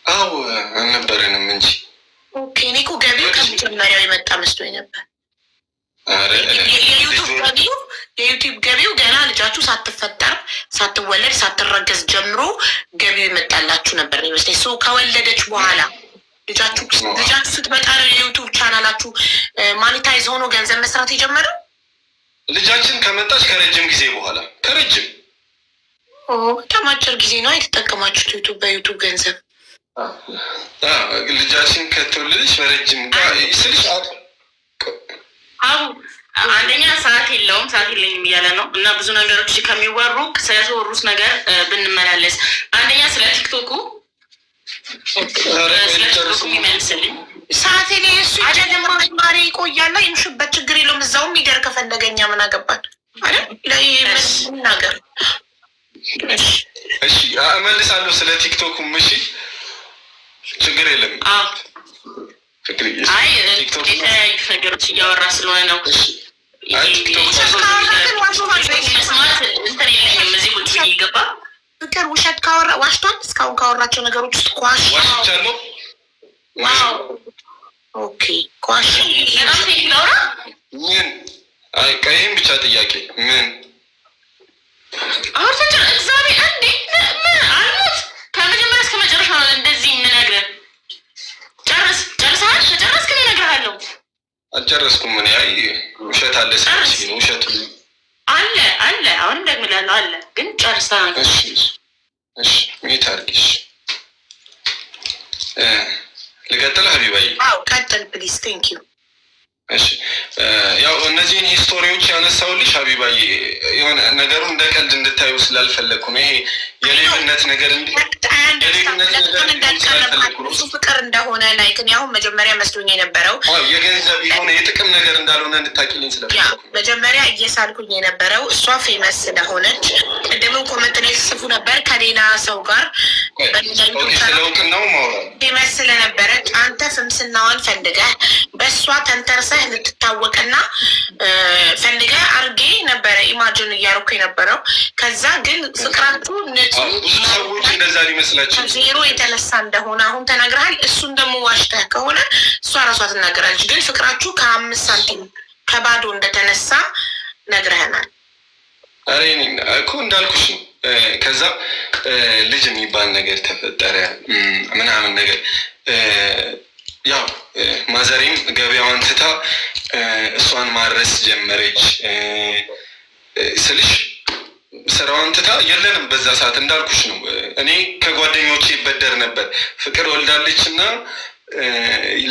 አዎ አልነበረንም እንጂ። ኦኬ፣ እኔ እኮ ገቢው ከመጀመሪያው የመጣ መስሎኝ ነበር። የዩቲዩብ ገቢው ገና ልጃችሁ ሳትፈጠር ሳትወለድ ሳትረገዝ ጀምሮ ገቢው ይመጣላችሁ ነበር ይመስለኝ። ሰው ከወለደች በኋላ ልጃችሁ ስትመጣ የዩቲዩብ ቻናላችሁ ማኒታይዝ ሆኖ ገንዘብ መስራት የጀመረው? ልጃችን ከመጣች ከረጅም ጊዜ በኋላ በጣም አጭር ጊዜ ነው የተጠቀማችሁት ዩቱብ በዩቱብ ገንዘብ። ልጃችን ከተወለደች በረጅም ስልሽ አንደኛ ሰዓት የለውም ሰዓት የለኝም እያለ ነው እና ብዙ ነገሮች ከሚወሩ ስለተወሩት ነገር ብንመላለስ አንደኛ ስለ ቲክቶኩ ይመልስልኝ። ሰዓት ላይ እሱ ማሪ ይቆያላ ይምሽበት ችግር የለውም። እዛውም ሚደር ከፈለገኛ ምን አገባል ነገር። እሺ እመልሳለሁ ስለ ቲክቶኩ። እሺ ችግር የለም። አይ የተለያዩ ነገሮች እያወራ ስለሆነ ነው። ፍቅር ውሸት ካወራ ዋሽቷል። እስካሁን ካወራቸው ነገሮች ውስጥ ዋሽቻለሁ። ኦኬ ኳሽ ምን? አይ ይህም ብቻ ጥያቄ ምን አውርተን እግዚአብሔር አንዴ አልሞት ከመጀመሪያ እስከ መጨረሻ እንደዚህ የምነግርህ ጨርሰሃል? ከጨረስክ እኔ እነግርሃለሁ። አልጨረስኩም። ምን ያይ ውሸት አለ ስለሽ ውሸት አለ አሁን ደግምላለሁ አለ ግን ጨርሰሃል? እሺ ምን ታርጊሽ? ልቀጥል ሀቢባዬ? አዎ ቀጥል ፕሊዝ። ቴንክ ዩ። እሺ ያው እነዚህን ሂስቶሪዎች ያነሳውልሽ ሀቢባዬ የሆነ ነገሩን እንደ ቀልድ እንድታዩ ስላልፈለግኩ ነው። ይሄ የሌብነት ነገር እሱ ፍቅር እንደሆነ ላይክ እኔ አሁን መጀመሪያ መስሎኝ የነበረው የገንዘብ የሆነ የጥቅም ነገር እንዳልሆነ እንድታቂልኝ ስለፈለግኩ መጀመሪያ እየሳልኩኝ የነበረው እሷ ፌመስ ስለሆነች ቅድምም ኮመንት ላይ ጽፉ ነበር ከሌላ ሰው ጋር ስለውቅናው ማውራት ፌመስ ስለነበረች አንተ ፍምስናዋን ፈልገህ በእሷ ተንተርሰህ ልትታወቅና ፈልገህ አርጌ ነበረ ኢማጅን እያደረኩ የነበረው። ከዛ ግን ፍቅራችሁ ብዙ ሰዎች እንደዛ ሊመስላቸው ዜሮ የተነሳ እንደሆነ አሁን ተናግረሃል። እሱን ደግሞ ዋሽተህ ከሆነ እሷ ራሷ ትናገራለች። ግን ፍቅራችሁ ከ5 ሳንቲም ከባዶ እንደተነሳ ነግረህናል። አሬ እኮ እንዳልኩሽ ነው። ከዛ ልጅ የሚባል ነገር ተፈጠረ ምናምን ነገር ያው ማዘሬም ገበያዋን ትታ እሷን ማድረስ ጀመረች ስልሽ ስራዋን ትታ የለንም በዛ ሰዓት እንዳልኩሽ ነው። እኔ ከጓደኞቼ ይበደር ነበር። ፍቅር ወልዳለች እና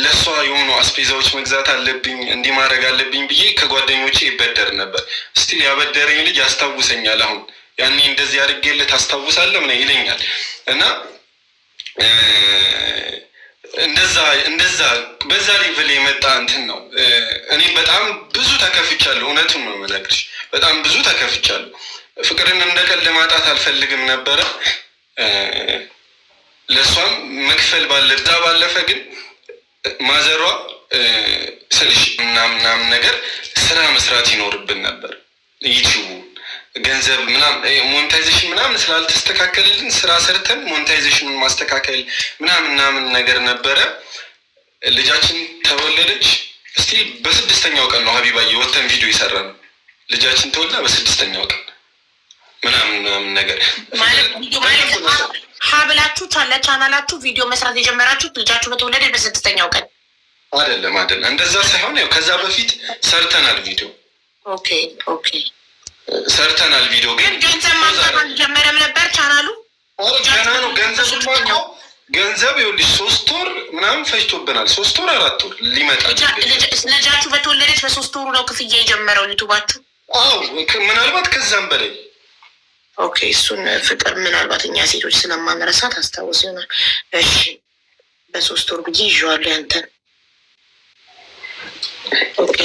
ለእሷ የሆኑ አስፔዛዎች መግዛት አለብኝ እንዲህ ማድረግ አለብኝ ብዬ ከጓደኞቼ ይበደር ነበር። ስቲል ያበደረኝ ልጅ ያስታውሰኛል። አሁን ያኔ እንደዚህ አድርጌልህ ታስታውሳለህ ምን ይለኛል እና እንደዛ በዛ ሌቭል የመጣ እንትን ነው። እኔ በጣም ብዙ ተከፍቻለሁ። እውነቱን ነው የምነግርሽ። በጣም ብዙ ተከፍቻለሁ። ፍቅርን እንደ ቀልድ ማጣት አልፈልግም ነበረ። ለእሷም መክፈል ባለዛ ባለፈ ግን ማዘሯ ስልሽ ምናምን ነገር ስራ መስራት ይኖርብን ነበር። ዩቲዩብ ገንዘብ ምናምን ሞኔታይዜሽን ምናምን ስላልተስተካከልልን ስራ ሰርተን ሞኔታይዜሽኑን ማስተካከል ምናምን ነገር ነበረ። ልጃችን ተወለደች። እስቲል በ6ኛው ቀን ነው ሀቢባዬ ወተን ቪዲዮ ይሰራ ነው። ልጃችን ተወልዳ በ6ኛው ቀን ምናምን ነገር ሀብላችሁ ቻናላችሁ ቪዲዮ መስራት የጀመራችሁት ልጃችሁ በተወለደ በ6ኛው ቀን አይደለም። እንደዛ ሳይሆን ያው ከዛ በፊት ሰርተናል ቪዲዮ። ኦኬ ሰርተናል ቪዲዮ ግን ገንዘብ ማምጣት አልጀመረም ነበር ቻናሉ። ገና ነው ገንዘብ ይኸውልሽ 3 ወር ምናምን ፈጅቶብናል። 3 ወር 4 ወር ሊመጣ ልጃችሁ በተወለደች በ3 ወሩ ነው ክፍያ የጀመረው ዩቱባችሁ? አዎ ምናልባት ከዛም በላይ። ኦኬ እሱን ፍቅር ምናልባት እኛ ሴቶች ስለማንረሳት አስታውስ ይሆናል። እሺ በ3 ወር ብዬ ይዤዋለሁ ያንተን። ኦኬ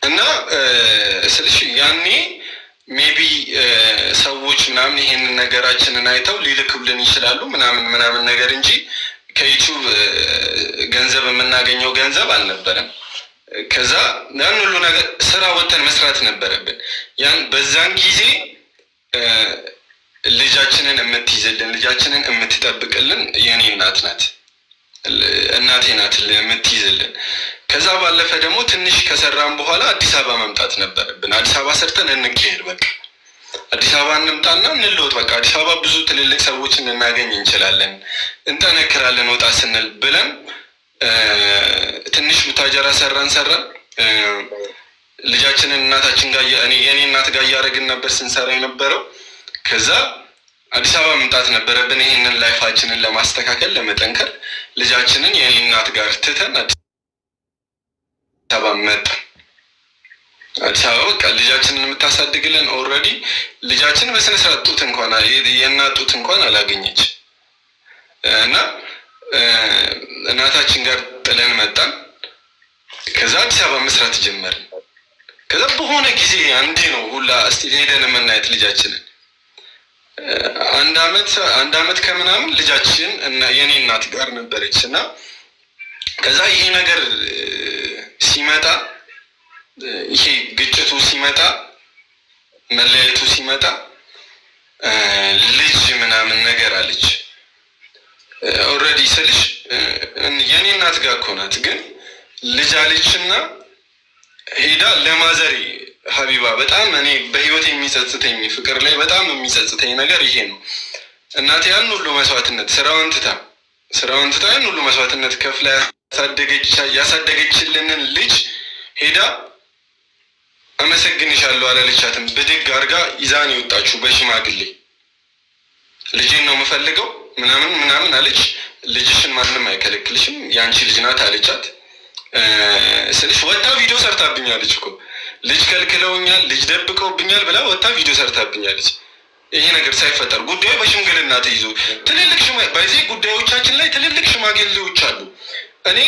እና ስልሽ ያኔ ሜቢ ሰዎች ምናምን ይሄንን ነገራችንን አይተው ሊልክብልን ይችላሉ ምናምን ነገር እንጂ ከዩቲዩብ ገንዘብ የምናገኘው ገንዘብ አልነበረም። ከዛ ያን ሁሉ ነገር ስራ ወጥተን መስራት ነበረብን። ያን በዛን ጊዜ ልጃችንን የምትይዝልን ልጃችንን የምትጠብቅልን የኔ እናት ናት፣ እናቴ ናት የምትይዝልን። ከዛ ባለፈ ደግሞ ትንሽ ከሰራን በኋላ አዲስ አበባ መምጣት ነበረብን። አዲስ አበባ ሰርተን እንቀሄድ በቃ አዲስ አበባ እንምጣና እንለወጥ በቃ አዲስ አበባ ብዙ ትልልቅ ሰዎችን እናገኝ እንችላለን፣ እንጠነክራለን ወጣ ስንል ብለን ትንሽ ቡታጀራ ሰራን። ልጃችንን እናታችን ጋር የኔ እናት ጋር እያደረግን ነበር ስንሰራ የነበረው። ከዛ አዲስ አበባ መምጣት ነበረብን ይሄንን ላይፋችንን ለማስተካከል ለመጠንከር። ልጃችንን የኔ እናት ጋር ትተን አዲስ አበባ መጣን። አዲስ አበባ በቃ ልጃችንን የምታሳድግልን ኦልሬዲ ልጃችን በስነ ስርዓት ጡት እንኳን የእናት ጡት እንኳን አላገኘች እና እናታችን ጋር ጥለን መጣን። ከዛ አዲስ አበባ መስራት ጀመርን። ከዛ በሆነ ጊዜ አንዴ ነው ሁላ እስቲ ሄደን የምናየት ልጃችንን አንድ አመት ከምናምን ልጃችን እና የኔ እናት ጋር ነበረች እና ከዛ ይሄ ነገር ሲመጣ ይሄ ግጭቱ ሲመጣ መለያየቱ ሲመጣ ልጅ ምናምን ነገር አለች። ኦልሬዲ ስልሽ የኔ እናት ጋር እኮ ናት፣ ግን ልጅ አለችና ሄዳ ለማዘሬ ሀቢባ በጣም እኔ በህይወት የሚጸጽተኝ ፍቅር ላይ በጣም የሚጸጽተኝ ነገር ይሄ ነው። እናቴ ያን ሁሉ መስዋዕትነት ስራውን ትታ ያን ሁሉ መስዋዕትነት ከፍላ ያሳደገችልንን ልጅ ሄዳ አመሰግንሻለሁ አላለቻትም። ብድግ አድርጋ ይዛን የወጣችሁ በሽማግሌ ልጄን ነው የምፈልገው ምናምን አለች። ልጅሽን ማንም አይከለክልሽም የአንቺ ልጅ ናት አለቻት። ስልሽ ወጣ ቪዲዮ ሰርታብኛለች እኮ ልጅ ከልክለውኛል፣ ልጅ ደብቀውብኛል ብላ ወጣ ቪዲዮ ሰርታብኛለች። ይሄ ነገር ሳይፈጠር ጉዳዩ በሽምግልና ተይዞ ትልልቅ በዚህ ጉዳዮቻችን ላይ ትልልቅ ሽማግሌዎች አሉ። እኔ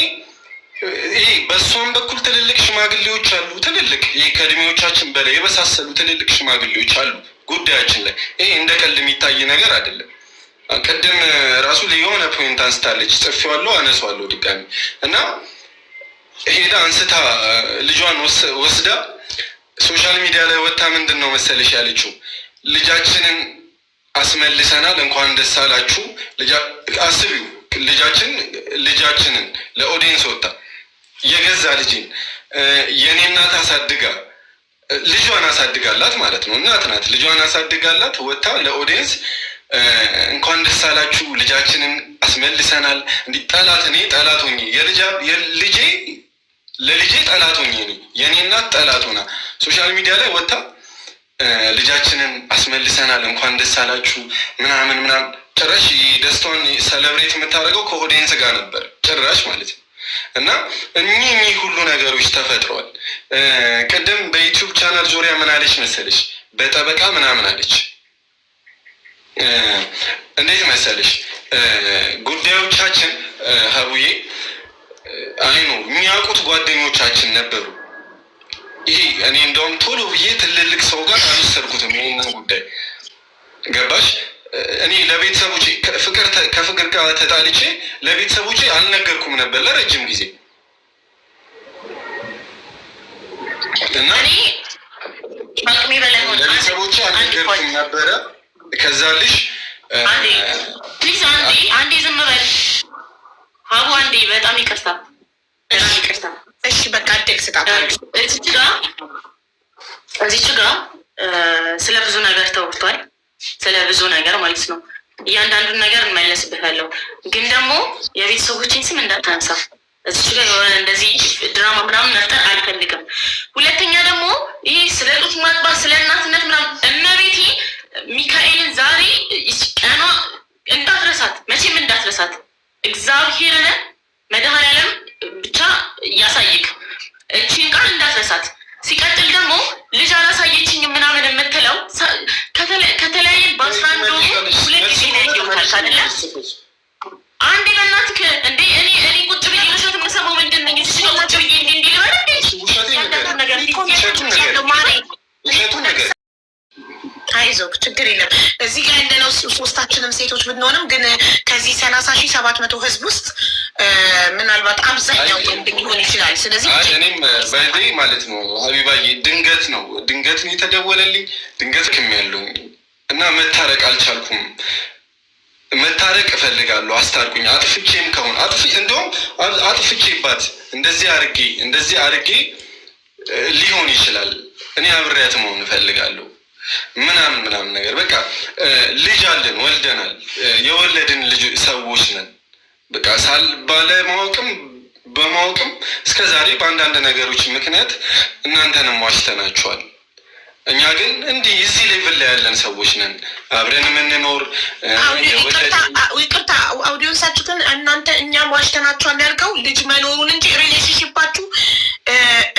ይሄ በእሷም በኩል ትልልቅ ሽማግሌዎች አሉ። ትልልቅ ይሄ ከእድሜዎቻችን በላይ የበሳሰሉ ትልልቅ ሽማግሌዎች አሉ ጉዳያችን ላይ። ይሄ እንደ ቀልድ የሚታይ ነገር አይደለም። ቅድም ራሱ የሆነ ፖይንት አንስታለች፣ ጽፌዋለሁ፣ አነሳዋለሁ ድጋሚ እና ሄዳ አንስታ ልጇን ወስዳ ሶሻል ሚዲያ ላይ ወጣ። ምንድን ነው መሰለሽ ያለችው? ልጃችንን አስመልሰናል እንኳን ደስ አላችሁ። አስቢው፣ ልጃችንን ለኦዲየንስ ወጣ። የገዛ ልጅን የኔ እናት አሳድጋ ልጇን አሳድጋላት ማለት ነው። እናት ናት፣ ልጇን አሳድጋላት ወጣ ለኦዲየንስ እንኳን ደስ አላችሁ ልጃችንን አስመልሰናል። እንዲህ ጠላት እኔ ጠላት ሆኜ የልጄ ለልጄ ጠላት ሆኜ የኔ እናት ጠላት ሆና ሶሻል ሚዲያ ላይ ወጣ ልጃችንን አስመልሰናል እንኳን ደስ አላችሁ ምናምን ጭራሽ ደስታውን ሰለብሬት የምታደርገው ከኦዲየንስ ጋር ነበር ጭራሽ ማለት ነው። እና እኚህ ሁሉ ነገሮች ተፈጥረዋል። ቅድም በዩቲዩብ ቻናል ዙሪያ ምን አለች መሰለሽ? በጠበቃ ምናምን አለች። እንዴት መሰለሽ ጉዳዮቻችን ሀቡዬ አይኑ የሚያውቁት ጓደኞቻችን ነበሩ። ይሄ እኔ እንደውም ቶሎ ብዬ ትልልቅ ሰው ጋር አልወሰድኩትም ይሄንን ጉዳይ ገባሽ? እኔ ለቤተሰቦቼ ከፍቅር ጋር ተጣልቼ ለቤተሰቦቼ አልነገርኩም ነበር ለረጅም ጊዜ እና ለቤተሰቦቼ አልነገርኩም ነበረ። ከዛ ልሽ አንዴ ዝም በል ሀቡ፣ አንዴ በጣም ይቅርታ። እሺ በቃ እድል ስጣት። እዚች ጋ ስለ ብዙ ነገር ተወርቷል፣ ስለ ብዙ ነገር ማለት ነው። እያንዳንዱን ነገር እንመለስበታለሁ፣ ግን ደግሞ የቤተሰቦችን ስም እንዳታነሳ። እዚች ጋ የሆነ እንደዚህ ድራማ ምናምን መፍጠር አልፈልግም። ሁለተኛ ደግሞ ይሄ ስለ ጡት ማጥባት ስለ እናትነት ምናምን እመቤቴ ሚካኤልን ዛሬ ቀኗ እንዳትረሳት፣ መቼም እንዳትረሳት። እግዚአብሔርን መድኃኔዓለም ብቻ እያሳይክ እቺን ቃል እንዳትረሳት። ሲቀጥል ደግሞ ልጅ አላሳየችኝ ምናምን የምትለው ከተለያየ በ11 ሁለት ጊዜ ላይ ይወታል አይደለ? አንዴ በእናትክ እንዴ እኔ ቁጭ ብዬ ውሸት የምሰማው ምንድን ነው? ቁጭ ብዬ እንዲህ ነገር አይዞህ ችግር የለም። እዚህ ጋር ያለነው ሶስታችንም ሴቶች ብንሆንም ግን ከዚህ 30,700 ህዝብ ውስጥ ምናልባት አብዛኛው ወንድ ሊሆን ይችላል። ስለዚህ እኔም በዚህ ማለት ነው ሀቢባዬ ድንገት ነው የተደወለልኝ። ድንገት ክም ያለውኝ እና መታረቅ አልቻልኩም። መታረቅ እፈልጋለሁ፣ አስታርቁኝ። አጥፍቼም ከሆነ እንደውም አጥፍቼባት እንደዚህ አርጌ ሊሆን ይችላል። እኔ አብሬያት መሆን እፈልጋለሁ ምናምን ነገር በቃ ልጅ አለን፣ ወልደናል፣ የወለድን ልጅ ሰዎች ነን። በቃ ባለማወቅም በማወቅም እስከ ዛሬ በአንዳንድ ነገሮች ምክንያት እናንተንም ዋሽተናችኋል። እኛ ግን እንዲህ እዚህ ሌቭል ላይ ያለን ሰዎች ነን፣ አብረን የምንኖር። ይቅርታ አውዲዮንሳችሁትን እናንተ እኛም ዋሽተናቸዋል ያልከው ልጅ መኖሩን እንጂ ሪሌሽንሽፓችሁ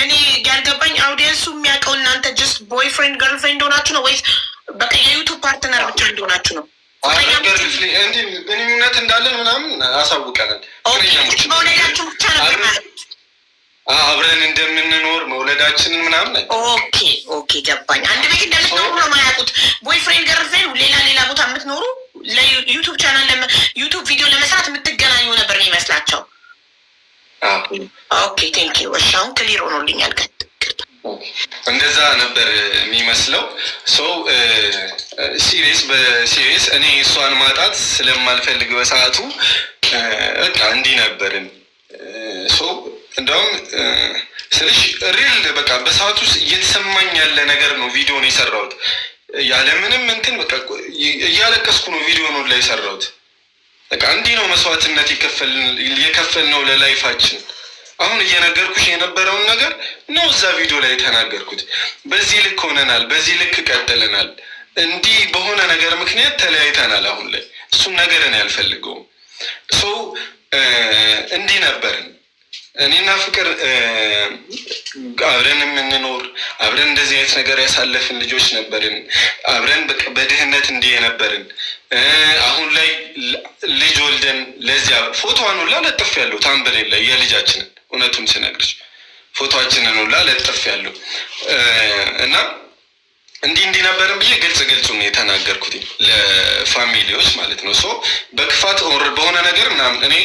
እኔ ያልገባኝ አውዲየንሱ የሚያውቀው እናንተ ጀስት ቦይ ፍሬንድ ገርል ፍሬንድ እንደሆናችሁ ነው ወይስ በቃ የዩቱብ ፓርትነር ብቻ እንደሆናችሁ ነው? ግንኙነት እንዳለን ምናምን አሳውቀናል። መውለዳችሁ ብቻ ነበር ማለት አብረን እንደምንኖር መውለዳችንን ምናምን። ኦኬ ገባኝ። አንድ ቤት እንደምትኖሩ ነው የማያውቁት። ቦይ ፍሬንድ ገርል ፍሬንድ ሌላ ቦታ የምትኖሩ ለዩቱብ ቻናል ዩቱብ ቪዲዮ ለመስራት የምትገናኙ ነበር የሚመስላቸው። ኦኬ ቴንክ ዩ። እሺ አሁን ክሊር ሆኖልኛል። እንደዛ ነበር የሚመስለው። በሲሪየስ እኔ እሷን ማጣት ስለማልፈልግ በሰዓቱ በቃ እንዲህ ነበርን። እንደውም ስልሽ ሪል በቃ በሰዓቱ እየተሰማኝ ያለ ነገር ነው ቪዲዮን የሰራሁት። ያለምንም እንትን በቃ እያለቀስኩ ነው ቪዲዮን ላይ የሰራሁት። በቃ እንዲህ ነው መስዋዕትነት የከፈል ነው ለላይፋችን። አሁን እየነገርኩሽ የነበረውን ነገር ነው እዛ ቪዲዮ ላይ የተናገርኩት። በዚህ ልክ ሆነናል፣ በዚህ ልክ ቀጥለናል። እንዲህ በሆነ ነገር ምክንያት ተለያይተናል። አሁን ላይ እሱም ነገር እኔ አልፈልገውም። እንዲህ ነበርን እኔና ፍቅር አብረን የምንኖር አብረን እንደዚህ አይነት ነገር ያሳለፍን ልጆች ነበርን። አብረን በድህነት እንዲህ የነበርን አሁን ላይ ልጅ ወልደን ለዚያ ፎቶዋን ሁላ ለጥፍ ያለው ታምብሬን ላይ የልጃችንን እውነቱን ስነግርሽ ፎቶዋችንን ሁላ ለጥፍ ያለው እና እንዲህ ነበርን ብዬ ግልጹን የተናገርኩት ለፋሚሊዎች ማለት ነው። በክፋት በሆነ ነገር ምናምን እኔ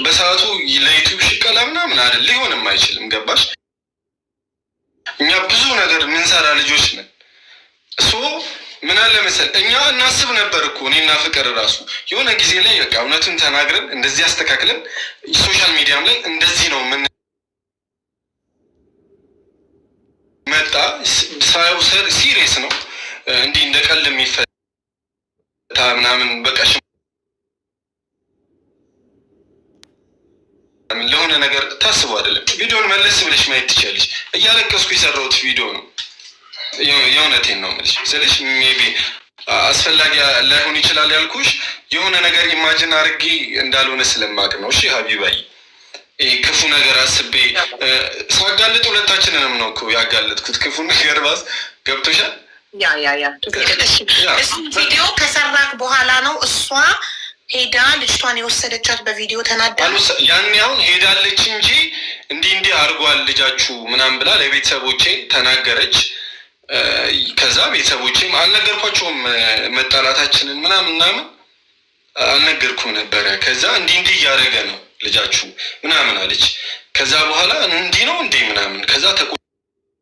በሰዓቱ ለዩቲዩብ ሽቀላ ምናምን አይደል ሊሆንም አይችልም። ገባሽ? እኛ ብዙ ነገር ምንሰራ ልጆች ነን። ምን አለ መሰል እኛ እናስብ ነበር እኮ እኔና ፍቅር ራሱ የሆነ ጊዜ ላይ በቃ እውነቱን ተናግረን እንደዚህ አስተካክለን ሶሻል ሚዲያም ላይ እንደዚህ ነው ምን መጣ ሳይው ሲሪየስ ነው እንዲህ እንደቀል የሚፈታ ምናምን በቃ ለሆነ ነገር ታስቡ አይደለም። ቪዲዮን መለስ ብለሽ ማየት ትችላለሽ። እያለቀስኩ የሰራሁት ቪዲዮ ነው። የእውነቴን ነው የምልሽ። ስለሽ ሜቢ አስፈላጊ ላይሆን ይችላል ያልኩሽ የሆነ ነገር ኢማጂን አድርጌ እንዳልሆነ ስለማቅ ነው። እሺ ሀቢባይ ክፉ ነገር አስቤ ሳጋልጥ ሁለታችንንም ነው እኮ ያጋለጥኩት። ክፉ ነገር ባስ ገብቶሻል። ቪዲዮ ከሰራክ በኋላ ነው እሷ ሄዳ ልጅቷን የወሰደቻት በቪዲዮ ተናዳ ያኔ አሁን ሄዳለች እንጂ እንዲህ አድርጓል ልጃችሁ ምናምን ብላ ለቤተሰቦቼ ተናገረች። ከዛ ቤተሰቦቼም አልነገርኳቸውም መጣላታችንን ምናምን አልነገርኩም ነበረ። ከዛ እንዲህ እያደረገ ነው ልጃችሁ ምናምን አለች። ከዛ በኋላ እንዲህ ነው እንዴ ምናምን ከዛ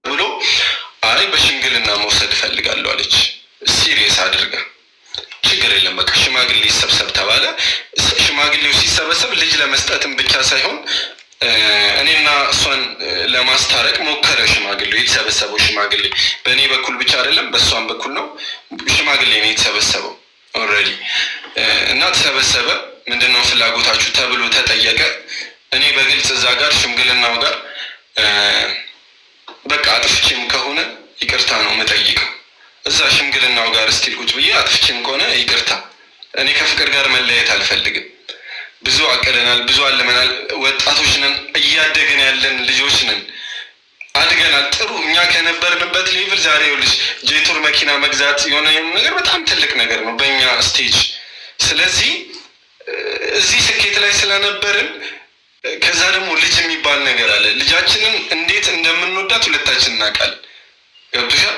ብሎ አይ በሽምግልና መውሰድ እፈልጋለሁ አለች። ሲሪየስ አድርጋ ችግር የለም በቃ ሽማግሌ ይሰብሰብ ተባለ። ሽማግሌው ሲሰበሰብ ልጅ ለመስጠትም ብቻ ሳይሆን እኔና እሷን ለማስታረቅ ሞከረ። ሽማግሌው የተሰበሰበው ሽማግሌ በእኔ በኩል ብቻ አይደለም በእሷን በኩል ነው። ሽማግሌ ነው የተሰበሰበው ኦልሬዲ እና ተሰበሰበ። ምንድነው ፍላጎታችሁ ተብሎ ተጠየቀ። እኔ በግልጽ እዛ ጋር ሽምግልናው ጋር በቃ አጥፍቼም ከሆነ ይቅርታ ነው የምጠይቀው። እዛ ሽምግልናው ጋር እስቲል ቁጭ ብዬ አጥፍቼም ከሆነ ይቅርታ፣ እኔ ከፍቅር ጋር መለየት አልፈልግም። ብዙ አቅደናል፣ ብዙ አልመናል። ወጣቶች ነን፣ እያደግን ያለን ልጆች ነን፣ አድገናል። ጥሩ እኛ ከነበርንበት ሌቭል ዛሬ ይኸውልሽ ጄቱር መኪና መግዛት የሆነ ነገር በጣም ትልቅ ነገር ነው በእኛ ስቴጅ። ስለዚህ እዚህ ስኬት ላይ ስለነበርን ከዛ ደግሞ ልጅ የሚባል ነገር አለ። ልጃችንን እንዴት እንደምንወዳት ሁለታችን እናውቃለን። ገብቶሻል?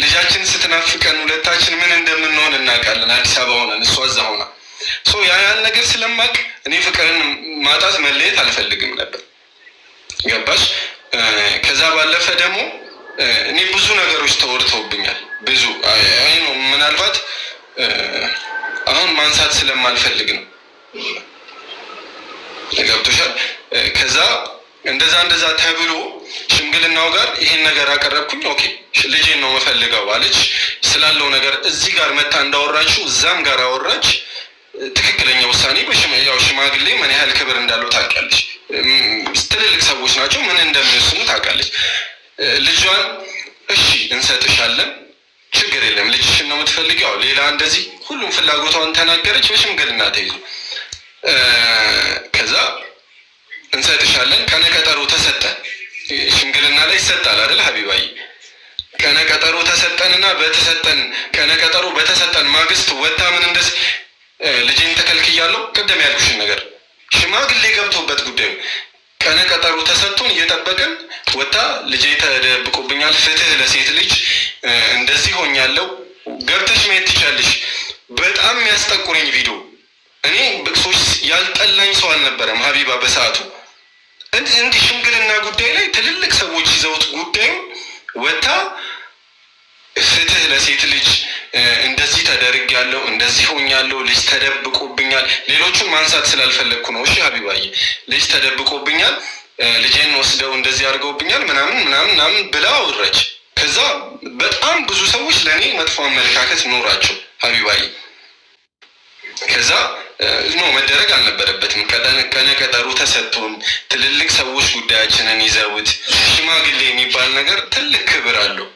ልጃችን ስትናፍቀን ሁለታችን ምን እንደምንሆን እናውቃለን። አዲስ አበባ ሆነን እሷ እዛ ሆና ያን ነገር ስለማቅ እኔ ፍቅርን ማጣት መለየት አልፈልግም ነበር። ገባሽ? ከዛ ባለፈ ደግሞ እኔ ብዙ ነገሮች ተወርተውብኛል። ብዙ ምናልባት አሁን ማንሳት ስለማልፈልግ ነው። ገብቶሻል? ከዛ እንደዛ ተብሎ ሽምግልናው ጋር ይሄን ነገር አቀረብኩኝ። ኦኬ ልጄን ነው መፈልገው አለች። ስላለው ነገር እዚህ ጋር መታ እንዳወራችው እዛም ጋር አወራች። ትክክለኛ ውሳኔ ያው ሽማግሌ ምን ያህል ክብር እንዳለው ታውቂያለሽ። ትልልቅ ሰዎች ናቸው፣ ምን እንደሚወስኑ ታውቃለች። ልጇን እሺ እንሰጥሻለን፣ ችግር የለም ልጅሽን ነው የምትፈልጊው? ሌላ እንደዚህ ሁሉም ፍላጎቷን ተናገረች። በሽምግልና ተይዞ ከዛ እንሰጥሻለን ቀነቀጠሮ ተሰጠ። ሽምግልና ላይ ይሰጣል አይደል ሀቢባዬ? ቀነቀጠሮ ተሰጠንና በተሰጠን ቀነቀጠሮ በተሰጠን ማግስት ወጣ ምን እንደዚህ ልጄን ተከልክያለሁ፣ ቅድም ያልኩሽን ነገር ሽማግሌ ገብቶበት ጉዳዩ ቀነቀጠሮ ተሰጥቶን እየጠበቅን ወጣ ልጄ ተደብቆብኛል፣ ፍትህ ለሴት ልጅ እንደዚህ ሆኛለሁ፣ ገብተሽ ማየት ትችያለሽ። በጣም የሚያስጠቁረኝ ቪዲዮ እኔ ብቅሶች ያልጠላኝ ሰው አልነበረም ሀቢባ በሰዓቱ። እንዲህ ሽምግልና ጉዳይ ላይ ትልልቅ ሰዎች ይዘውት ጉዳዩ ወጣ ፍትህ ለሴት ልጅ እንደዚህ ተደርጊያለሁ፣ እንደዚህ ሆኛለሁ፣ ልጅ ተደብቆብኛል። ሌሎቹን ማንሳት ስላልፈለግኩ ነው። እሺ ሀቢባዬ ልጅ ተደብቆብኛል፣ ልጄን ወስደው እንደዚህ አድርገውብኛል ምናምን ምናምን ምናምን ብላ አወራች። ከዛ በጣም ብዙ ሰዎች ለእኔ መጥፎ አመለካከት ኖራቸው ሀቢባዬ። ከዛ ኖ መደረግ አልነበረበትም። ቀነ ቀጠሮ ተሰጥቶን ትልልቅ ሰዎች ጉዳያችንን ይዘውት ሽማግሌ የሚባል ነገር ትልቅ ክብር አለው።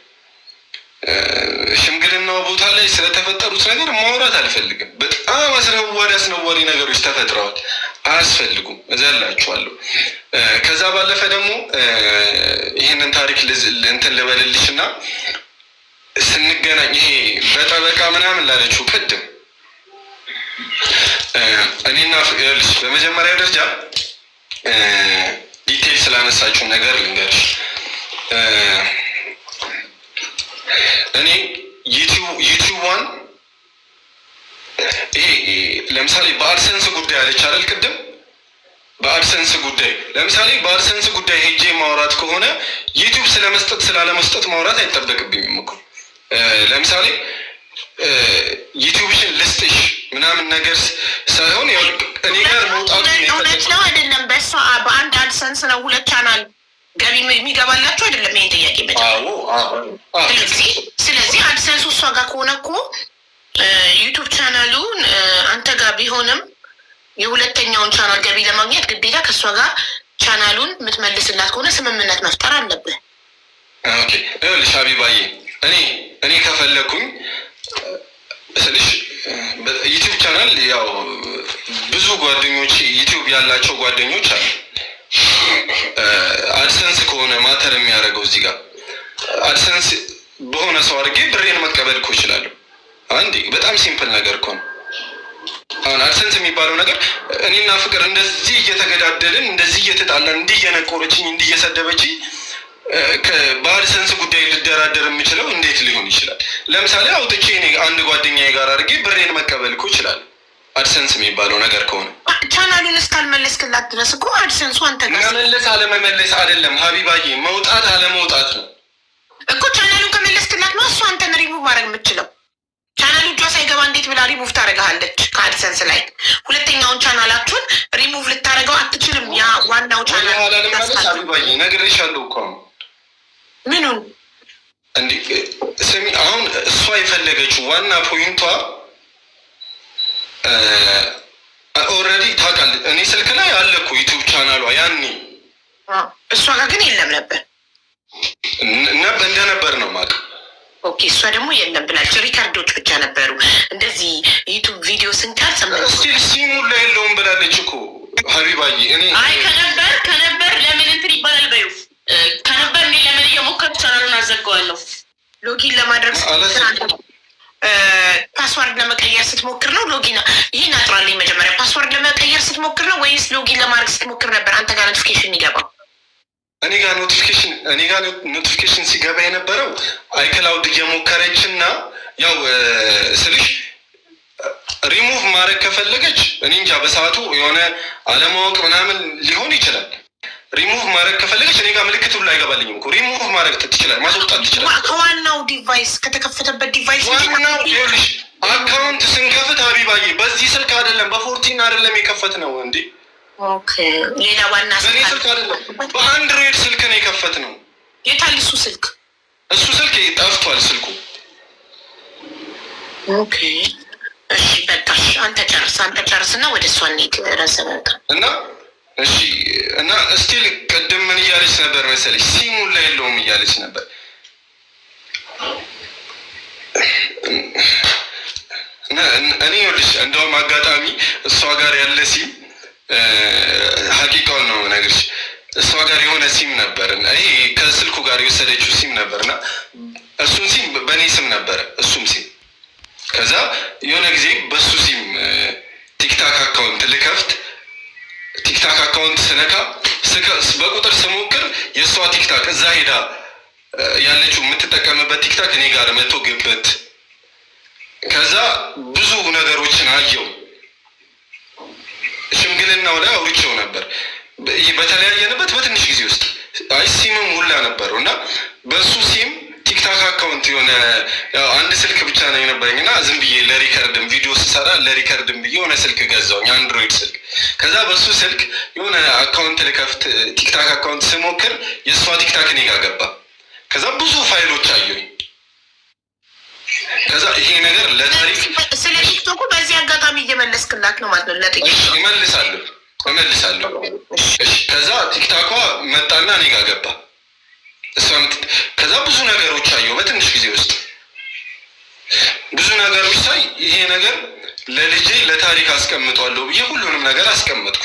ሽምግልናው ቦታ ላይ ስለተፈጠሩት ነገር ማውራት አልፈልግም። በጣም አስነዋሪ ነገሮች ተፈጥረዋል፣ አያስፈልጉም፣ እዘላችኋለሁ። ከዛ ባለፈ ደግሞ ይህንን ታሪክ እንትን ልበልልሽ እና ስንገናኝ ይሄ በጠበቃ ምናምን ላለችው ቅድም እኔና ፍቅርልሽ በመጀመሪያ ደረጃ ዲቴል ስላነሳችሁ ነገር ልንገርሽ። እኔ ዩቲዩቧን ይሄ ለምሳሌ በአድሰንስ ጉዳይ አለች አይደል ቅድም፣ በአድሰንስ ጉዳይ ለምሳሌ በአድሰንስ ጉዳይ ሄጄ ማውራት ከሆነ ዩቲዩብ ስለመስጠት ስላለመስጠት ማውራት አይጠበቅብኝም እኮ። ለምሳሌ ዩቲዩብሽን ልስጥሽ ምናምን ነገር ሳይሆን እኔ ጋር መውጣቱ እውነት ነው አይደለም? በእሷ በአንድ አድሰንስ ነው ሁለት ቻናል ገቢ የሚገባላችሁ አይደለም? ይሄን ጥያቄ ስለዚህ አድሰንሱ እሷ ጋር ከሆነ እኮ ዩቱብ ቻናሉን አንተ ጋር ቢሆንም የሁለተኛውን ቻናል ገቢ ለማግኘት ግዴታ ከእሷ ጋር ቻናሉን የምትመልስላት ከሆነ ስምምነት መፍጠር አለብህ። ኦኬ ይኸውልሽ ሀቢባዬ እኔ ከፈለኩኝ ስልሽ ዩቲዩብ ቻናል ያው ብዙ ጓደኞች ዩቲዩብ ያላቸው ጓደኞች አሉ። አድሰንስ ከሆነ ማተር የሚያደርገው እዚህ ጋር አድሰንስ በሆነ ሰው አድርጌ ብሬን መቀበል እኮ እችላለሁ። አንዴ በጣም ሲምፕል ነገር እኮ ነው። አሁን አድሰንስ የሚባለው ነገር እኔና ፍቅር እንደዚህ እየተገዳደልን እንደዚህ እየተጣላን እንዲህ እየነቆረችኝ እንዲህ እየሰደበችኝ በአድሰንስ ጉዳይ ልደራደር የምችለው እንዴት ሊሆን ይችላል? ለምሳሌ አውጥቼ እኔ አንድ ጓደኛዬ ጋር አድርጌ ብሬን መቀበል እኮ ይችላል። አድሰንስ የሚባለው ነገር ከሆነ ቻናሉን እስካልመለስክላት ድረስ እኮ አድሰንሱ አንተ ጋር መመለስ አለመመለስ አይደለም ሀቢባዬ፣ መውጣት አለመውጣት ነው እኮ። ቻናሉን ከመለስክላት ነው እሱ አንተን ሪሙቭ ማድረግ የምትችለው። ቻናሉ እጇ ሳይገባ እንዴት ብላ ሪሙቭ ታደርግሃለች ከአድሰንስ ላይ? ሁለተኛውን ቻናላችሁን ሪሙቭ ልታደርገው አትችልም። ያ ዋናው ቻናል ሀቢባዬ ነግሬሻለሁ እኮ ምኑን እንዲ ስሚ፣ አሁን እሷ የፈለገችው ዋና ፖይንቷ ኦልሬዲ ታውቃለች። እኔ ስልክ ላይ አለ እኮ ዩቲዩብ ቻናሏ ያኔ፣ እሷ ጋር ግን የለም ነበር እንደነበር ነው የማውቀው። ኦኬ፣ እሷ ደግሞ የለም ብላለች። ሪካርዶች ብቻ ነበሩ። እንደዚህ ዩቱብ ቪዲዮ ስንቀርጽ ስቲል ሲሙ ላይ የለውም ብላለች እኮ ሀቢባዬ። እኔ አይ ከነበር ለምን እንትን ይባላል በዩ ከነበር እኔ ለምን እየሞከርኩ ቻናሉን አዘጋዋለሁ። ሎጊን ለማድረግ ፓስዋርድ ለመቀየር ስትሞክር ነው ሎጊን ይህን አጥራልኝ። መጀመሪያ ፓስዋርድ ለመቀየር ስትሞክር ነው ወይስ ሎጊን ለማድረግ ስትሞክር ነበር አንተ ጋር ኖቲፊኬሽን ይገባው? እኔ ጋር ኖቲፊኬሽን ሲገባ የነበረው አይክላውድ እየሞከረች እና ያው ስልሽ ሪሙቭ ማድረግ ከፈለገች እኔ እንጃ በሰዓቱ የሆነ አለማወቅ ምናምን ሊሆን ይችላል። ሪሙቭ ማድረግ ከፈለገች እኔ ጋር ምልክት ሁሉ አይገባልኝም እኮ። ሪሙቭ ማድረግ ትችላል፣ ማስወጣት ትችላል። ከዋናው ዲቫይስ ከተከፈተበት ዲቫይስ ዋናው ይኸውልሽ አካውንት ስንከፍት ሀቢባዬ በዚህ ስልክ አይደለም በ14 አይደለም የከፈት ነው እንዴ። ኦኬ፣ ሌላ ዋና በእኔ ስልክ አይደለም በአንድሮይድ ስልክ ነው የከፈት ነው። የታል እሱ ስልክ? እሱ ስልክ ጠፍቷል ስልኩ። ኦኬ እሺ፣ በቃሽ። አንተ ጨርስ እና ወደ እሷ እንሂድ። ረሰበቃ እና እሺ። እና ስቲል ቅድም ምን እያለች ነበር መሰለች? ሲሙን ላይ የለውም እያለች ነበር። እኔ ይኸውልሽ እንደውም አጋጣሚ እሷ ጋር ያለ ሲም ሀቂቃውን ነው ነገርሽ። እሷ ጋር የሆነ ሲም ነበር እና ይሄ ከስልኩ ጋር የወሰደችው ሲም ነበር እና እሱን ሲም በእኔ ስም ነበረ እሱም ሲም። ከዛ የሆነ ጊዜ በሱ ሲም ቲክታክ አካውንት ልከፍት ቲክታክ አካውንት ስነካ በቁጥር ስሞክር የእሷ ቲክታክ እዛ ሄዳ ያለችው የምትጠቀምበት ቲክታክ እኔ ጋር መቶ ግበት። ከዛ ብዙ ነገሮችን አየው። ሽምግልናው ላይ አውርቼው ነበር በተለያየንበት በትንሽ ጊዜ ውስጥ አይ ሲምም ሁላ ነበረው እና በሱ ሲም ቲክታክ አካውንት የሆነ አንድ ስልክ ብቻ ነው የነበረኝ እና ዝም ብዬ ለሪከርድም ቪዲዮ ስሰራ ለሪከርድም ብዬ የሆነ ስልክ ገዛውኝ አንድሮይድ ስልክ። ከዛ በሱ ስልክ የሆነ አካውንት ልከፍት ቲክታክ አካውንት ስሞክር የእሷ ቲክታክ እኔ ጋር ገባ። ከዛ ብዙ ፋይሎች አየሁኝ። ከዛ ይሄ ነገር ለታሪክ ስለ ቲክቶኩ በዚህ አጋጣሚ እየመለስክላት ነው ማለት ነው? ለጥቂት እመልሳለሁ። ከዛ ቲክታኳ መጣና እኔ ጋር ገባ። ከዛ ብዙ ነገሮች አየሁ በትንሽ ጊዜ ውስጥ ብዙ ነገሮች ሳይ ይሄ ነገር ለልጄ ለታሪክ አስቀምጧለሁ ብዬ ሁሉንም ነገር አስቀመጥኩ።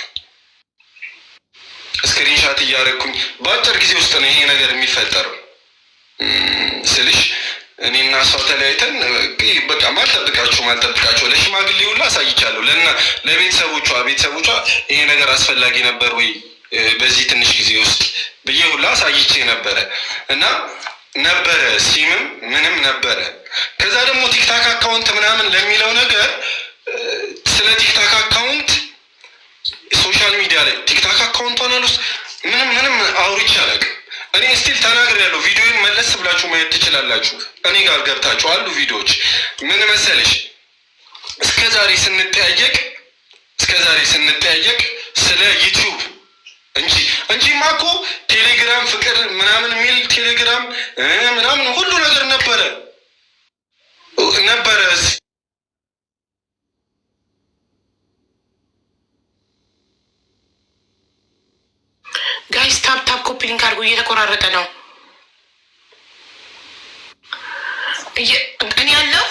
ስክሪንሻት እያደረግኩኝ በአጭር ጊዜ ውስጥ ነው ይሄ ነገር የሚፈጠረው ስልሽ እኔና እሷ ተለያይተን በቃ ማልጠብቃቸው ለሽማግሌ ሁላ አሳይቻለሁ። ለቤተሰቦቿ ይሄ ነገር አስፈላጊ ነበር ወይ በዚህ ትንሽ ጊዜ ውስጥ ብዬ ሁላ አሳይቼ ነበረ እና ነበረ ሲምም ምንም ነበረ። ከዛ ደግሞ ቲክታክ አካውንት ምናምን ለሚለው ነገር ስለ ቲክታክ አካውንት ሶሻል ሚዲያ ላይ ቲክታክ አካውንቷን አሉስ ምንም አውርቼ አላውቅም። እኔ ስቲል ተናግሬያለሁ። ቪዲዮን መለስ ብላችሁ ማየት ትችላላችሁ። እኔ ጋር ገብታችሁ አሉ ቪዲዮዎች። ምን መሰለሽ እስከዛሬ ስንጠያየቅ ስለ ዩቲዩብ እንጂ ማኮ ቴሌግራም ፍቅር ምናምን የሚል ቴሌግራም ምናምን ሁሉ ነገር ነበረ። ጋይስ ታፕ ኮፒ ሊንክ አድርጎ እየተቆራረጠ ነው። እኔ ያለው